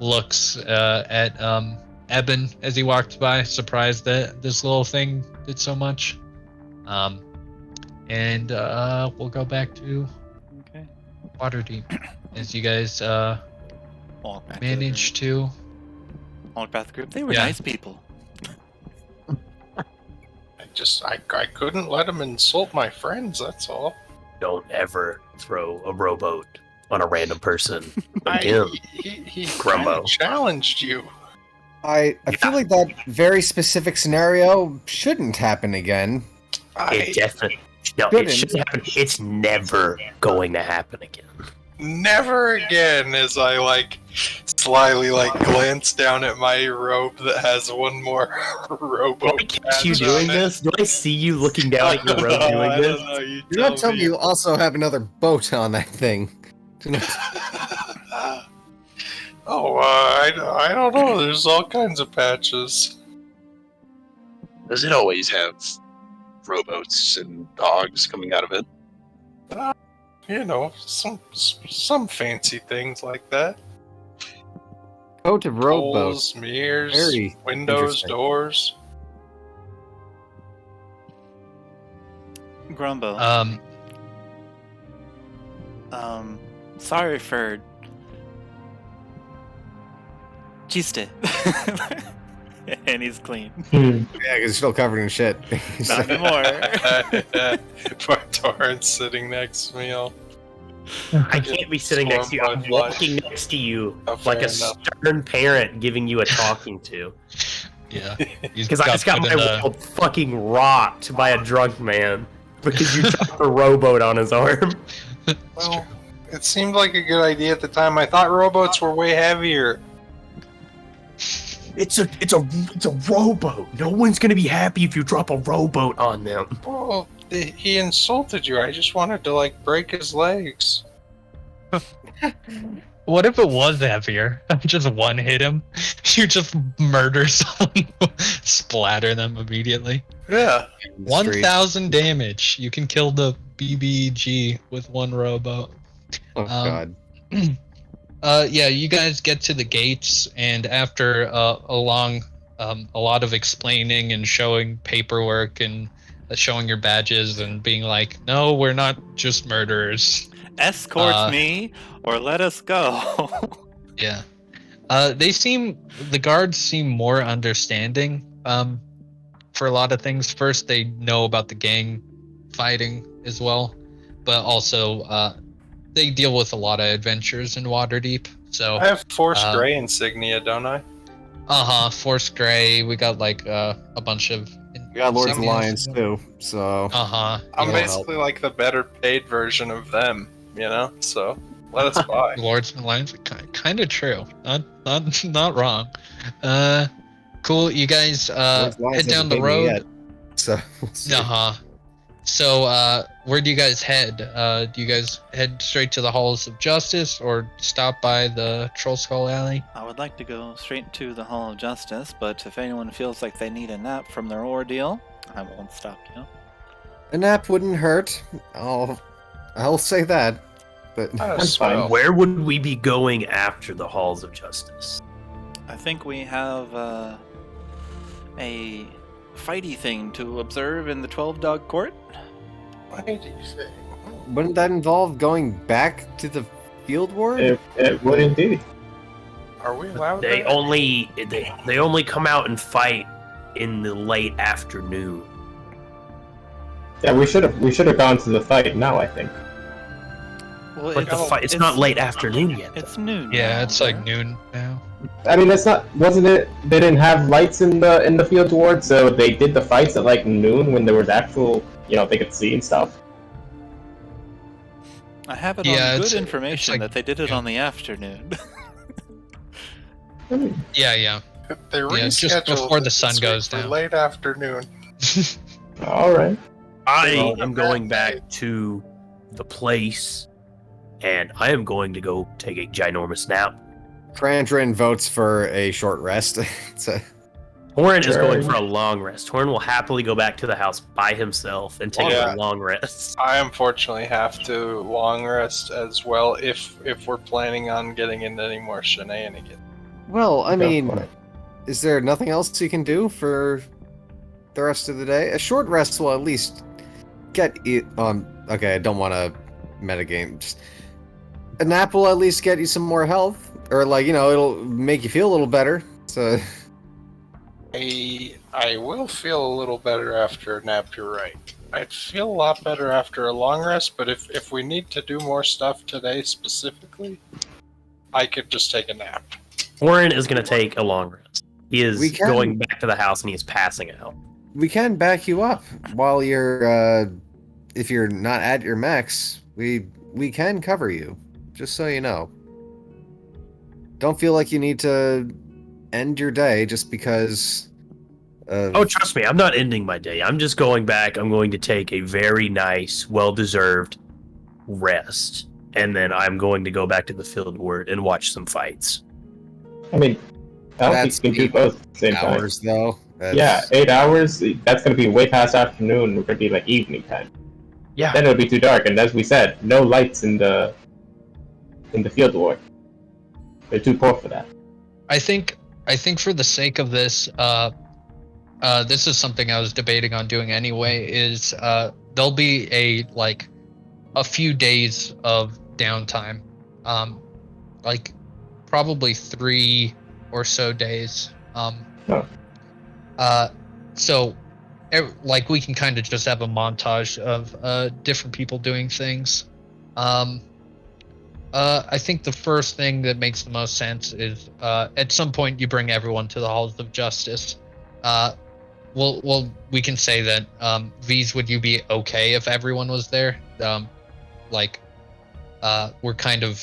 looks at Ebyn as he walked by, surprised that this little thing did so much. And we'll go back to Waterdeep as you guys manage to
walk back the group. They were nice people.
I couldn't let him insult my friends, that's all.
Don't ever throw a rowboat on a random person again.
He
Grumbo
challenged you.
I feel like that very specific scenario shouldn't happen again.
It definitely it shouldn't happen. It's never going to happen again.
Never again. As I slyly glance down at my robe that has one more rowboat.
Do I catch you doing this? Do I see you looking down at your robe doing this?
You're not telling me you also have another boat on that thing.
I don't know. There's all kinds of patches.
Does it always have rowboats and dogs coming out of it?
You know, some fancy things like that.
Coat of rowboat.
Poles, mirrors,
Very
windows,
interesting.
doors.
Grumbo. Sorry for chiste. And he's clean.
Yeah, because he's still covered in shit.
Not anymore.
Poor Tauren sitting next to me.
I can't be sitting next to you. I'm walking next to you like a stern parent giving you a talking to.
Yeah.
Because I just got my world fucking rocked by a drunk man because you dropped a rowboat on his arm.
Well, it seemed like a good idea at the time. I thought rowboats were way heavier.
It's a rowboat. No one's gonna be happy if you drop a rowboat on them.
Well, he insulted you. I just wanted to break his legs.
What if it was heavier? Just one hit him. You just murder someone, splatter them immediately.
Yeah.
1,000 damage. You can kill the BBG with one rowboat.
Oh god.
Yeah, you guys get to the gates, and after a lot of explaining and showing paperwork and showing your badges and being like, no, we're not just murderers.
Escort me or let us go.
Yeah. The guards seem more understanding for a lot of things. First, they know about the gang fighting as well, but also they deal with a lot of adventures in Waterdeep. So
I have Force Grey insignia, don't I?
Force Grey. We got a bunch of.
We got Lords Alliance too, so.
I'm basically like the better paid version of them, you know. So let us buy.
Lords Alliance, kind of true. Not wrong. Cool. You guys head down the road.
Yet, so.
So, where do you guys head? Do you guys head straight to the Halls of Justice or stop by the Troll Skull Alley?
I would like to go straight to the Hall of Justice, but if anyone feels like they need a nap from their ordeal, I won't stop you.
A nap wouldn't hurt. I'll say that. But
That's fine.
Where would we be going after the Halls of Justice?
I think we have a fighty thing to observe in the 12-dog court.
Wouldn't that involve going back to the field ward?
It would indeed.
Are we allowed?
They only come out and fight in the late afternoon.
Yeah, we should have gone to the fight now, I think.
Well,
But it's not late afternoon yet.
It's noon.
Yeah,
now,
it's like noon now.
I mean, it's not. Wasn't it? They didn't have lights in the field ward, so they did the fights at noon when there was actual, they could see and stuff.
I have it
Yeah,
on
it's
good information that they did it on the afternoon.
Yeah.
They rescheduled
just before the
it
sun
this
goes
week for
down.
late afternoon.
All right.
I am going back to the place, and I am going to go take a ginormous nap.
Krandren votes for a short rest.
Torin is going for a long rest. Torin will happily go back to the house by himself and take
Yeah.
a long rest.
I unfortunately have to long rest as well if we're planning on getting into any more shenanigans.
Well, I mean,
Go for it.
is there nothing else you can do for the rest of the day? A short rest will at least get it. Okay, I don't want to metagame. Just a nap will at least get you some more health, or it'll make you feel a little better. So.
I will feel a little better after a nap, you're right. I'd feel a lot better after a long rest, but if we need to do more stuff today specifically, I could just take a nap.
Torin is going to take a long rest. He is
We can-
going back to the house and he is passing out.
We can back you up while you're, if you're not at your max, we can cover you, just so you know. Don't feel like you need to end your day just because
Oh, trust me, I'm not ending my day. I'm just going back. I'm going to take a very nice, well-deserved rest. and then I'm going to go back to the field ward and watch some fights.
I mean, I don't
That's
think you can do both at the same time.
Hours though.
Yeah, 8 hours. That's gonna be way past afternoon. We're gonna be like evening time.
Yeah.
Then it'll be too dark, and as we said, no lights in the field ward. They're too poor for that.
I think for the sake of this, this is something I was debating on doing anyway. Is there'll be a few days of downtime, like probably 3 or so days. So we can kind of just have a montage of different people doing things. I think the first thing that makes the most sense is at some point you bring everyone to the halls of justice. Well, we can say that V's, would you be okay if everyone was there? We're kind of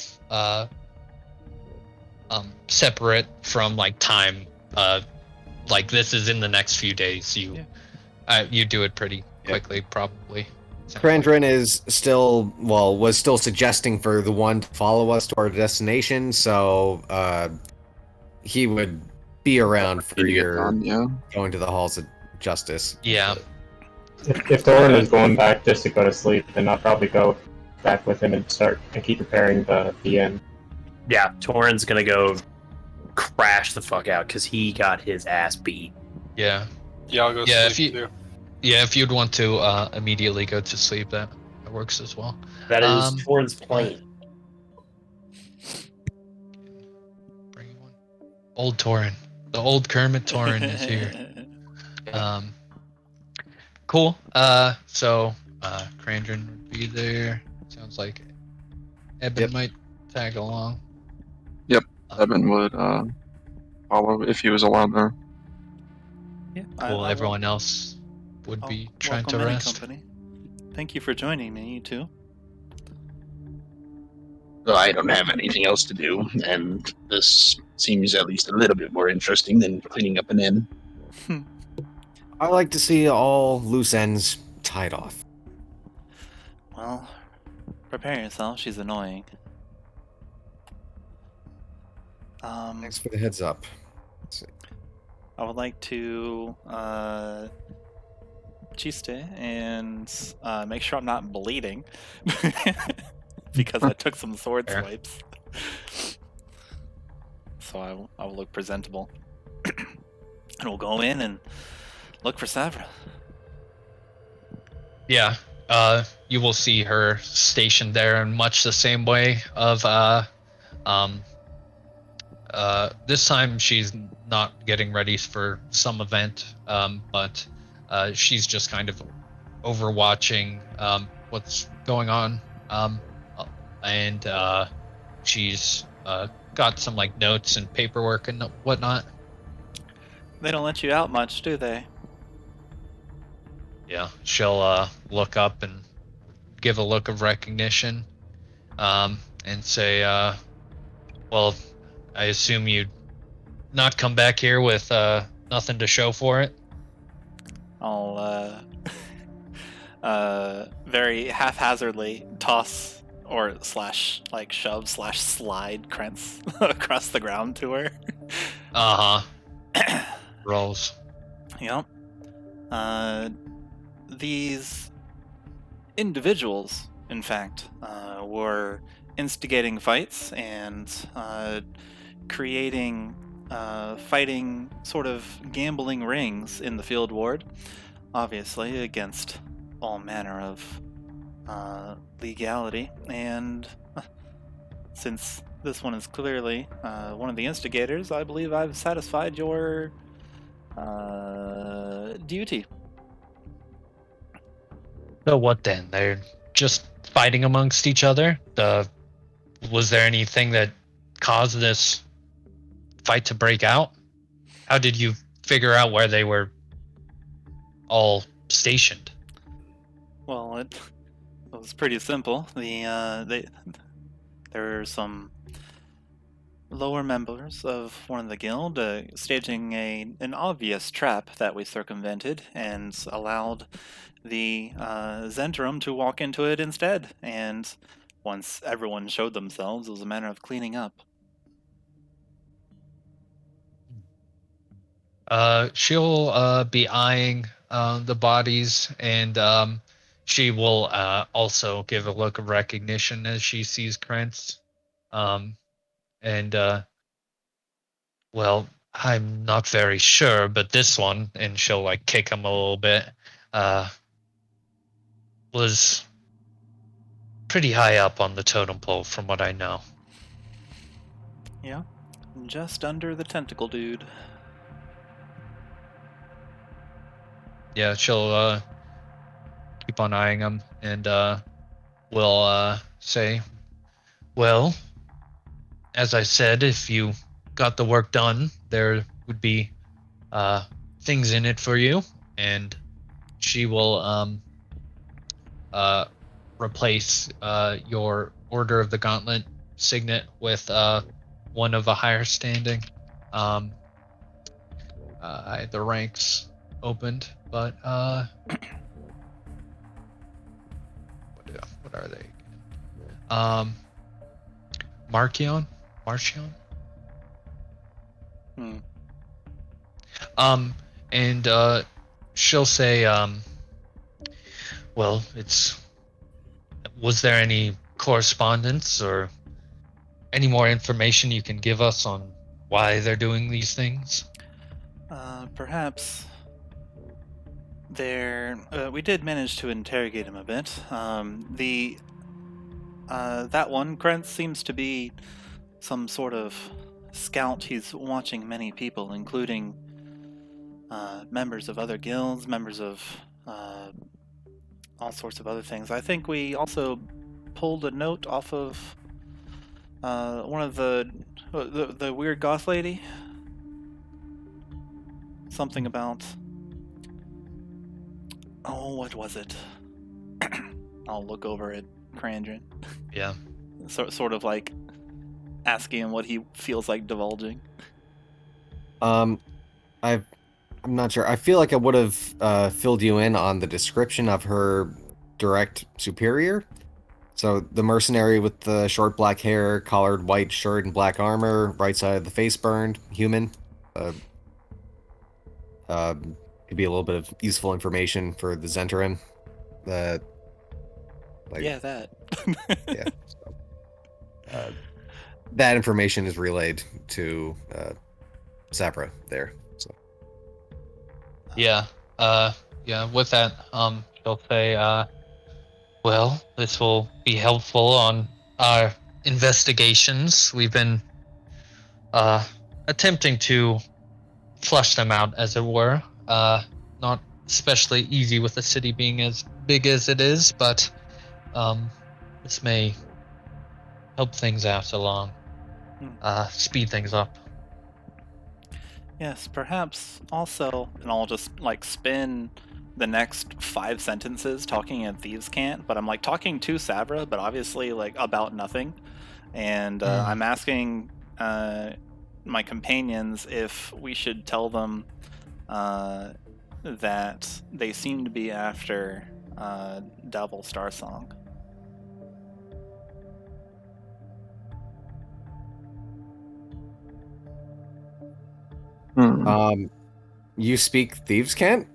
separate from time. This is in the next few days. You do it pretty quickly, probably.
Krandren was still suggesting for the one to follow us to our destination, so he would be around for your going to the halls of justice.
Yeah.
If Torin is going back just to go to sleep, then I'll probably go back with him and keep preparing the end.
Yeah, Torin's gonna go crash the fuck out because he got his ass beat.
Yeah.
Yeah, I'll go sleep too.
Yeah, if you'd want to immediately go to sleep, that works as well.
That is Torin's plan.
Bring one. Old Tauren. The old Kermit Tauren is here. Cool. So Krandren would be there. Sounds like Ebyn might tag along.
Yep, Ebyn would follow if he was allowed there.
Yeah,
Cool. Everyone else would be trying to rest.
Company. Thank you for joining me, you two.
Well, I don't have anything else to do, and this seems at least a little bit more interesting than cleaning up an inn.
I like to see all loose ends tied off.
Well, prepare yourself. She's annoying.
Thanks for the heads up. Let's see.
I would like to chiste and make sure I'm not bleeding because I took some sword swipes. So I will look presentable. And we'll go in and look for Savra.
Yeah, you will see her stationed there in much the same way of this time she's not getting ready for some event, but she's just kind of overwatching what's going on, and she's got some notes and paperwork and whatnot.
They don't let you out much, do they?
Yeah, she'll look up and give a look of recognition, and say, well, I assume you'd not come back here with nothing to show for it?
I'll very haphazardly toss or slash shove slash slide Krentz across the ground to her.
Rolls.
Yep. These individuals, in fact, were instigating fights and creating fighting sort of gambling rings in the field ward, obviously against all manner of legality. And since this one is clearly one of the instigators, I believe I've satisfied your duty.
So what then? They're just fighting amongst each other? Was there anything that caused this fight to break out? How did you figure out where they were all stationed?
Well, it was pretty simple. There were some lower members of one of the guild staging an obvious trap that we circumvented and allowed the Zentrum to walk into it instead, and once everyone showed themselves, it was a matter of cleaning up.
She'll be eyeing the bodies, and she will also give a look of recognition as she sees Krentz. And well, I'm not very sure, but this one, and she'll like kick him a little bit, was pretty high up on the totem pole from what I know.
Yeah, just under the tentacle dude.
Yeah, she'll keep on eyeing him, and will say, well, as I said, if you got the work done, there would be things in it for you, and she will replace your Order of the Gauntlet signet with one of a higher standing. I had the ranks opened, but what are they? Marcion? And she'll say, well, was there any correspondence or any more information you can give us on why they're doing these things?
Perhaps we did manage to interrogate him a bit. That one, Krentz, seems to be some sort of scout. He's watching many people, including members of other guilds, members of all sorts of other things. I think we also pulled a note off of one of the weird goth lady. Something about... Oh, what was it? I'll look over at Krandren.
Yeah.
Sort of like asking him what he feels like divulging.
I'm not sure. I feel like I would have filled you in on the description of her direct superior. So the mercenary with the short black hair, collared white shirt and black armor, right side of the face burned, human. Could be a little bit of useful information for the Zentarim. That. Yeah. So, that information is relayed to Savra there. So.
Yeah. With that, she'll say, well, this will be helpful on our investigations. We've been attempting to flush them out, as it were. Not especially easy with the city being as big as it is, but this may help things out along, speed things up.
Yes, perhaps also, and I'll just like spin the next 5 sentences talking in Thieves' Cant, but I'm like talking to Savra, but obviously like about nothing. And I'm asking my companions if we should tell them that they seem to be after Devil Starsong.
You speak Thieves' Cant?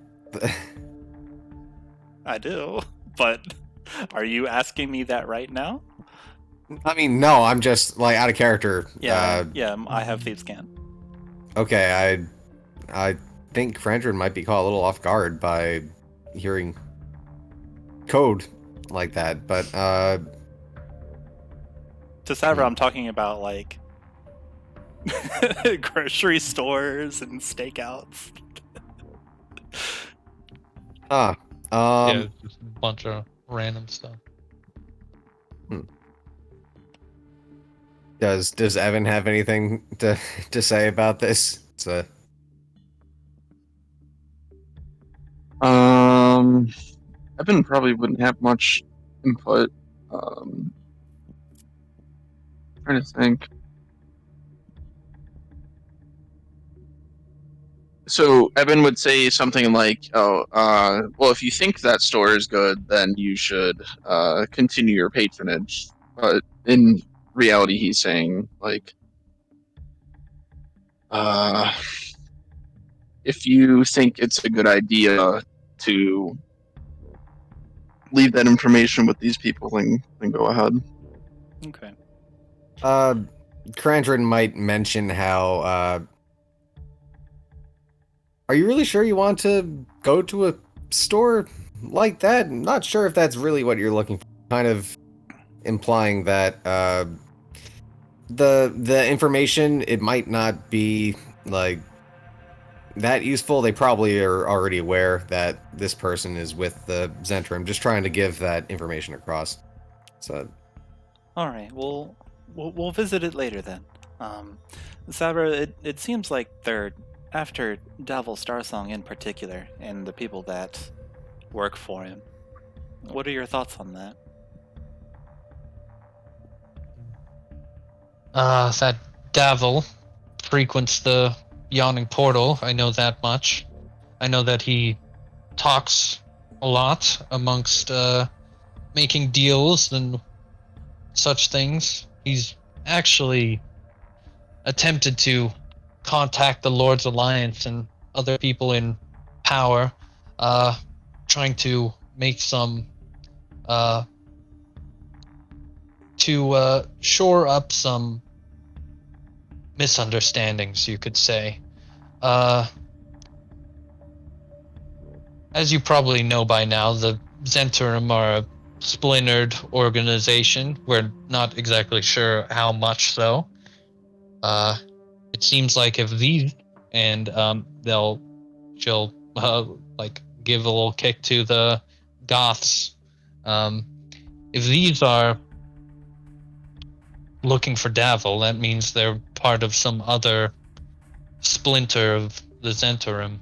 I do, but are you asking me that right now?
I mean, no, I'm just like out of character.
Yeah, I have Thieves' Cant.
Okay, I think Krandren might be caught a little off guard by hearing code like that, but
to Savra, I'm talking about like grocery stores and stakeouts.
Yeah, just a bunch of random stuff.
Does Ebyn have anything to say about this?
Ebyn probably wouldn't have much input. Trying to think. So Ebyn would say something like, well, if you think that store is good, then you should continue your patronage. But in reality, he's saying, like, if you think it's a good idea to leave that information with these people, then go ahead.
Okay.
Krandren might mention how, are you really sure you want to go to a store like that? I'm not sure if that's really what you're looking for. Kind of implying that, the information, it might not be, like, that useful. They probably are already aware that this person is with the Zentrum. Just trying to give that information across. So,
All right. We'll visit it later then. Savra, it seems like they're after Davil Starsong in particular, and the people that work for him. What are your thoughts on that?
That Davil frequents the Yawning Portal. I know that much. I know that he talks a lot amongst making deals and such things. He's actually attempted to contact the Lord's Alliance and other people in power, trying to make some to shore up some misunderstandings, you could say. As you probably know by now, the Zentrum are a splintered organization. We're not exactly sure how much so. It seems like if these and she'll like give a little kick to the Goths. If these are looking for Davil, that means they're part of some other splinter of the Zentrum.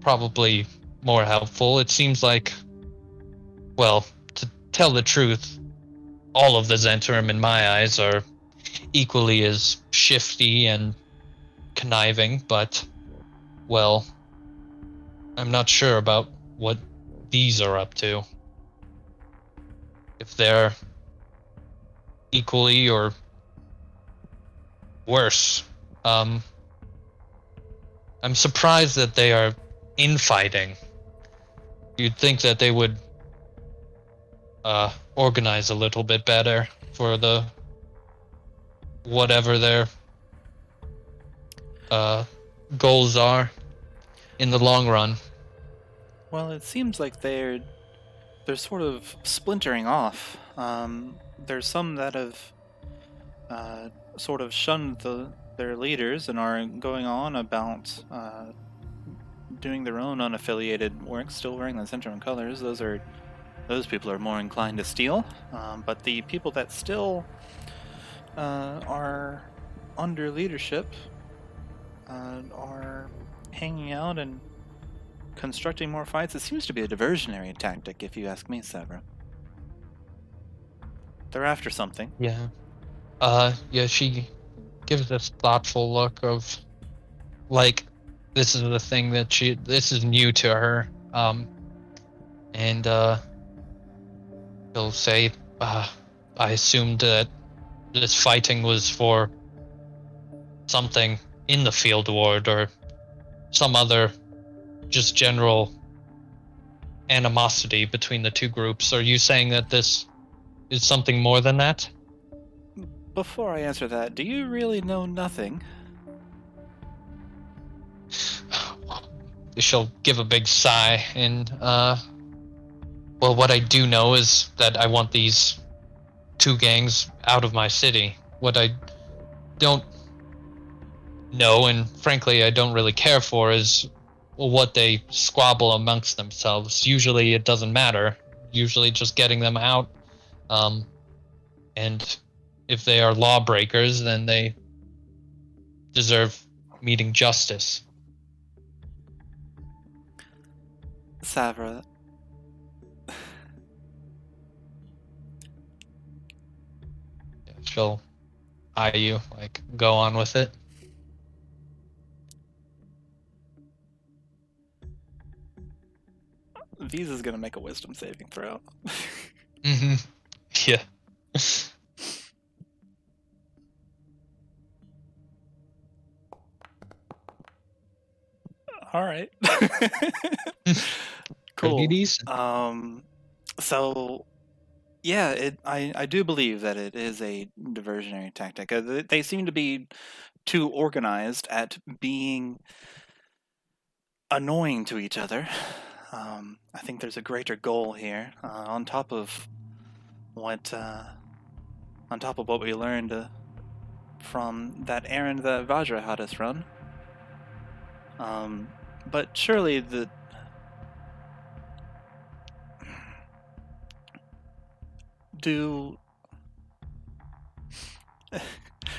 Probably more helpful. It seems like, well, to tell the truth, all of the Zentrum in my eyes are equally as shifty and conniving, but, well, I'm not sure about what these are up to. If they're equally or worse. I'm surprised that they are infighting. You'd think that they would organize a little bit better for the whatever their goals are in the long run.
Well, it seems like they're sort of splintering off. There's some that have sort of shunned their leaders and are going on about doing their own unaffiliated work, still wearing the Zentrum colors. Those people are more inclined to steal. But the people that still are under leadership are hanging out and constructing more fights. It seems to be a diversionary tactic, if you ask me, Savra. They're after something.
Yeah. Yeah, she gives this thoughtful look of, like, this is the thing that this is new to her. And she'll say, I assumed that this fighting was for something in the field ward or some other just general animosity between the two groups. Are you saying that this is something more than that?
Before I answer that, do you really know nothing?
She'll give a big sigh and, well, what I do know is that I want these two gangs out of my city. What I don't know, and frankly I don't really care for, is what they squabble amongst themselves. Usually it doesn't matter. Usually just getting them out. And if they are lawbreakers, then they deserve meeting justice.
Savra.
She'll eye you, like, go on with it.
Vise is gonna make a wisdom saving throw.
Mm-hmm. Yeah.
All right.
Pretty
Cool.
decent.
So yeah, I do believe that it is a diversionary tactic. They seem to be too organized at being annoying to each other. I think there's a greater goal here, on top of what we learned from that errand that Vajra had us run. But surely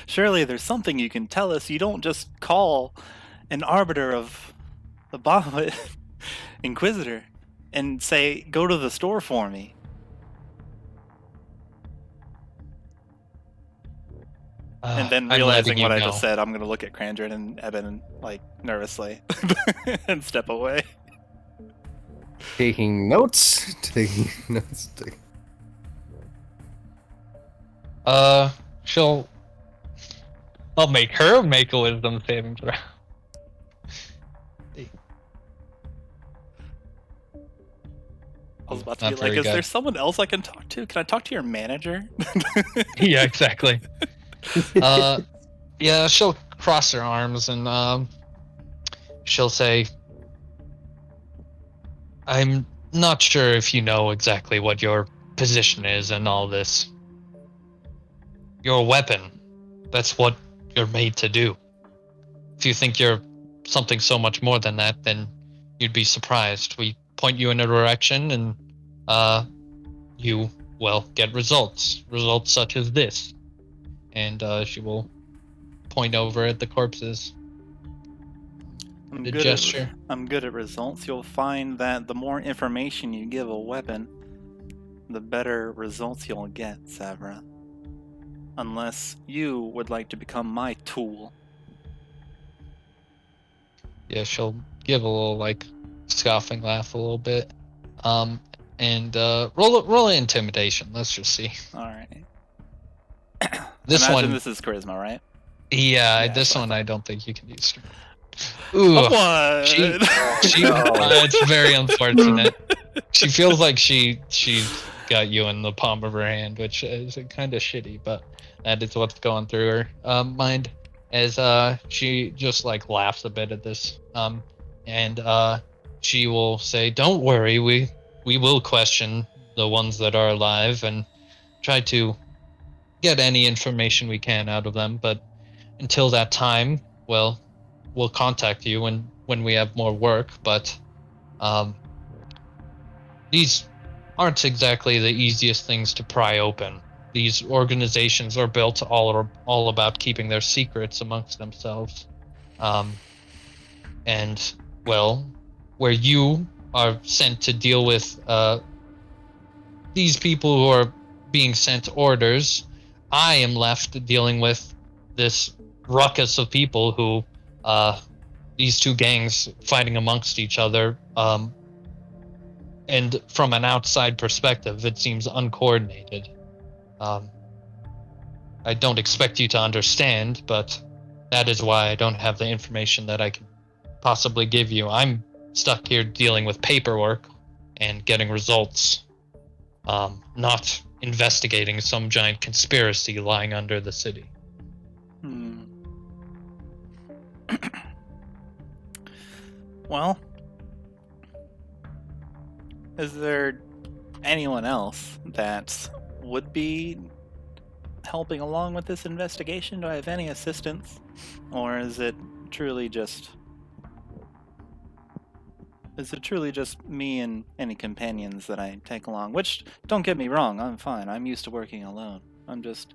surely there's something you can tell us. You don't just call an arbiter of the Bahamut Inquisitor and say, go to the store for me. And then
I'm
realizing
letting
what
you
I
know.
just said, I'm going to look at Krandren and Ebyn, like, nervously and step away.
Taking notes. Taking notes.
I'll make her make a wisdom saving throw.
I was about to
Not
be like,
very
is there
good.
someone else I can talk to? Can I talk to your manager?
Yeah, exactly. Yeah, she'll cross her arms and she'll say, I'm not sure if you know exactly what your position is in all this. You're a weapon. That's what you're made to do. If you think you're something so much more than that, then you'd be surprised. We point you in a direction and you, well, get results. Results such as this. And she will point over at the corpses.
I'm
The
good
gesture.
I'm good at results. You'll find that the more information you give a weapon, the better results you'll get, Savra. Unless you would like to become my tool.
Yeah, she'll give a little like scoffing laugh a little bit. And roll an intimidation. Let's just see.
Alright.
This
Imagine
one,
this is charisma, right?
yeah,
Yeah,
this
that's what
one
I
I don't think you can use. Ooh,
What?
she it's very unfortunate. She feels like she's got you in the palm of her hand, which is kind of shitty, but that is what's going through her mind as she just like laughs a bit at this. And she will say, "Don't worry, we will question the ones that are alive and try to get any information we can out of them, but until that time, well, we'll contact you when we have more work, but these aren't exactly the easiest things to pry open. These organizations are built all about keeping their secrets amongst themselves. And, well, where you are sent to deal with these people who are being sent orders, I am left dealing with this ruckus of people who, these two gangs fighting amongst each other. And from an outside perspective, it seems uncoordinated. I don't expect you to understand, but that is why I don't have the information that I can possibly give you. I'm stuck here dealing with paperwork and getting results, not investigating some giant conspiracy lying under the city.
Well, is there anyone else that would be helping along with this investigation? Do I have any assistance? Or is it truly just me and any companions that I take along? Which, don't get me wrong, I'm fine. I'm used to working alone. I'm just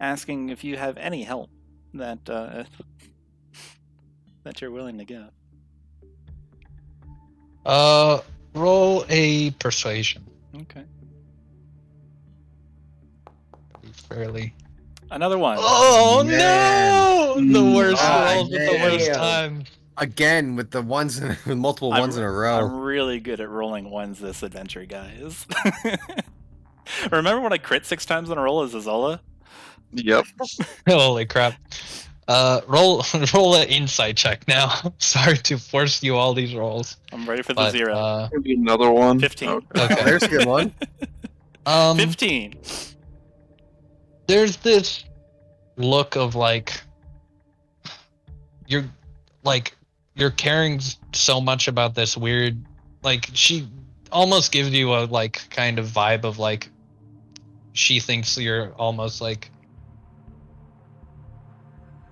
asking if you have any help that that you're willing to give.
Roll a persuasion.
Okay.
Fairly.
Another one.
Oh
Man.
no! The worst
Ah,
rolls at the worst
damn.
time.
Again with the ones with multiple ones in a row.
I'm really good at rolling ones this adventure, guys. Remember when I crit 6 times in a row as a Zola?
Yep.
Holy crap. Roll an insight check now. Sorry to force you all these rolls.
I'm ready for the
But,
0.
Maybe another one.
15.
Okay.
There's a good one.
15.
There's this look of like you're caring so much about this weird, like, she almost gives you a like kind of vibe of like she thinks you're almost like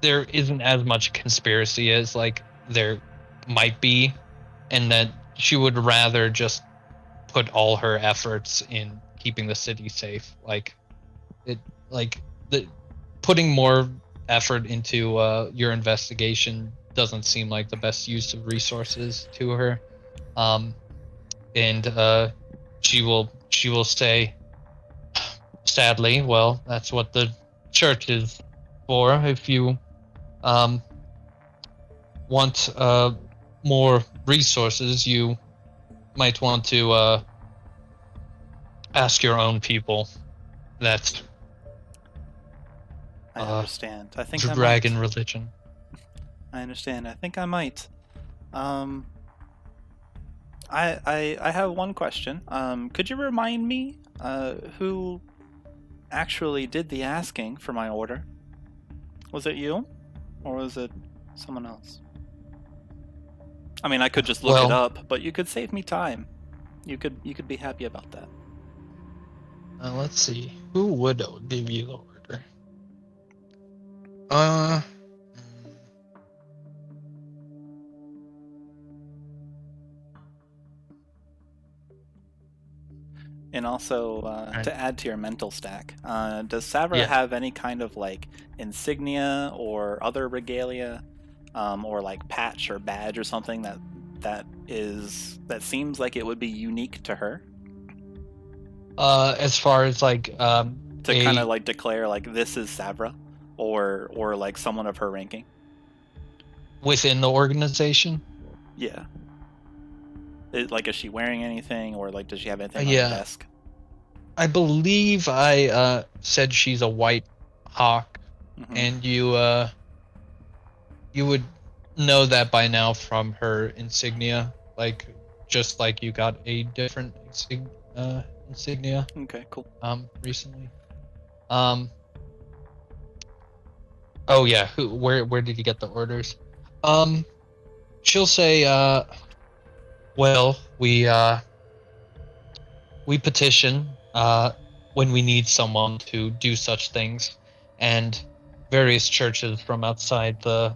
there isn't as much conspiracy as like there might be, and that she would rather just put all her efforts in keeping the city safe. Putting more effort into your investigation doesn't seem like the best use of resources to her. And she will say, sadly, well, that's what the church is for. If you want more resources, you might want to ask your own people. That's
I understand. I think
dragon
I might.
religion.
I understand. I think I might. I have one question. Could you remind me who actually did the asking for my order? Was it you, or was it someone else? I mean, I could just look it up, but you could save me time. You could be happy about that.
Let's see. Who would give you the order?
And also, to add to your mental stack, does Savra have any kind of like insignia or other regalia, or like patch or badge or something that seems like it would be unique to her?
As far as like
to kind of like declare like this is Savra, or like someone of her ranking
within the organization.
Yeah. Is she wearing anything, or like does she have anything on
Yeah.
the desk?
I believe I said she's a white hawk, and you would know that by now from her insignia, like just like you got a different insignia.
Okay, cool.
Recently. Oh yeah, where did you get the orders? She'll say, well, we petition when we need someone to do such things, and various churches from outside the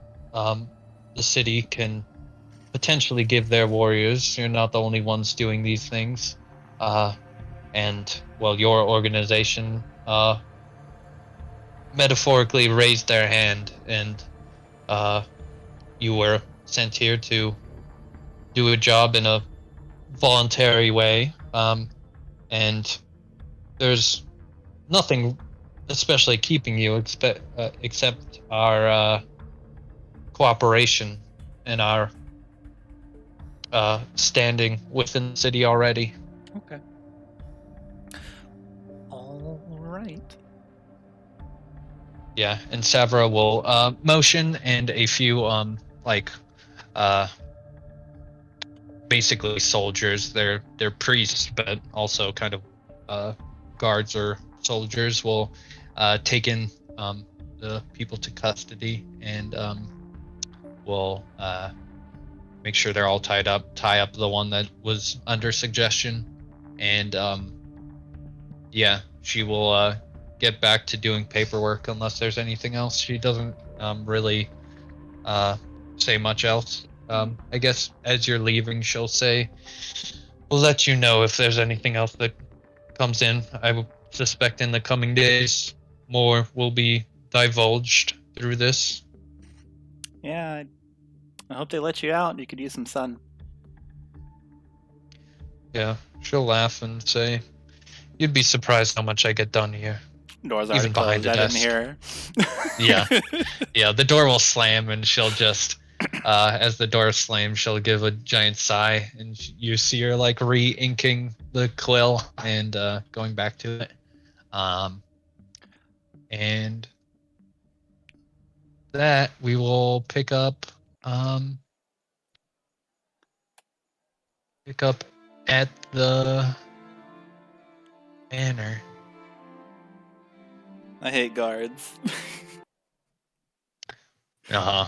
city can potentially give their warriors. You're not the only ones doing these things, and well, your organization metaphorically raised their hand, and you were sent here to do a job in a voluntary way, and there's nothing especially keeping you except our cooperation and our standing within the city already.
Okay. All right.
Yeah, and Savra will motion, and a few basically soldiers. They're priests, but also kind of guards or soldiers will take in the people to custody, and will make sure they're all tied up. Tie up the one that was under suggestion, and yeah, she will get back to doing paperwork unless there's anything else. She doesn't really say much else. I guess as you're leaving, she'll say, we'll let you know if there's anything else that comes in. I would suspect in the coming days more will be divulged through this.
Yeah, I hope they let you out. You could use some sun.
Yeah, she'll laugh and say, you'd be surprised how much I get done here.
Doors
Even
already
behind
closed.
the
I
desk.
didn't hear her.
Yeah, the door will slam, and she'll just As the door slams, she'll give a giant sigh, and you see her like re-inking the quill and going back to it. And that we will pick up at the manor.
I hate guards.
Uh-huh.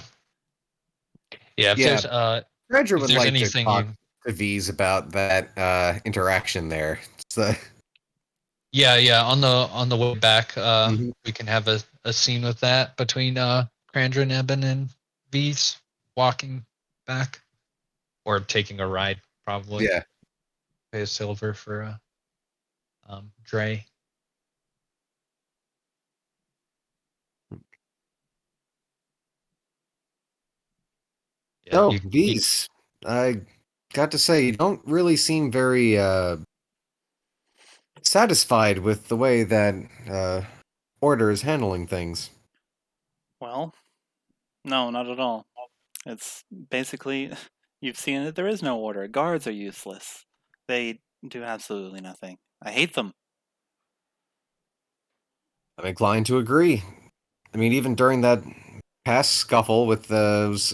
Yeah, if
Yeah.
there's
Krandren
if
would
there's
like
anything
to talk
you
to V's about that interaction there. So,
Yeah, on the way back,
Mhm.
we can have a scene with that between Krandren, Ebyn, and V's walking back. Or taking a ride, probably.
yeah.
Pay a silver for Dre. Yeah,
Oh, V's. I got to say, you don't really seem very satisfied with the way that Order is handling things.
Well, no, not at all. It's basically, you've seen it, there is no order. Guards are useless. They do absolutely nothing. I hate them.
I'm inclined to agree. I mean, even during that past scuffle with those,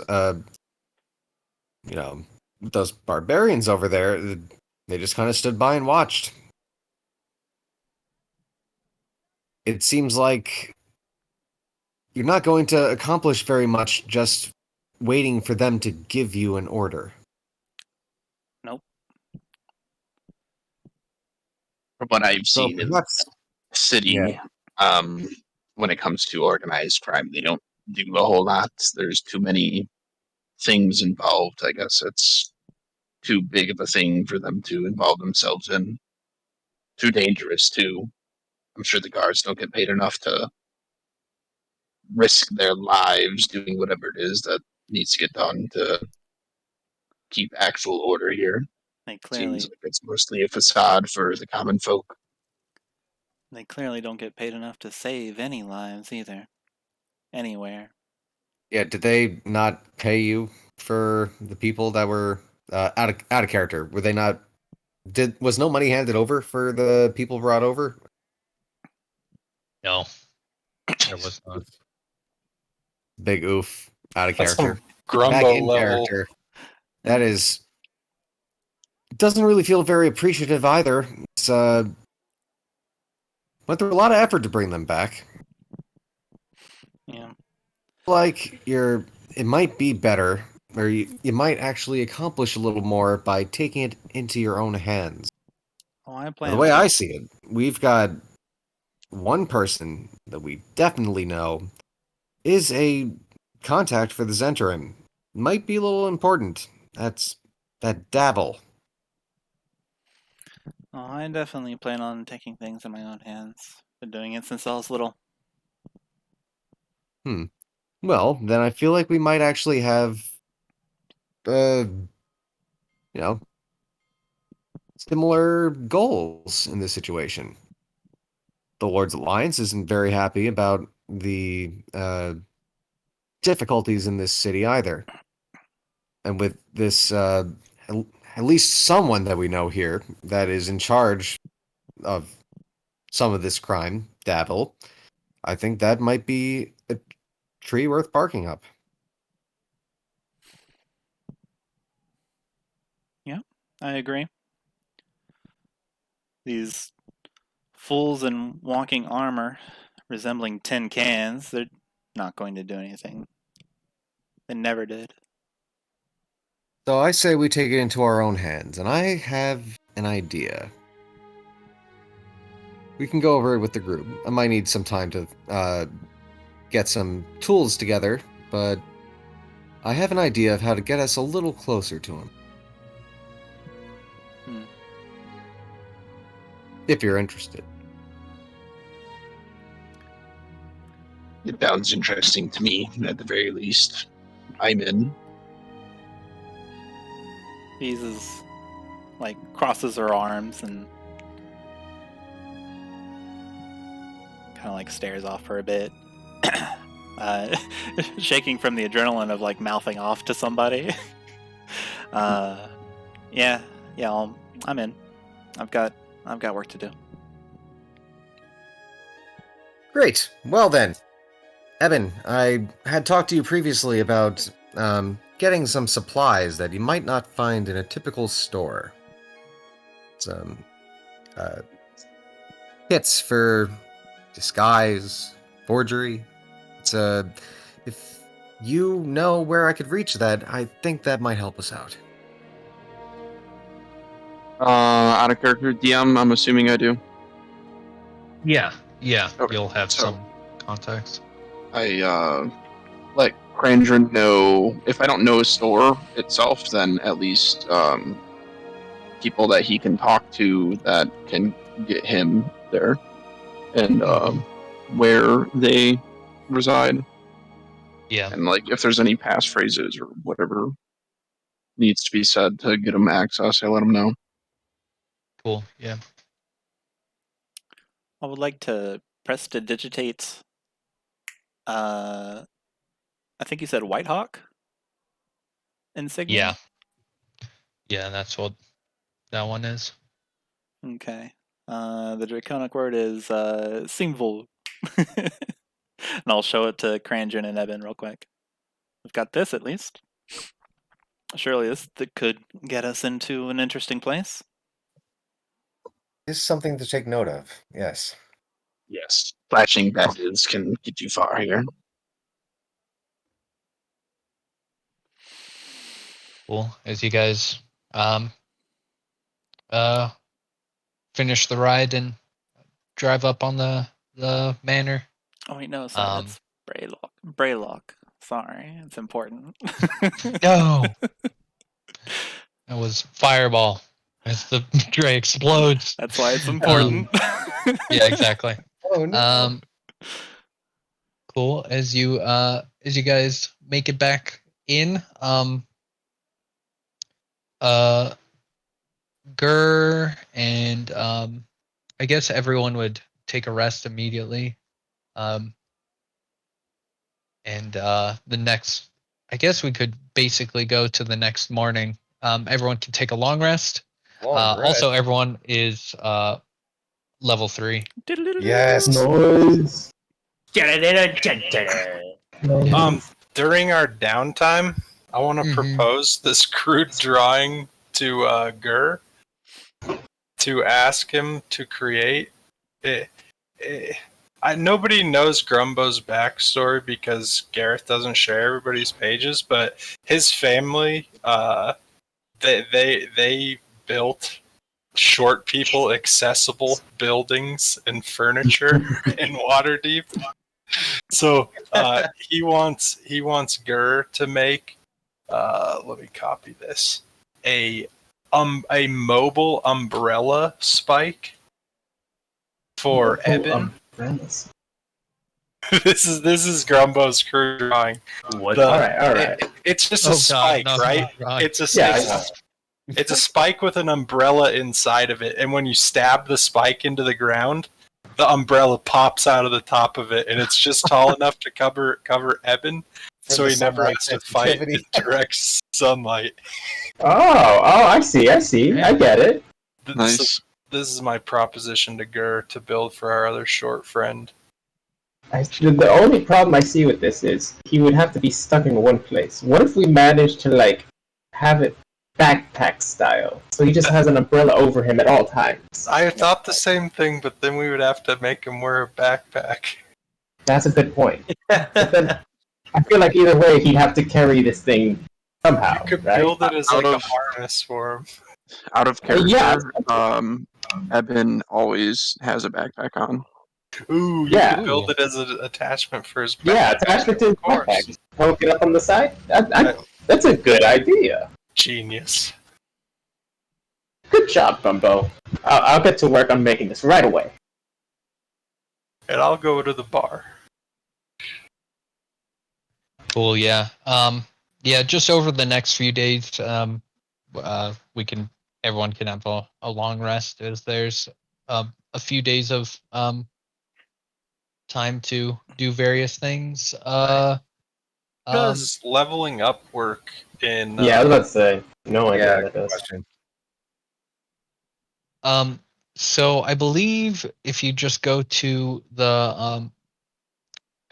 those barbarians over there, they just kind of stood by and watched. It seems like you're not going to accomplish very much just waiting for them to give you an order.
Nope.
From what I've
So
seen in
perhaps,
the city,
yeah.
when it comes to organized crime, they don't do a whole lot. There's too many things involved. I guess it's too big of a thing for them to involve themselves in. Too dangerous, too. I'm sure the guards don't get paid enough to risk their lives doing whatever it is that needs to get done to keep actual order here.
They
Seems
clearly
like it's mostly a facade for the common folk.
they clearly don't get paid enough to save any lives either. Anywhere.
Yeah, did they not pay you for the people that were out of character? Were they not? Was no money handed over for the people brought over?
No, there was not.
Big oof, out of
That's
character.
some
Back
Grumbo
in
level.
character. That is doesn't really feel very appreciative either. It's went through a lot of effort to bring them back.
Yeah.
Like it might be better, or you might actually accomplish a little more by taking it into your own hands.
Oh, I
Now,
plan
the way
to.
I see it, we've got one person that we definitely know is a contact for the Zentarim. Might be a little important. That's that Dabble.
Oh, I definitely plan on taking things in my own hands. Been doing it since I was little.
Well, then I feel like we might actually have, you know, similar goals in this situation. The Lord's Alliance isn't very happy about the difficulties in this city either. And with this, at least someone that we know here that is in charge of some of this crime, Dabble, I think that might be a tree worth barking up.
Yeah, I agree. These fools in walking armor, resembling tin cans, they're not going to do anything. They never did.
So I say we take it into our own hands, and I have an idea. We can go over it with the group. I might need some time to get some tools together, but I have an idea of how to get us a little closer to him. If you're interested.
It sounds interesting to me, at the very least. I'm in.
Jesus, like, crosses her arms and kind of like stares off for a bit. shaking from the adrenaline of like mouthing off to somebody. Yeah, I'm in. I've got work to do.
Great. Well then, Ebyn, I had talked to you previously about getting some supplies that you might not find in a typical store. Some kits for disguise, forgery. If you know where I could reach that, I think that might help us out.
Out of character DM, I'm assuming I do.
Yeah,
Okay,
you'll have
so-
some context.
I let Krandren know if I don't know a store itself, then at least people that he can talk to that can get him there, and where they reside,
Yeah,
and like if there's any passphrases or whatever needs to be said to get him access, I let him know.
cool. Yeah.
I would like to prestidigitate. I think you said Whitehawk insignia.
Yeah, that's what that one is.
Okay. The draconic word is Simvul. And I'll show it to Krandren and Ebyn real quick. We've got this at least. Surely that could get us into an interesting place.
This is something to take note of. Yes.
Yes, flashing badges can get you far here.
Cool. As you guys finish the ride and drive up on the manor.
Oh wait, no, sorry, that's Braylock. Braylock. Sorry, it's important.
No, that was Fireball. As the tray explodes.
That's why it's important.
Yeah, exactly.
Oh no.
Cool. As you guys make it back in, Gur and I guess everyone would take a rest immediately. And the next, I guess we could basically go to the next morning. Everyone can take a long rest. Also, everyone is level 3.
Yes.
Noise.
During our downtime, I want to propose this crude drawing to Gur to ask him to create it. Nobody knows Grumbo's backstory because Gareth doesn't share everybody's pages, but his family, they built short people accessible buildings and furniture in Waterdeep. So he wants Gur to make. Let me copy this. A mobile umbrella spike for Ebyn. This is Grumbo's crew drawing.
What?
All right.
It's just a spike, right? It's a spike with an umbrella inside of it, and when you stab the spike into the ground, the umbrella pops out of the top of it, and it's just tall enough to cover Ebyn, so he never has to fight in direct sunlight.
Oh, I see. I get it.
Nice.
This is my proposition to Gur to build for our other short friend.
The only problem I see with this is he would have to be stuck in one place. What if we manage to have it backpack style, so he just has an umbrella over him at all times?
I thought the same thing, but then we would have to make him wear a backpack.
That's a good point. But then I feel like either way he'd have to carry this thing somehow.
You could
right?
build it as
Out
a
of-
harness for him.
Out of character,
Yeah.
Ebyn always has a backpack on.
Ooh, you
Yeah.
could build it as an attachment for his backpack.
Yeah, attachment to his
of course.
backpack. Poke it up on the side. That's a good idea.
Genius.
Good job, Grumbo. I'll get to work on making this right away.
And I'll go to the bar.
Cool. Yeah. Yeah. Just over the next few days, everyone can have a long rest, as there's a few days of time to do various things.
Does leveling up work in?
Yeah, I was about to say. No idea
Yeah,
what that
good
is.
question.
So I believe if you just go to the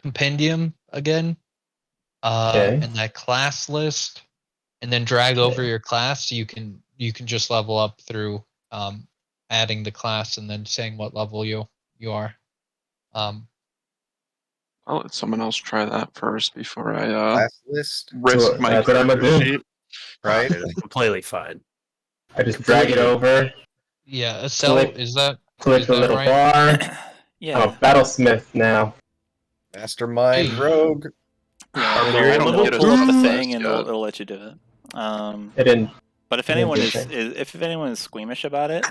compendium again,
Okay.
and that class list, and then drag over
Okay.
your class, you can just level up through adding the class and then saying what level you are.
I'll let someone else try that first before I
Class list,
risk
So,
my
that's what I'm gonna
character
do.
sheet.
right?
It's completely fine.
I just drag it over,
Yeah, Accel,
Click-
is that
click the
that
little
right?
bar.
Yeah.
Oh, Battlesmith now.
Mastermind
Hey.
rogue.
Yeah,
Barbarian
it'll
level
pull up the
2?
thing and
Yeah.
it'll let you do it.
It didn't.
But if
I didn't
anyone
do
is
anything.
if anyone is squeamish about it,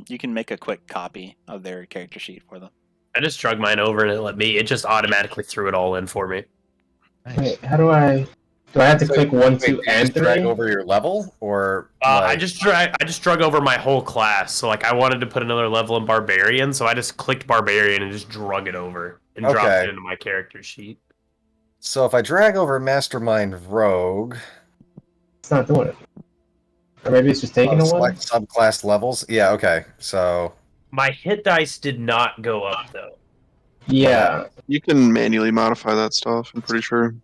you can make a quick copy of their character sheet for them.
I just drug mine over and it just automatically threw it all in for me.
Nice.
Wait, how do I? Do I have to
So,
click 1,
wait,
2,
do you
and
just drag
3?
over your level, or
I
like,
just drug over my whole class. So like I wanted to put another level in Barbarian, so I just clicked Barbarian and just drug it over and dropped
Okay.
it into my character sheet.
so if I drag over Mastermind rogue,
It's not doing it. Or maybe it's just taking a one.
select subclass levels. Yeah, okay. So
My hit dice did not go up though.
Yeah.
You can manually modify that stuff, I'm pretty sure.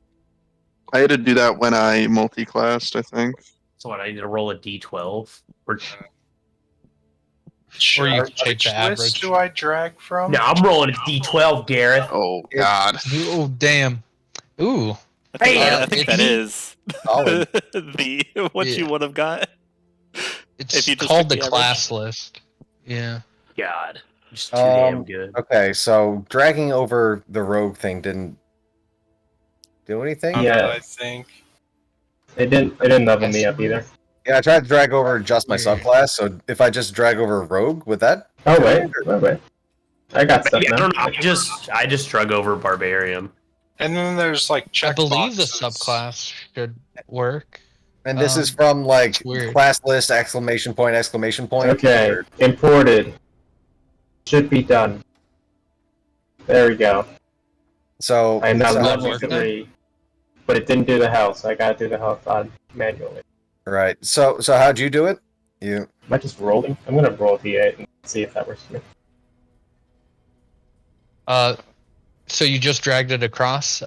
I had to do that when I multi-classed, I think.
So what, I need to roll a d12? Or
Or you could take
Which
the
list
average.
do I drag from?
no, I'm rolling a d12, Gareth.
Oh, God.
Oh damn. Ooh.
I think,
Hey,
I think that is
solid.
the what you
Yeah.
would have got.
It's
If you just
called
took
the
the
class list. Yeah.
God, just too damn
Um,
good.
Okay, so dragging over the rogue thing didn't do anything.
Yeah.
I think.
It didn't level me up either.
Yeah, I tried to drag over just my
Weird.
subclass. So if I just drag over rogue, would that?
Oh
do
wait,
it, or-
wait. I got stuff
Maybe, I
now.
don't know. I just drug over Barbarian.
And then there's like check
I believe the
boxes.
subclass should work.
And this is
Um,
from like
weird.
class list exclamation point exclamation point.
Okay,
or-
imported. Should be done. There we go.
So
I am now
Does that
level
work now?
3, but it didn't do the health, so I gotta do the health manually.
right. So how'd you do it? You
Am I just rolling? I'm gonna roll D8 and see if that works for me.
So you just dragged it across.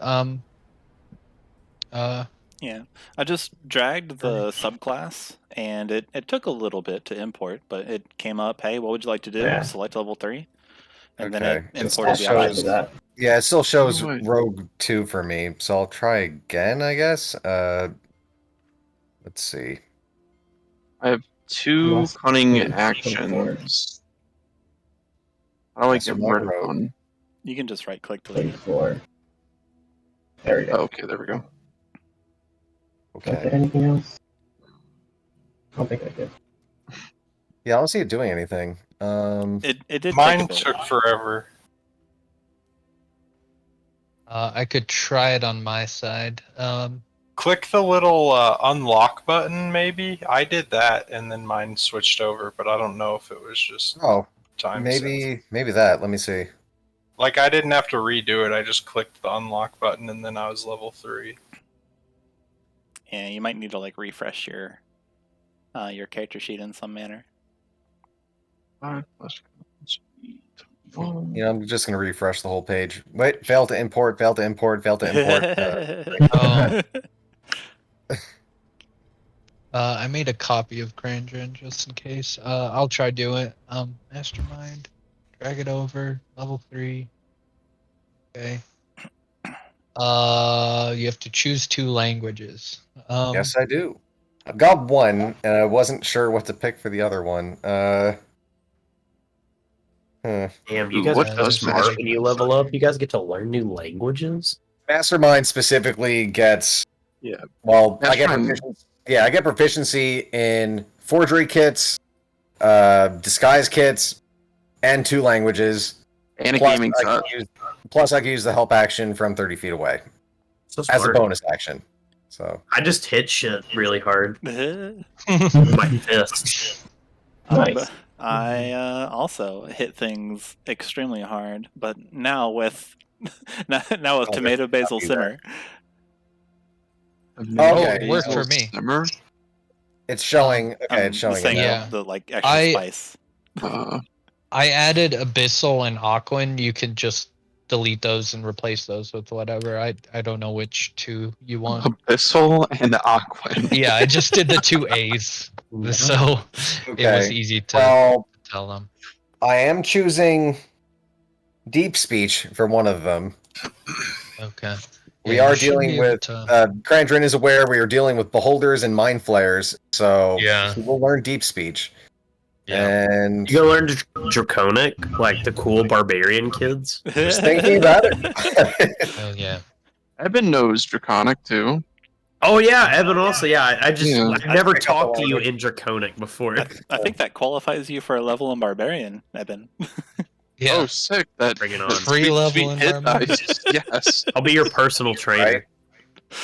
Yeah, I just dragged the subclass, and it took a little bit to import, but it came up. Hey, what would you like to do?
Yeah.
Select level 3, and
Okay.
then it
It's
imported the
Show
options.
you that.
yeah, it still shows
Oh, wait.
rogue 2 for me. So I'll try again, I guess. Let's see.
I have 2
Lost
cunning
page
actions. How do I
That's
get
my
rid of
rogue.
one?
You can just right click delete it.
24. There we go.
Oh, okay, there we go.
Did I get
Okay.
anything else? I don't think I did.
Yeah, I don't see it doing anything.
It did. take
Mine
a bit.
took forever.
I could try it on my side.
Click the little unlock button, maybe. I did that, and then mine switched over, but I don't know if it was just
Oh,
time. sensitive.
maybe that. Let me see.
Like I didn't have to redo it. I just clicked the unlock button, and then I was level 3.
Yeah, you might need to like refresh your character sheet in some manner.
5 plus
You know, I'm just gonna refresh the whole page. Wait, failed to import, failed to import, failed to import.
I made a copy of Krandren just in case. I'll try do it. Mastermind, drag it over, level 3. Okay. You have to choose 2 languages.
Yes, I do. I've got one, and I wasn't sure what to pick for the other one.
Damn, you
Ooh,
guys
what
are
does
smart
Master
when you level up. You guys get to learn new languages.
Mastermind specifically gets.
Yeah.
Well, I
Mastermind-
get proficiency in forgery kits, disguise kits, and 2 languages.
And a
Plus,
gaming
I
set.
can use the help action from 30 feet away
So
as a
smart.
bonus action. So
I just hit shit really hard
Um,
with my fist.
Nice.
I also hit things extremely hard, but now with now with tomato basil simmer.
Okay.
it worked for me.
Simmer?
It's showing. Okay,
I'm
it's showing.
saying
It now.
Yeah.
the like extra spice.
I added Abyssal and Aquan. You can just delete those and replace those with whatever. I don't know which two you want.
Abyssal and Aquan.
Yeah, I just did the two A's, so it was
Okay.
easy to
Well,
tell them.
I am choosing deep speech for one of them.
Okay.
We
Yeah,
are
you should
dealing
be able
with.
to-
Krandren is aware we are dealing with beholders and mind flayers, so
Yeah.
we will learn deep speech.
Yeah.
And
You gonna learn Draconic, like the cool barbarian kids?
just thinking about it.
Oh yeah.
Ebyn knows Draconic too.
Oh yeah, Evan also. Yeah, I just
Yeah.
I've never
pick up
talked
the
to you
language.
in Draconic before.
I think that qualifies you for a level in Barbarian, Ebyn.
Yeah.
Oh, sick! That
Bring it on.
that
Free
sweet,
level
sweet hit
environment.
dice. Yes.
I'll be your personal trainer.
Right.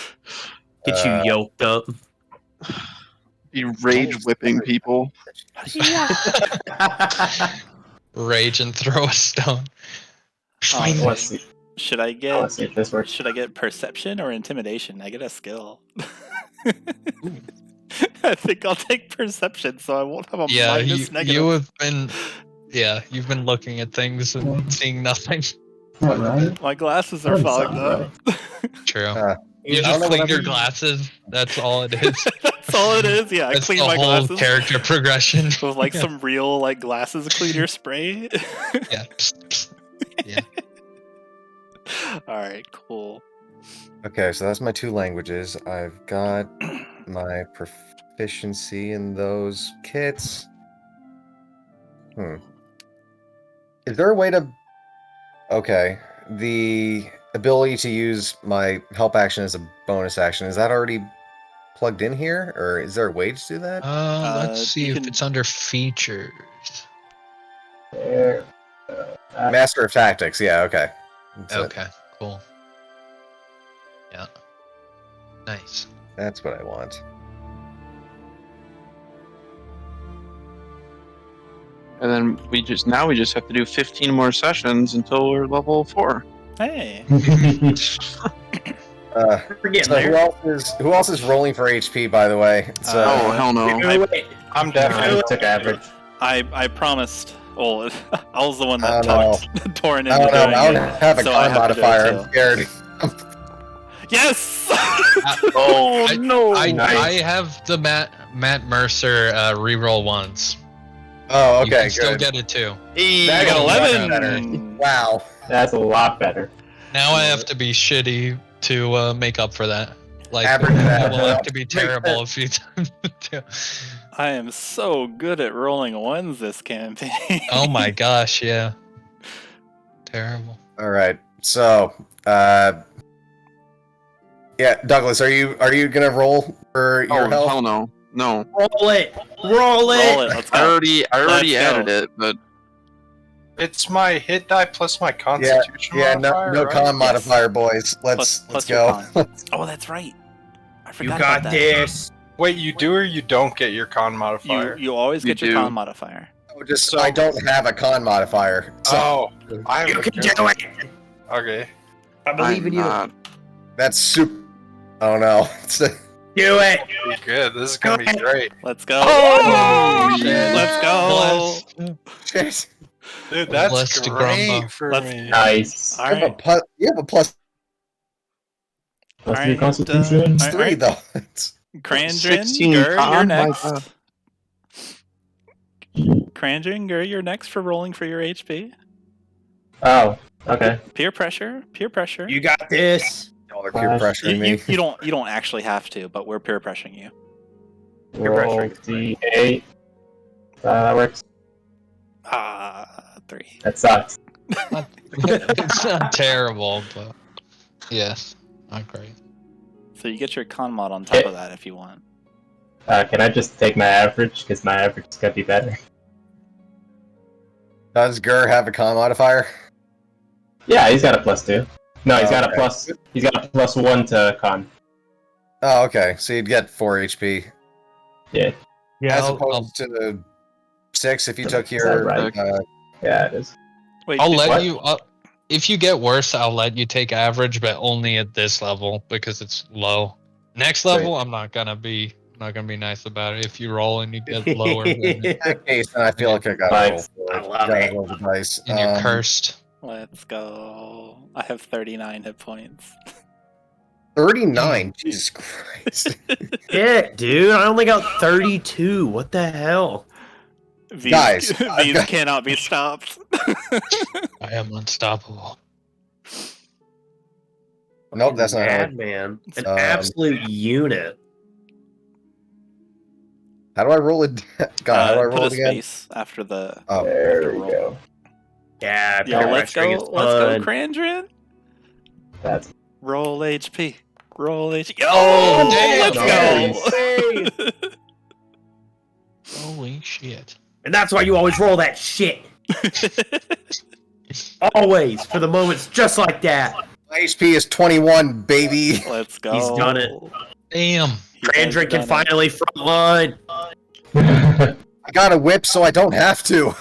Get you yoked up.
Be rage whipping people.
Rage and throw a stone. Find me.
Let's see.
Should I
Let's see
get
if this works.
should I get perception or intimidation? I get a skill. I think I'll take perception, so I won't have a
Yeah,
minus negative.
you have been. Yeah, you've been looking at things and seeing nothing.
Right?
My glasses are
That
fogged
sounds
up.
True.
Uh,
You
I don't
just
know
clean
what
your
I'm-
glasses. That's all it is.
That's all it is. Yeah, I
That's
clean
the
my
whole
glasses
character progression.
with like some real like glasses cleaner spray.
Yeah. Yeah.
All right, cool.
Okay, so that's my two languages. I've got my proficiency in those kits. Is there a way to... Okay, the ability to use my help action as a bonus action, is that already plugged in here? Or is there a way to do that?
Let's see
you
if
can-
it's under features.
There.
Master of Tactics, yeah, okay. That's it.
Okay, cool. Yeah. Nice.
That's what I want.
And then we just have to do 15 more sessions until we're level 4.
Hey,
We're getting
So who else is rolling for HP, by the way? So,
Oh hell no!
there.
I'm
I
definitely
took average.
I promised. Well, I was the one that
I don't
talked Torin
I
into
don't know.
doing
I don't
it.
have a
so I
con
have to do it
modifier.
too.
I'm scared.
Yes!
Oh
I-
no!
I have the Matt Mercer reroll ones.
Oh,
You
okay,
can still
good.
get it too.
I
That
got
is
11.
Wow.
That's a lot better.
Now I have to be shitty to make up for that. Like
Average
I
that.
will have to be terrible a few times too.
I am so good at rolling ones this campaign.
Oh my gosh, yeah. Terrible.
All right. So, yeah, Douglas, are you gonna roll for your
Oh
health?
hell no! No,
Roll it! Roll
Roll
it!
it. Let's
I
go.
already
Let's go.
added it, but
It's my hit die plus my constitution
Yeah,
modifier,
no
right?
con modifier, boys. Let's
Plus
go.
your Oh, that's right. I
You
forgot
got
about that.
this.
Wait, you do or you don't get your con modifier?
You always
You
get your
do.
con modifier.
Just
So-
I don't have a con modifier. So
Oh, I
You
have
can
a
do it.
Okay.
I believe in you.
that's super. Oh no.
Do it.
Be good. This is gonna be great.
Let's go.
Oh,
shit.
Let's go.
Shit.
Dude, that's
Blessed to
great
Grumbo.
for
Let's-
me.
Nice.
All right.
You have a plus
Plus
All
three
right,
constitution.
all
3
right.
though.
Krandren,
16
Gur, you're
con, my
next.
God.
Krandren, Gur, you're next for rolling for your HP.
Oh, okay.
Peer pressure. Peer pressure.
You got this.
Y'all are peer
Flash.
pressuring me.
You don't actually have to, but we're peer pressuring you.
Roll D8. That works.
3.
That sucks.
It's not terrible, but yes, not great.
So you get your con mod on top of that if you want.
Can I just take my average? Because my average is gonna be better.
Does Gur have a con modifier?
Yeah, he's got a +2. No, he's got
Okay.
a plus. He's got a +1 to con.
Oh, okay. So you'd get 4 HP.
Yeah.
Yeah.
As opposed to 6 if you took
Is that
your.
right? Yeah, it is.
Wait,
I'll
did-
let
What?
you. If you get worse, I'll let you take average, but only at this level because it's low. Next level, I'm not gonna be nice about it. If you roll and you get lower, then
In that case, then I feel like I gotta roll for it.
I love
Gotta
it.
roll the dice.
and you're cursed.
Let's go. I have 39 hit points.
39. Jesus Christ.
Shit, dude. I only got 32. What the hell?
These,
Guys,
these cannot be stopped.
I am unstoppable.
Nope, that's not how it.
Man. An
Um,
absolute unit.
How do I roll it? God, how do I
put
roll
a
it again?
space after the.
Oh,
There we
roll.
go.
Yeah,
Yo,
power
let's go.
string is
Let's go,
fun.
Krandren.
That's
Roll HP. Roll HP. Yo,
Oh, damn.
let's go.
Holy shit!
And that's why you always roll that shit. Always, for the moments just like that.
my HP is 21, baby.
Let's go.
He's done it.
Damn.
He has
Krandren can
done it.
finally frontline.
I got a whip, so I don't have to.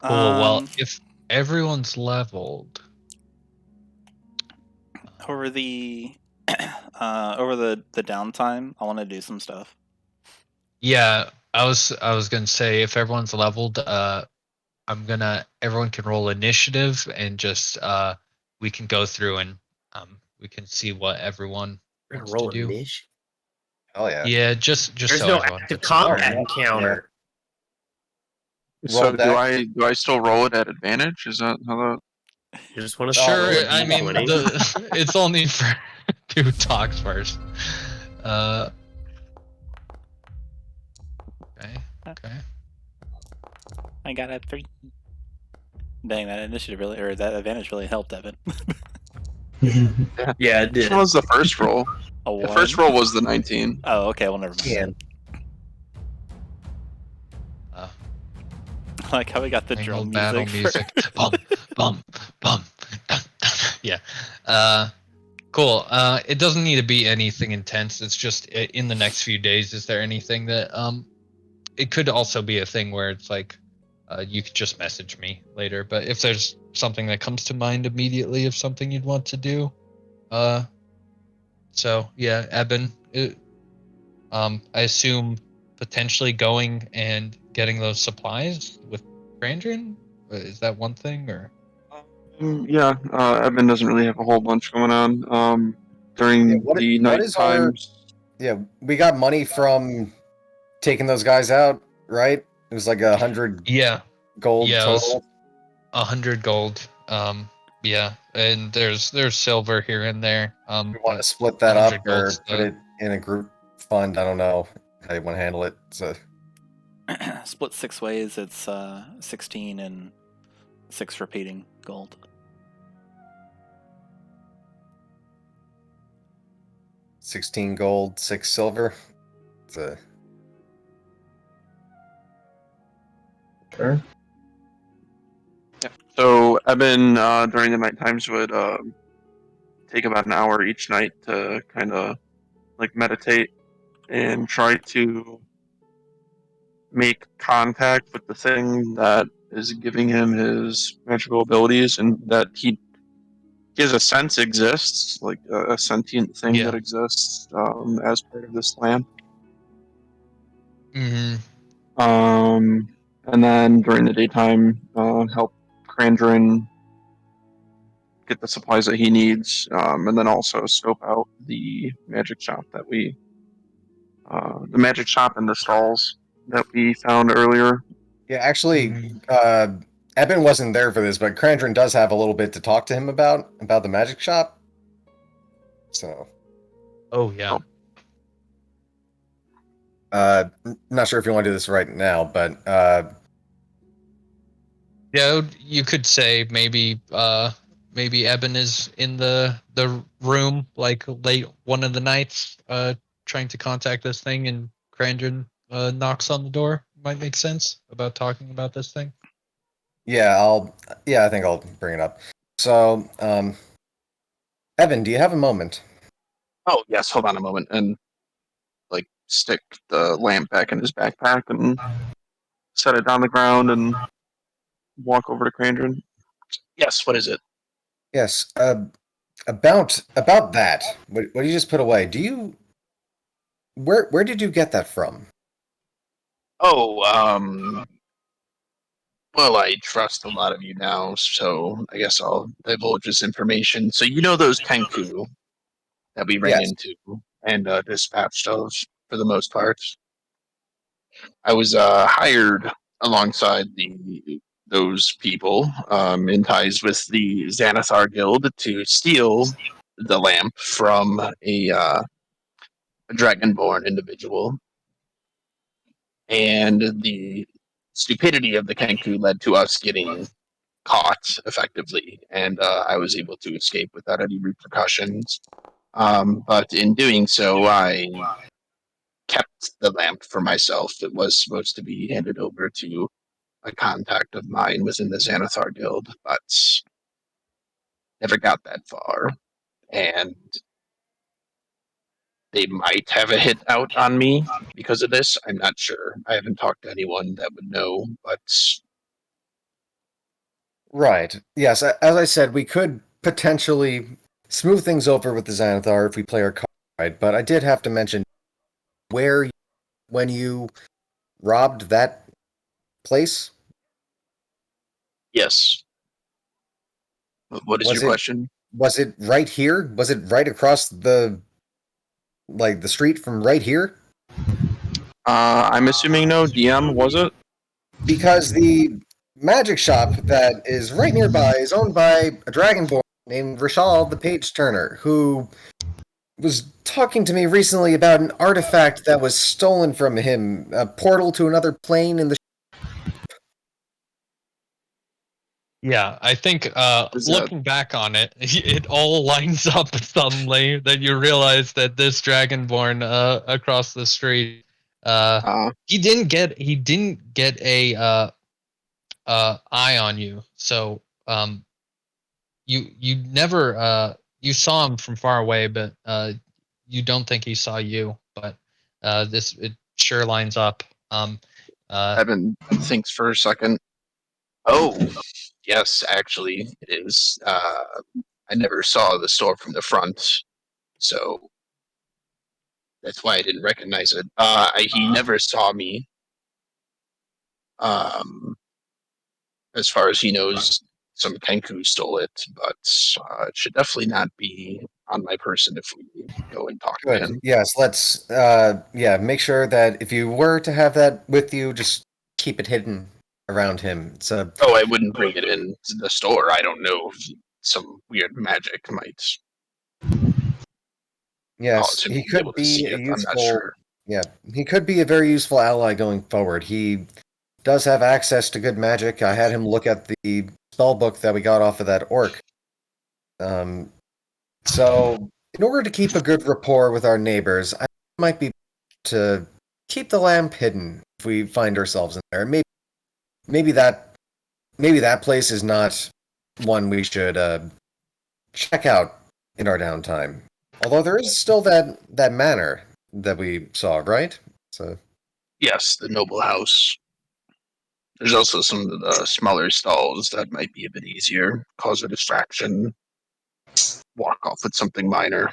Cool. Well,
Um,
if everyone's leveled,
over the downtime, I want to do some stuff.
yeah, I was gonna say if everyone's leveled, everyone can roll initiative and just we can go through and we can see what everyone
We're
wants
gonna roll
to
a
do.
niche.
Oh yeah.
Yeah, just
There's
so
no
everyone
active
gets
combat
Yeah.
encounter.
So
Roll
do
deck.
I still roll it at advantage? Is that how that?
You just want to
Sure,
Oh,
I mean
D20.
it's only for who talks first. Okay. Okay.
I got a 3. Dang, that initiative really, or that advantage really helped, Ebyn.
Yeah, it
Which
did.
one was the first roll?
A
The
1?
first roll was the 19.
Oh, okay. Well, never mind.
Yeah.
I like how we got the drum
Battle
music.
music. Bum, bum, bum. Yeah. Cool. It doesn't need to be anything intense. It's just in the next few days. Is there anything that It could also be a thing where it's like, you could just message me later. But if there's something that comes to mind immediately of something you'd want to do, so yeah, Ebyn. I assume potentially going and getting those supplies with Krandren. Is that one thing or?
Yeah, Ebyn doesn't really have a whole bunch going on. During
Yeah,
the
what
night
is our-
times.
Yeah, we got money from taking those guys out, right? It was like 100
Yeah,
gold
Yeah, it was-
total.
100 gold. Yeah, and there's silver here and there.
We want to split that up
100 gold
or
stuff.
put it in a group fund. I don't know how you want to handle it. So
Split 6 ways. It's 16 and 6 repeating gold.
16 gold, 6 silver. It's a
Sure.
So Ebyn during the night times would take about an hour each night to kind of like meditate and try to make contact with the thing that is giving him his magical abilities and that he has a sense exists, like a sentient thing
Yeah.
that exists as part of this land.
Mm-hmm.
And then during the daytime, help Krandren get the supplies that he needs, and then also scope out the magic shop that the magic shop and the stalls that we found earlier.
Yeah, actually,
Mhm.
Ebyn wasn't there for this, but Krandren does have a little bit to talk to him about the magic shop. So,
Oh yeah.
not sure if you want to do this right now, but
Yeah, you could say maybe Ebyn is in the room like late one of the nights, trying to contact this thing, and Krandren knocks on the door. Might make sense about talking about this thing.
yeah, I think I'll bring it up. So, Ebyn, do you have a moment?
Oh yes, hold on a moment. And
stick the lamp back in his backpack and set it on the ground and walk over to Krandren. Yes, what is it?
Yes. About that. What you just put away? Do you? Where did you get that from?
Oh, well, I trust a lot of you now, so I guess I'll divulge this information. So you know those Kenku that we ran
Yes.
into and dispatched of for the most part. I was hired alongside those people in ties with the Xanathar Guild to steal the lamp from a Dragonborn individual, and the stupidity of the Kenku led to us getting caught effectively, and I was able to escape without any repercussions. But in doing so, I kept the lamp for myself. It was supposed to be handed over to a contact of mine within the Xanathar Guild, but never got that far. And they might have a hit out on me because of this. I'm not sure. I haven't talked to anyone that would know, but
Right. Yes. As I said, we could potentially smooth things over with the Xanathar if we play our card right. But I did have to mention when you robbed that place.
yes. What is
Was
your
it-
question?
Was it right here? Was it right across the street from right here?
I'm assuming no. DM, was it?
Because the magic shop that is right nearby is owned by a Dragonborn named Rishal the Page Turner, who was talking to me recently about an artifact that was stolen from him, a portal to another plane in the.
Yeah, I think
Is that-
looking back on it, it all lines up suddenly that you realize that this Dragonborn across the street, he didn't get a eye on you. So you never you saw him from far away, but you don't think he saw you. But this it sure lines up.
Evan thinks for a second. Oh, yes, actually, it is. I never saw the store from the front, so that's why I didn't recognize it. He never saw me. As far as he knows, some Kenku stole it, but it should definitely not be on my person if we go and talk to
Good.
him.
Yes, let's make sure that if you were to have that with you, just keep it hidden around him. It's a
Oh, I wouldn't bring it in to the store. I don't know if some weird magic might
yes,
cause him
he
to be
could
able to see
be a
it. I'm not
useful.
sure.
Yeah, he could be a very useful ally going forward. He does have access to good magic. I had him look at the spell book that we got off of that orc. So in order to keep a good rapport with our neighbors, I might be to keep the lamp hidden if we find ourselves in there. Maybe that place is not one we should check out in our downtime. Although there is still that manor that we saw, right? So
Yes, the noble house. There's also some of the smaller stalls that might be a bit easier, cause a distraction, walk off with something minor.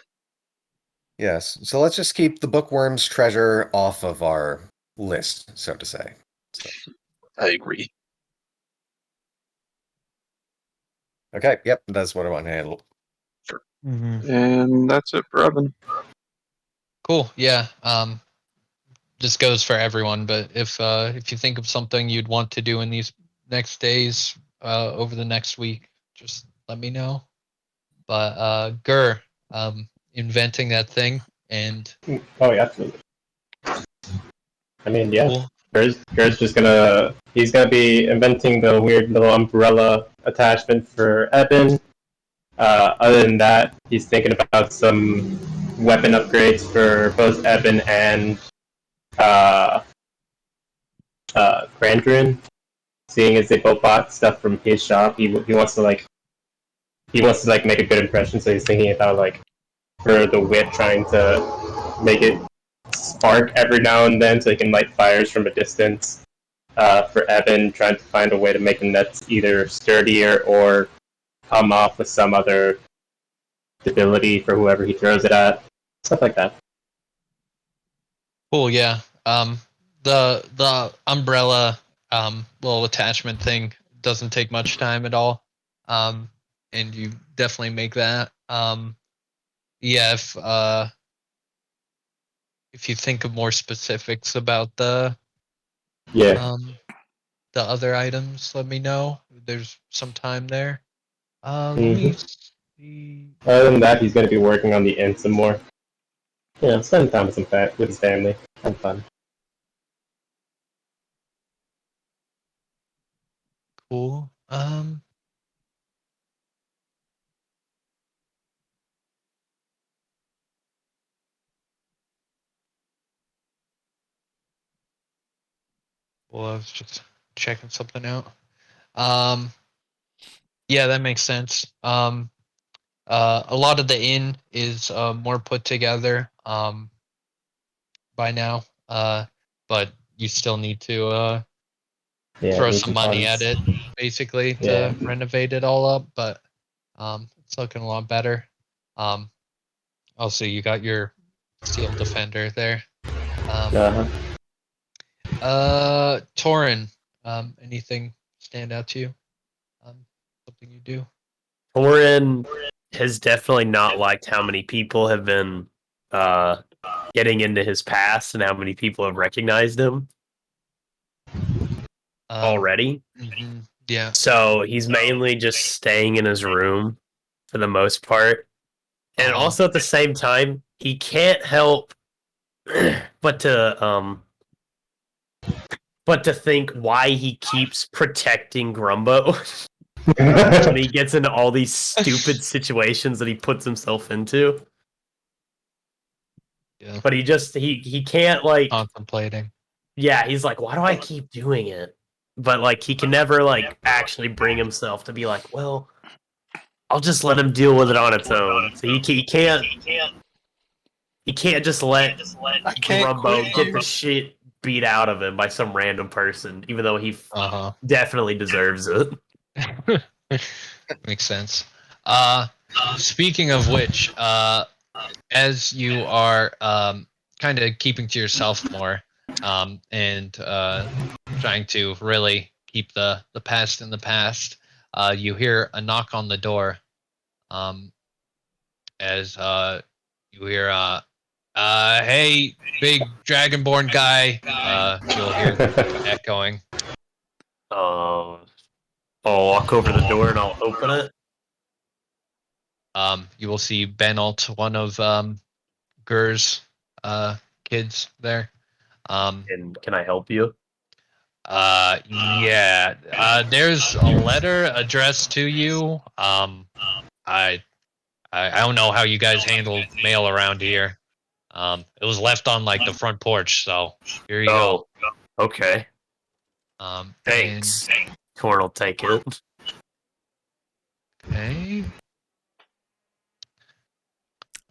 yes, so let's just keep the bookworm's treasure off of our list, so to say.
I agree.
Okay, yep, that's what I want to handle.
And that's it for Evan.
Cool. Yeah. This goes for everyone, but if you think of something you'd want to do in these next days, over the next week, just let me know. But inventing that thing and
Oh, yeah, absolutely. I mean, yeah.
cool.
Ger's just he's gonna be inventing the weird little umbrella attachment for Ebyn. Other than that, he's thinking about some weapon upgrades for both Ebyn and Krandren. Seeing as they both bought stuff from his shop, he wants to make a good impression. So he's thinking about for the wit, trying to make it spark every now and then so he can light fires from a distance. For Ebyn, trying to find a way to make the nets either sturdier or come off with some other stability for whoever he throws it at. Stuff like that.
Cool, yeah. The umbrella little attachment thing doesn't take much time at all. And you definitely make that. Yeah, if you think of more specifics about the other items, let me know. There's some time there. Let me see.
Other than that, he's going to be working on the inn some more. Yeah, spending time with his family. Have fun.
Cool. Well, I was just checking something out. Yeah, that makes sense. A lot of the inn is more put together by now. But you still need to throw some money at it, basically, to renovate it all up. But it's looking a lot better. Also, you got your steel defender there. Tauren, anything stand out to you? Something you do?
Tauren has definitely not liked how many people have been getting into his past and how many people have recognized him already.
Mm-hmm. Yeah.
So he's mainly just staying in his room for the most part. And also at the same time, he can't help but to think why he keeps protecting Grumbo when he gets into all these stupid situations that he puts himself into.
Yeah.
But he can't, like,
contemplating.
Yeah, he's like, why do I keep doing it? But, like, he can never, like, actually bring himself to be like, well, I'll just let him deal with it on its own. So he can't just let Grumbo get the shit beat out of him by some random person, even though he definitely deserves it.
Makes sense. Speaking of which, as you are kind of keeping to yourself more and trying to really keep the past in the past, you hear a knock on the door. As you hear, hey, big Dragonborn guy. You'll hear echoing.
I'll walk over to the door and I'll open it.
You will see Benolt, one of Gur's kids there.
And can I help you?
Yeah. There's a letter addressed to you. I don't know how you guys handle mail around here. It was left on, like, the front porch, so here you go.
Okay.
Thanks.
Torin will take it.
Okay.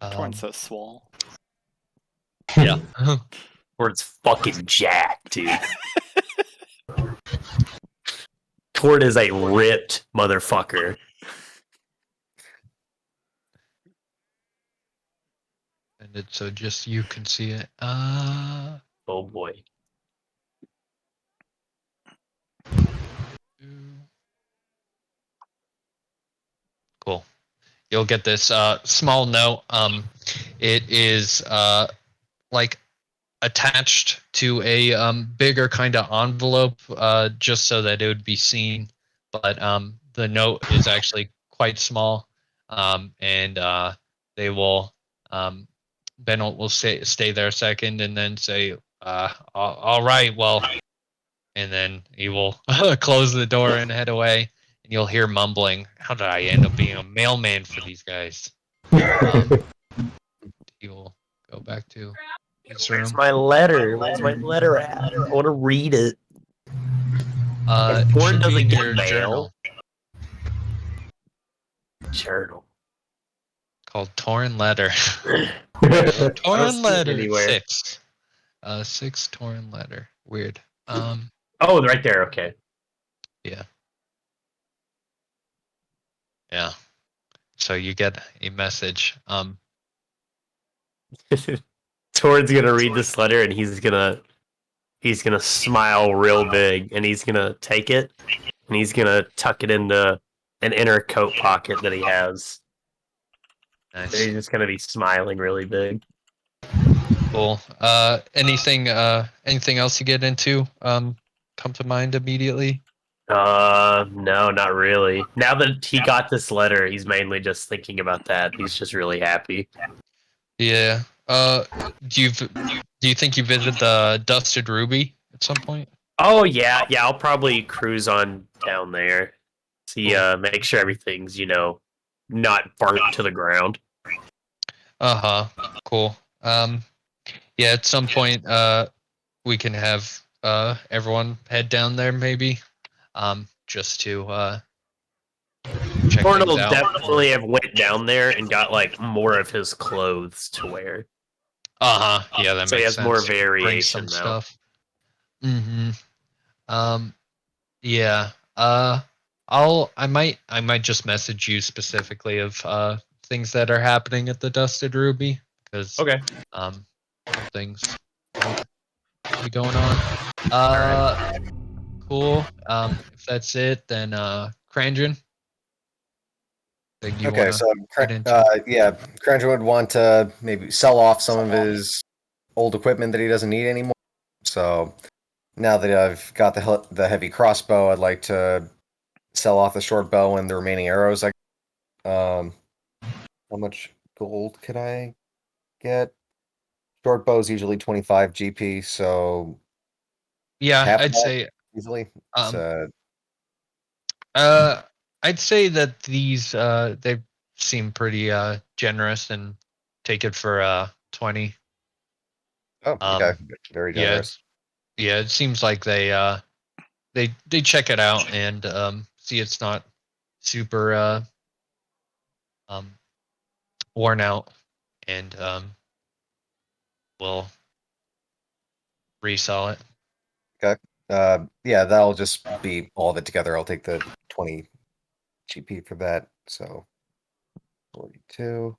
Torin's so swole.
Yeah.
Torin's fucking jacked, dude. Torin is a ripped motherfucker.
And it's so just you can see it.
Oh boy.
Cool. You'll get this small note. It is like attached to a bigger kind of envelope, just so that it would be seen. But the note is actually quite small, and they will. Benoit will stay there a second and then say, all right, well, and then he will close the door and head away, and you'll hear mumbling, how did I end up being a mailman for these guys? He will go back to his room.
Where's my letter? Where's my letter at? I want to read it.
Torin doesn't get mail.
Journal.
Called Torin Letter. Torin Letter
anywhere.
6. 6 Tauren letter. Weird.
Oh, right there. Okay.
Yeah. Yeah. So you get a message.
Torin's gonna read this letter and he's gonna smile real big and he's gonna take it and he's gonna tuck it into an inner coat pocket that he has. And
Nice.
he's just gonna be smiling really big.
Cool. Anything else you get into come to mind immediately?
No, not really. Now that he got this letter, he's mainly just thinking about that. He's just really happy.
Yeah. Do you think you visit the Dusted Ruby at some point?
Oh yeah, I'll probably cruise on down there. See,
Cool.
make sure everything's, not burnt to the ground.
Cool. Yeah, at some point we can have everyone head down there maybe. Just to check things
Portal
out.
definitely have went down there and got like more of his clothes to wear.
Yeah, that
So he
makes
has
sense.
more
Bring
variation
some
now.
stuff. Yeah. I might just message you specifically of things that are happening at the Dusted Ruby because
Okay.
some things might be going on. Cool. If that's it, then Krandren. Think you
Okay,
wanna
so
get into?
yeah, Krandren would want to maybe sell off some of his old equipment that he doesn't need anymore. So now that I've got the heavy crossbow, I'd like to sell off the short bow and the remaining arrows. How much gold could I get? Short bow's usually 25 GP, so
Yeah,
half of
I'd
that
say
easily.
um uh I'd say that these they seem pretty generous and take it for 20.
Oh, okay,
Um
very
yeah,
generous.
yeah, it seems like they check it out and see it's not super um worn out and will resell it.
Okay, yeah, that'll just be all of it together. I'll take the 20 GP for that. So 42.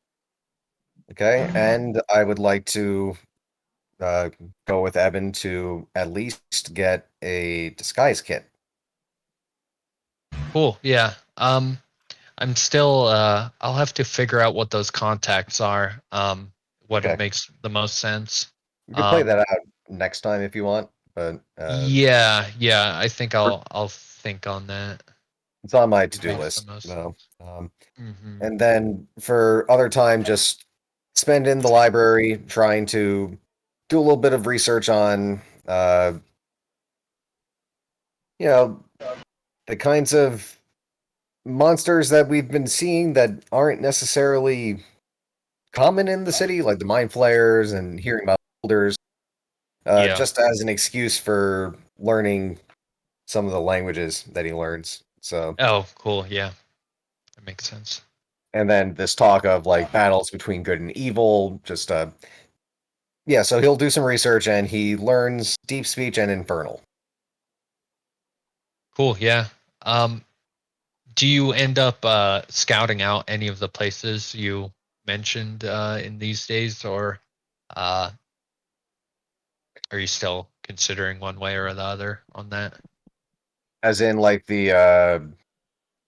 Okay, and I would like to uh, go with Ebyn to at least get a disguise kit.
Cool. Yeah. I'm still I'll have to figure out what those contacts are. What
Okay,
makes the most sense.
we could play
Um
that out next time if you want, but
yeah, I think I'll think on that.
it's on my
What
to-do
makes the
list.
most.
No.
Mhm.
And then for other time, just spend in the library trying to do a little bit of research on, you know, the kinds of monsters that we've been seeing that aren't necessarily common in the city, like the mind flayers and hearing about elders,
Yeah.
just as an excuse for learning some of the languages that he learns. So,
Oh, cool. Yeah. That makes sense.
and then this talk of like battles between good and evil, just yeah, so he'll do some research and he learns deep speech and infernal.
Cool. Yeah. Um do you end up scouting out any of the places you mentioned in these days or uh are you still considering one way or the other on that?
As in like the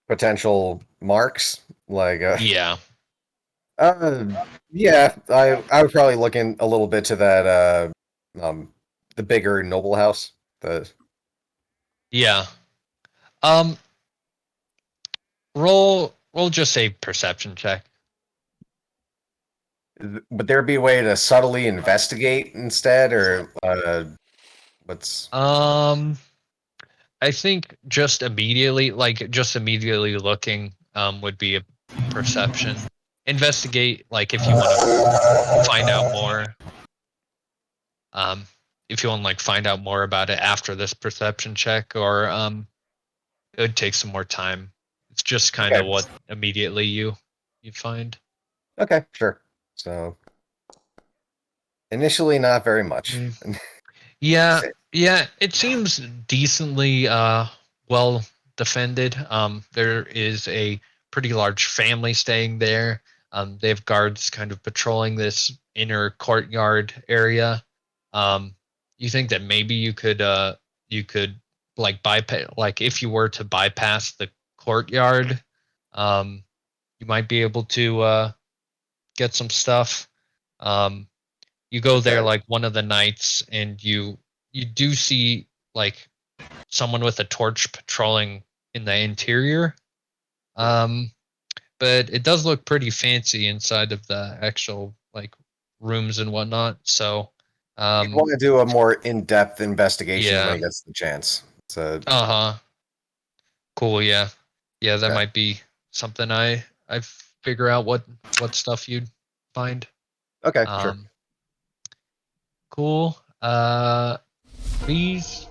potential marks. Like
Yeah.
uh yeah, I would probably look in a little bit to that the bigger noble house. The
Yeah. Um roll just a perception check.
would there be a way to subtly investigate instead or what's
Um I think just immediately looking would be a perception. Investigate like if you want to find out more. Um if you want to like find out more about it after this perception check or it would take some more time. It's just kind
okay.
of what immediately you find.
Okay, sure. So Initially, not very much.
Yeah, yeah. It seems decently well defended. There is a pretty large family staying there. They have guards kind of patrolling this inner courtyard area. You think that maybe you could like bypass, like if you were to bypass the courtyard, you might be able to get some stuff. You go there
Okay.
like one of the nights, and you do see like someone with a torch patrolling in the interior. But it does look pretty fancy inside of the actual like rooms and whatnot. So,
You want to do a more in-depth investigation
yeah.
when he gets the chance. So,
Uh-huh. Cool, yeah. Yeah, that
Okay.
might be something I figure out what stuff you'd find.
okay, sure.
Cool. Bees.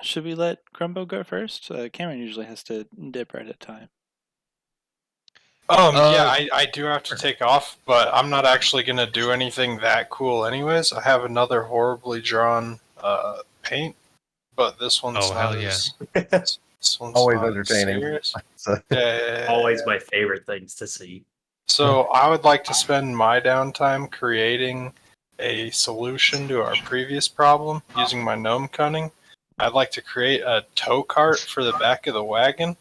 Should we let Grumbo go first? Cameron usually has to dip right at time.
Yeah, I do have to take off, but I'm not actually going to do anything that cool anyways. I have another horribly drawn paint, but this one's
Oh, hell
not
yeah.
as... This one's
Always
not as
entertaining.
serious.
So,
Yeah.
Always my favorite things to see.
So I would like to spend my downtime creating a solution to our previous problem using my gnome cunning. I'd like to create a tow cart for the back of the wagon,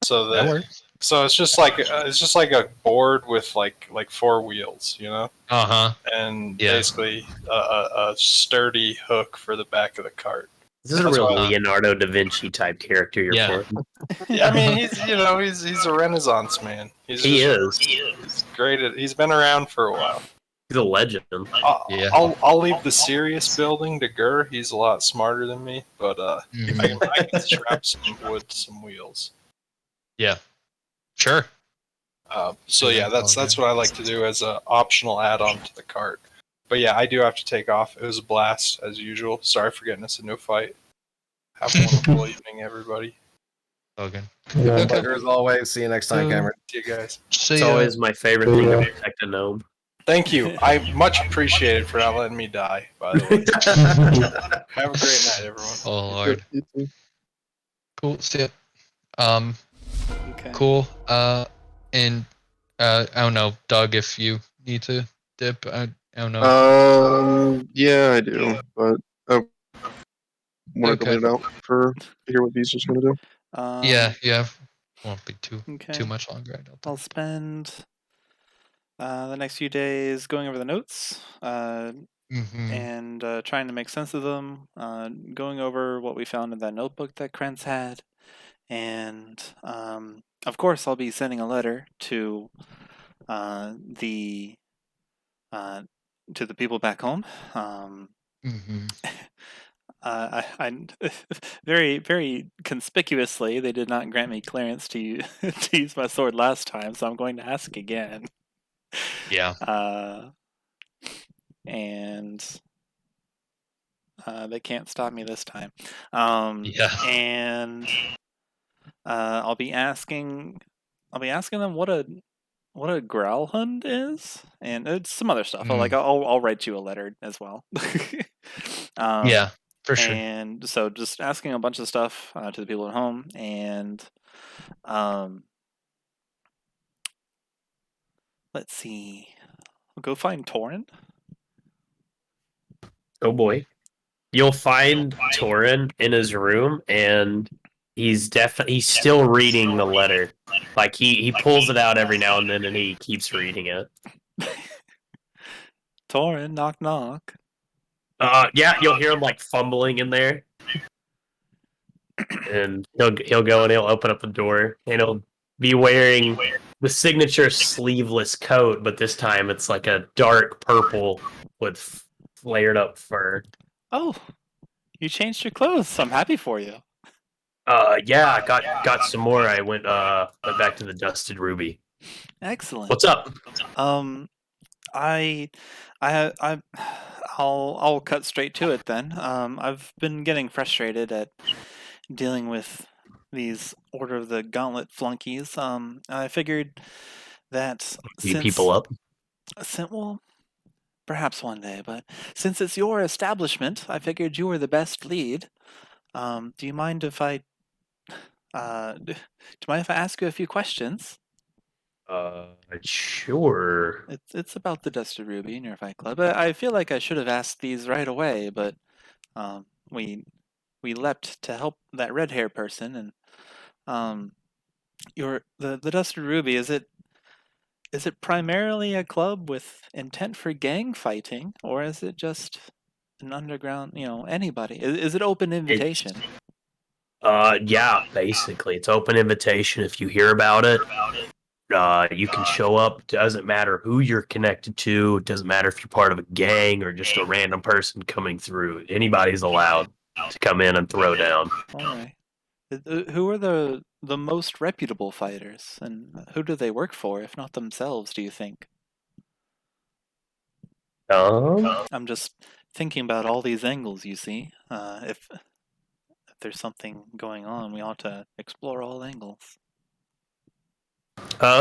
so
That
that
works.
so it's just like a board with like 4 wheels, you know,
Uh-huh.
and
Yeah.
basically a sturdy hook for the back of the cart.
This is a
That's
real
why-
Leonardo da Vinci type character you're
Yeah.
playing.
Yeah, I mean he's a Renaissance man.
He is.
He's great at. He's been around for a while.
He's a legend.
Yeah.
I'll leave the serious building to Gur. He's a lot smarter than me, but
Mhm.
I can strap some wood to some wheels.
Yeah. Sure.
So yeah, that's what I like to do as an optional add-on to the cart. But yeah, I do have to take off. It was a blast as usual. Sorry for getting us a new fight. Have a wonderful evening, everybody.
Logan.
pleasure as always. See you next time, Cameron.
See you guys.
See
It's
ya.
always my favorite thing to protect a gnome.
Thank you. I much appreciated for not letting me die. By the way, have a great night, everyone.
Oh Lord.
You too.
Cool. See ya.
Okay.
Cool. And I don't know, Doug, if you need to dip. I don't know.
Yeah, I do, but I want to
Okay.
delete it out for to hear what these just want to do.
Yeah. Won't be too
Okay.
much longer. I don't
I'll
think.
spend the next few days going over the notes
Mm-hmm.
and trying to make sense of them, going over what we found in that notebook that Krentz had, and of course I'll be sending a letter to the people back home.
Mm-hmm.
I very, very conspicuously, they did not grant me clearance to to use my sword last time, so I'm going to ask again.
Yeah.
And they can't stop me this time.
Yeah.
And I'll be asking them what a growlhund is, and it's some other stuff. I'll write you a letter as well.
Yeah. For sure.
And so just asking a bunch of stuff to the people at home, and let's see. I'll go find Tauren.
Oh boy. You'll find Tauren in his room, and he's still reading the letter. Like he pulls it out every now and then, and he keeps reading it.
Tauren, knock knock.
Yeah, you'll hear him like fumbling in there, and he'll go and he'll open up the door, and he'll be wearing the signature sleeveless coat, but this time it's like a dark purple with flared up fur.
Oh, you changed your clothes. I'm happy for you.
Yeah, I got some more. I went back to the Dusted Ruby.
Excellent.
What's up?
I'll cut straight to it then. I've been getting frustrated at dealing with these Order of the Gauntlet flunkies. I figured that
Beat people up.
Well, perhaps one day. But since it's your establishment, I figured you were the best lead. Do you mind if I do you mind if I ask you a few questions?
Sure.
It's about the Dusted Ruby in your Fight Club. I feel like I should have asked these right away, but um, we leapt to help that red hair person, and the Dusted Ruby, is it primarily a club with intent for gang fighting, or is it just an underground, anybody? Is it open invitation?
Yeah, basically, it's open invitation. If you hear about it, you can show up. Doesn't matter who you're connected to. It doesn't matter if you're part of a gang or just a random person coming through. Anybody's allowed to come in and throw down.
All right. Who are the most reputable fighters, and who do they work for, if not themselves, do you think? I'm just thinking about all these angles, you see. If there's something going on, we ought to explore all angles.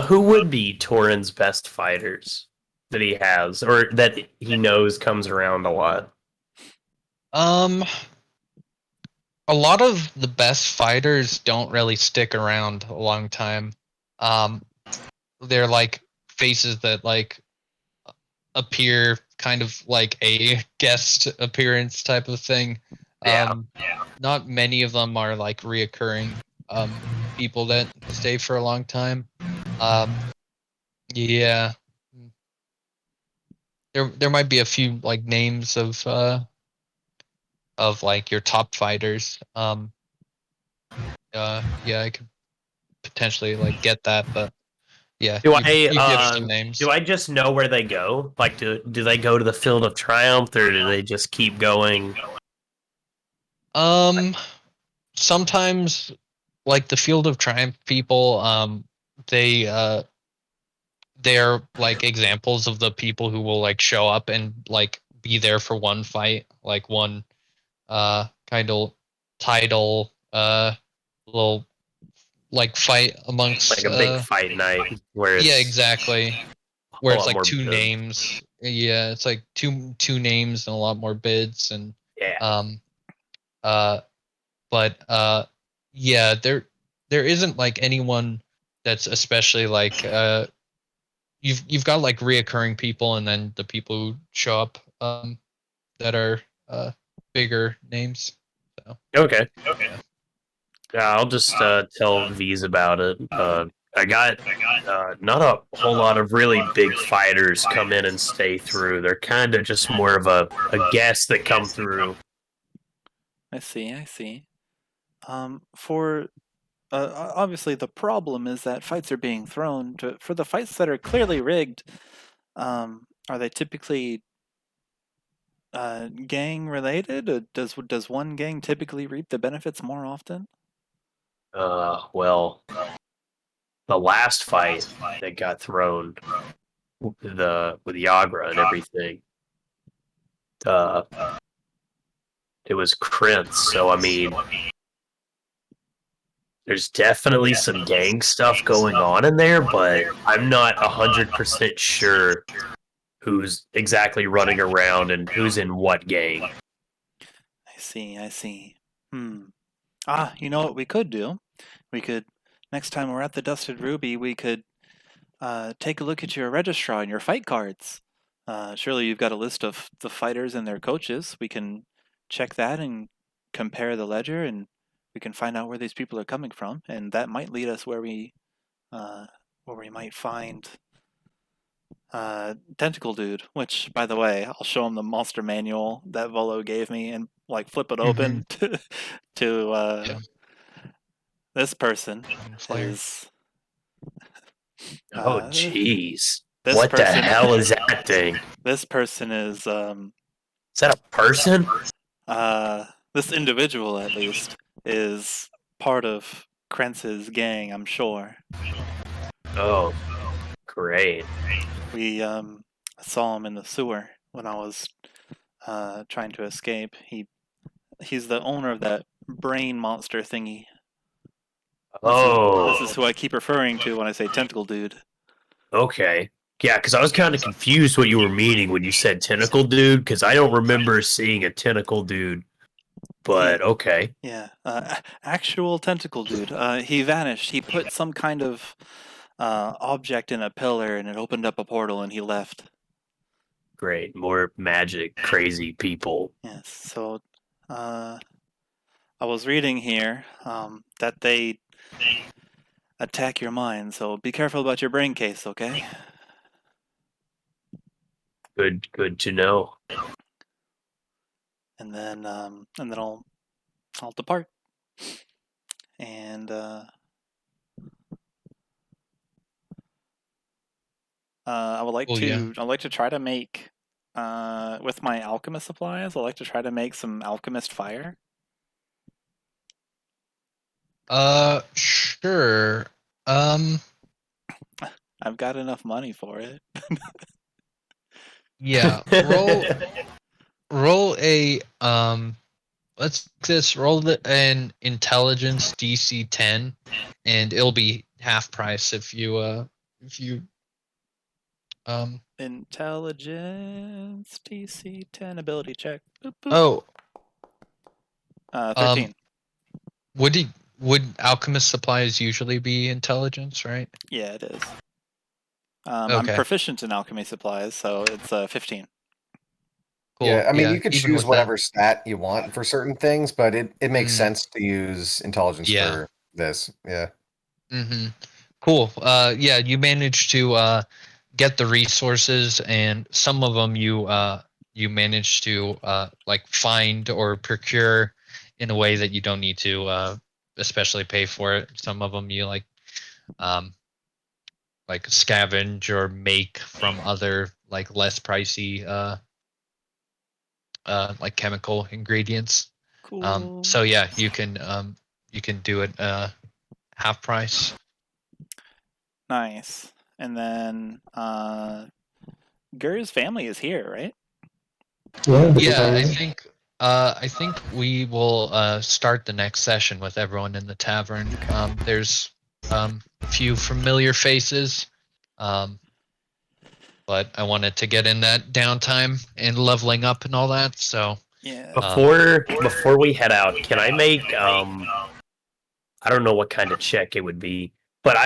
Who would be Torin's best fighters that he has, or that he knows comes around a lot?
A lot of the best fighters don't really stick around a long time. They're like faces that like appear kind of like a guest appearance type of thing. Not many of them are like reoccurring people that stay for a long time. Yeah. There might be a few like names of like your top fighters. Yeah, I could potentially like get that, but yeah,
Do
you give some names.
Do I just know where they go? Like, do they go to the Field of Triumph, or do they just keep going?
Sometimes, like the Field of Triumph people, they're like examples of the people who will like show up and like be there for one fight, like one kind of title little like fight amongst
Like a big fight night where it's
exactly, where it's like two
bids.
names. Yeah, it's like two names and a lot more bids, and yeah, there isn't like anyone that's especially like you've got like reoccurring people, and then the people who show up that are bigger names. So
Okay. Yeah, I'll just tell V's about it. I got not a whole lot of really big fighters come in and stay through. They're kind of just more of a guest that come through.
I see. For obviously the problem is that fights are being thrown. For the fights that are clearly rigged, are they typically gang related? Does one gang typically reap the benefits more often?
Well, the last fight that got thrown with Yagra and everything, it was Krintz. So I mean, there's definitely some gang stuff going on in there, but I'm not 100% sure who's exactly running around and who's in what gang.
I see. You know what we could do? We could, next time we're at the Dusted Ruby, we could take a look at your registrar and your fight cards. Surely you've got a list of the fighters and their coaches. We can check that and compare the ledger, and we can find out where these people are coming from, and that might lead us where we might find Tentacle Dude. Which, by the way, I'll show him the monster manual that Volo gave me and like flip it open to this person is.
Oh, jeez. What the hell is that thing?
This person is.
Is that a person?
This individual, at least, is part of Krentz's gang, I'm sure.
Oh, great.
We saw him in the sewer when I was trying to escape. He's the owner of that brain monster thingy. This is who I keep referring to when I say Tentacle Dude.
Okay. Yeah, because I was kind of confused what you were meaning when you said tentacle dude, because I don't remember seeing a tentacle dude. But okay.
Yeah, actual tentacle dude. He vanished. He put some kind of object in a pillar, and it opened up a portal, and he left.
Great. More magic, crazy people.
Yes. So, I was reading here that they attack your mind. So be careful about your brain case, okay?
Good to know.
And then I'll depart. And I would like
Well,
to
yeah.
I'd like to try to make with my alchemist supplies. I'd like to try to make some alchemist fire.
Sure.
I've got enough money for it.
Yeah. Roll a let's just roll an intelligence DC 10, and it'll be half price if you
Intelligence DC 10 ability check. Boop, boop.
Oh,
13.
would alchemist supplies usually be intelligence, right?
Yeah, it is. I'm
Okay.
proficient in alchemy supplies, so it's 15.
Cool.
Yeah, I mean, you could
even
choose
with that.
whatever stat you want for certain things, but it makes
Mm.
sense to use intelligence
Yeah.
for this. Yeah.
Mm-hmm. Cool. Yeah, you managed to get the resources, and some of them you managed to like find or procure in a way that you don't need to especially pay for it. Some of them you like scavenge or make from other like less pricey like chemical ingredients.
Cool.
So yeah, you can do it half price.
Nice. And then Gur's family is here, right?
Yeah, I think we will start the next session with everyone in the tavern. There's a few familiar faces, but I wanted to get in that downtime and leveling up and all that. So
Yeah.
Before we head out, can I make I don't know what kind of check it would be, but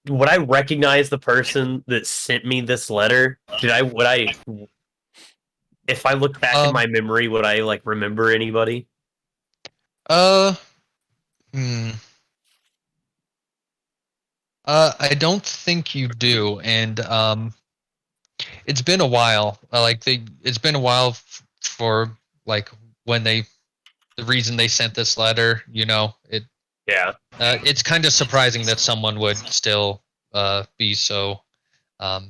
would I recognize the person that sent me this letter? If I look back in my memory, would I like remember anybody?
I don't think you do, and it's been a while. It's been a while for like when the reason they sent this letter. You know,
Yeah.
It's kind of surprising that someone would still be so, I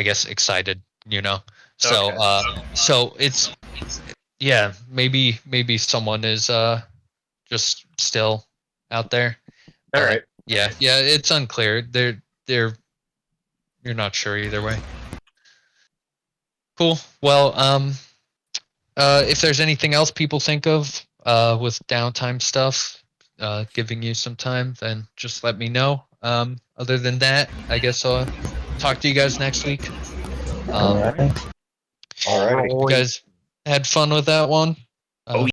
guess, excited. You know, so
Okay.
so it's maybe someone is just still out there.
All right.
Yeah, it's unclear. You're not sure either way. Cool. Well, if there's anything else people think of with downtime stuff, giving you some time, then just let me know. Other than that, I guess I'll talk to you guys next week.
All right.
You guys had fun with that one?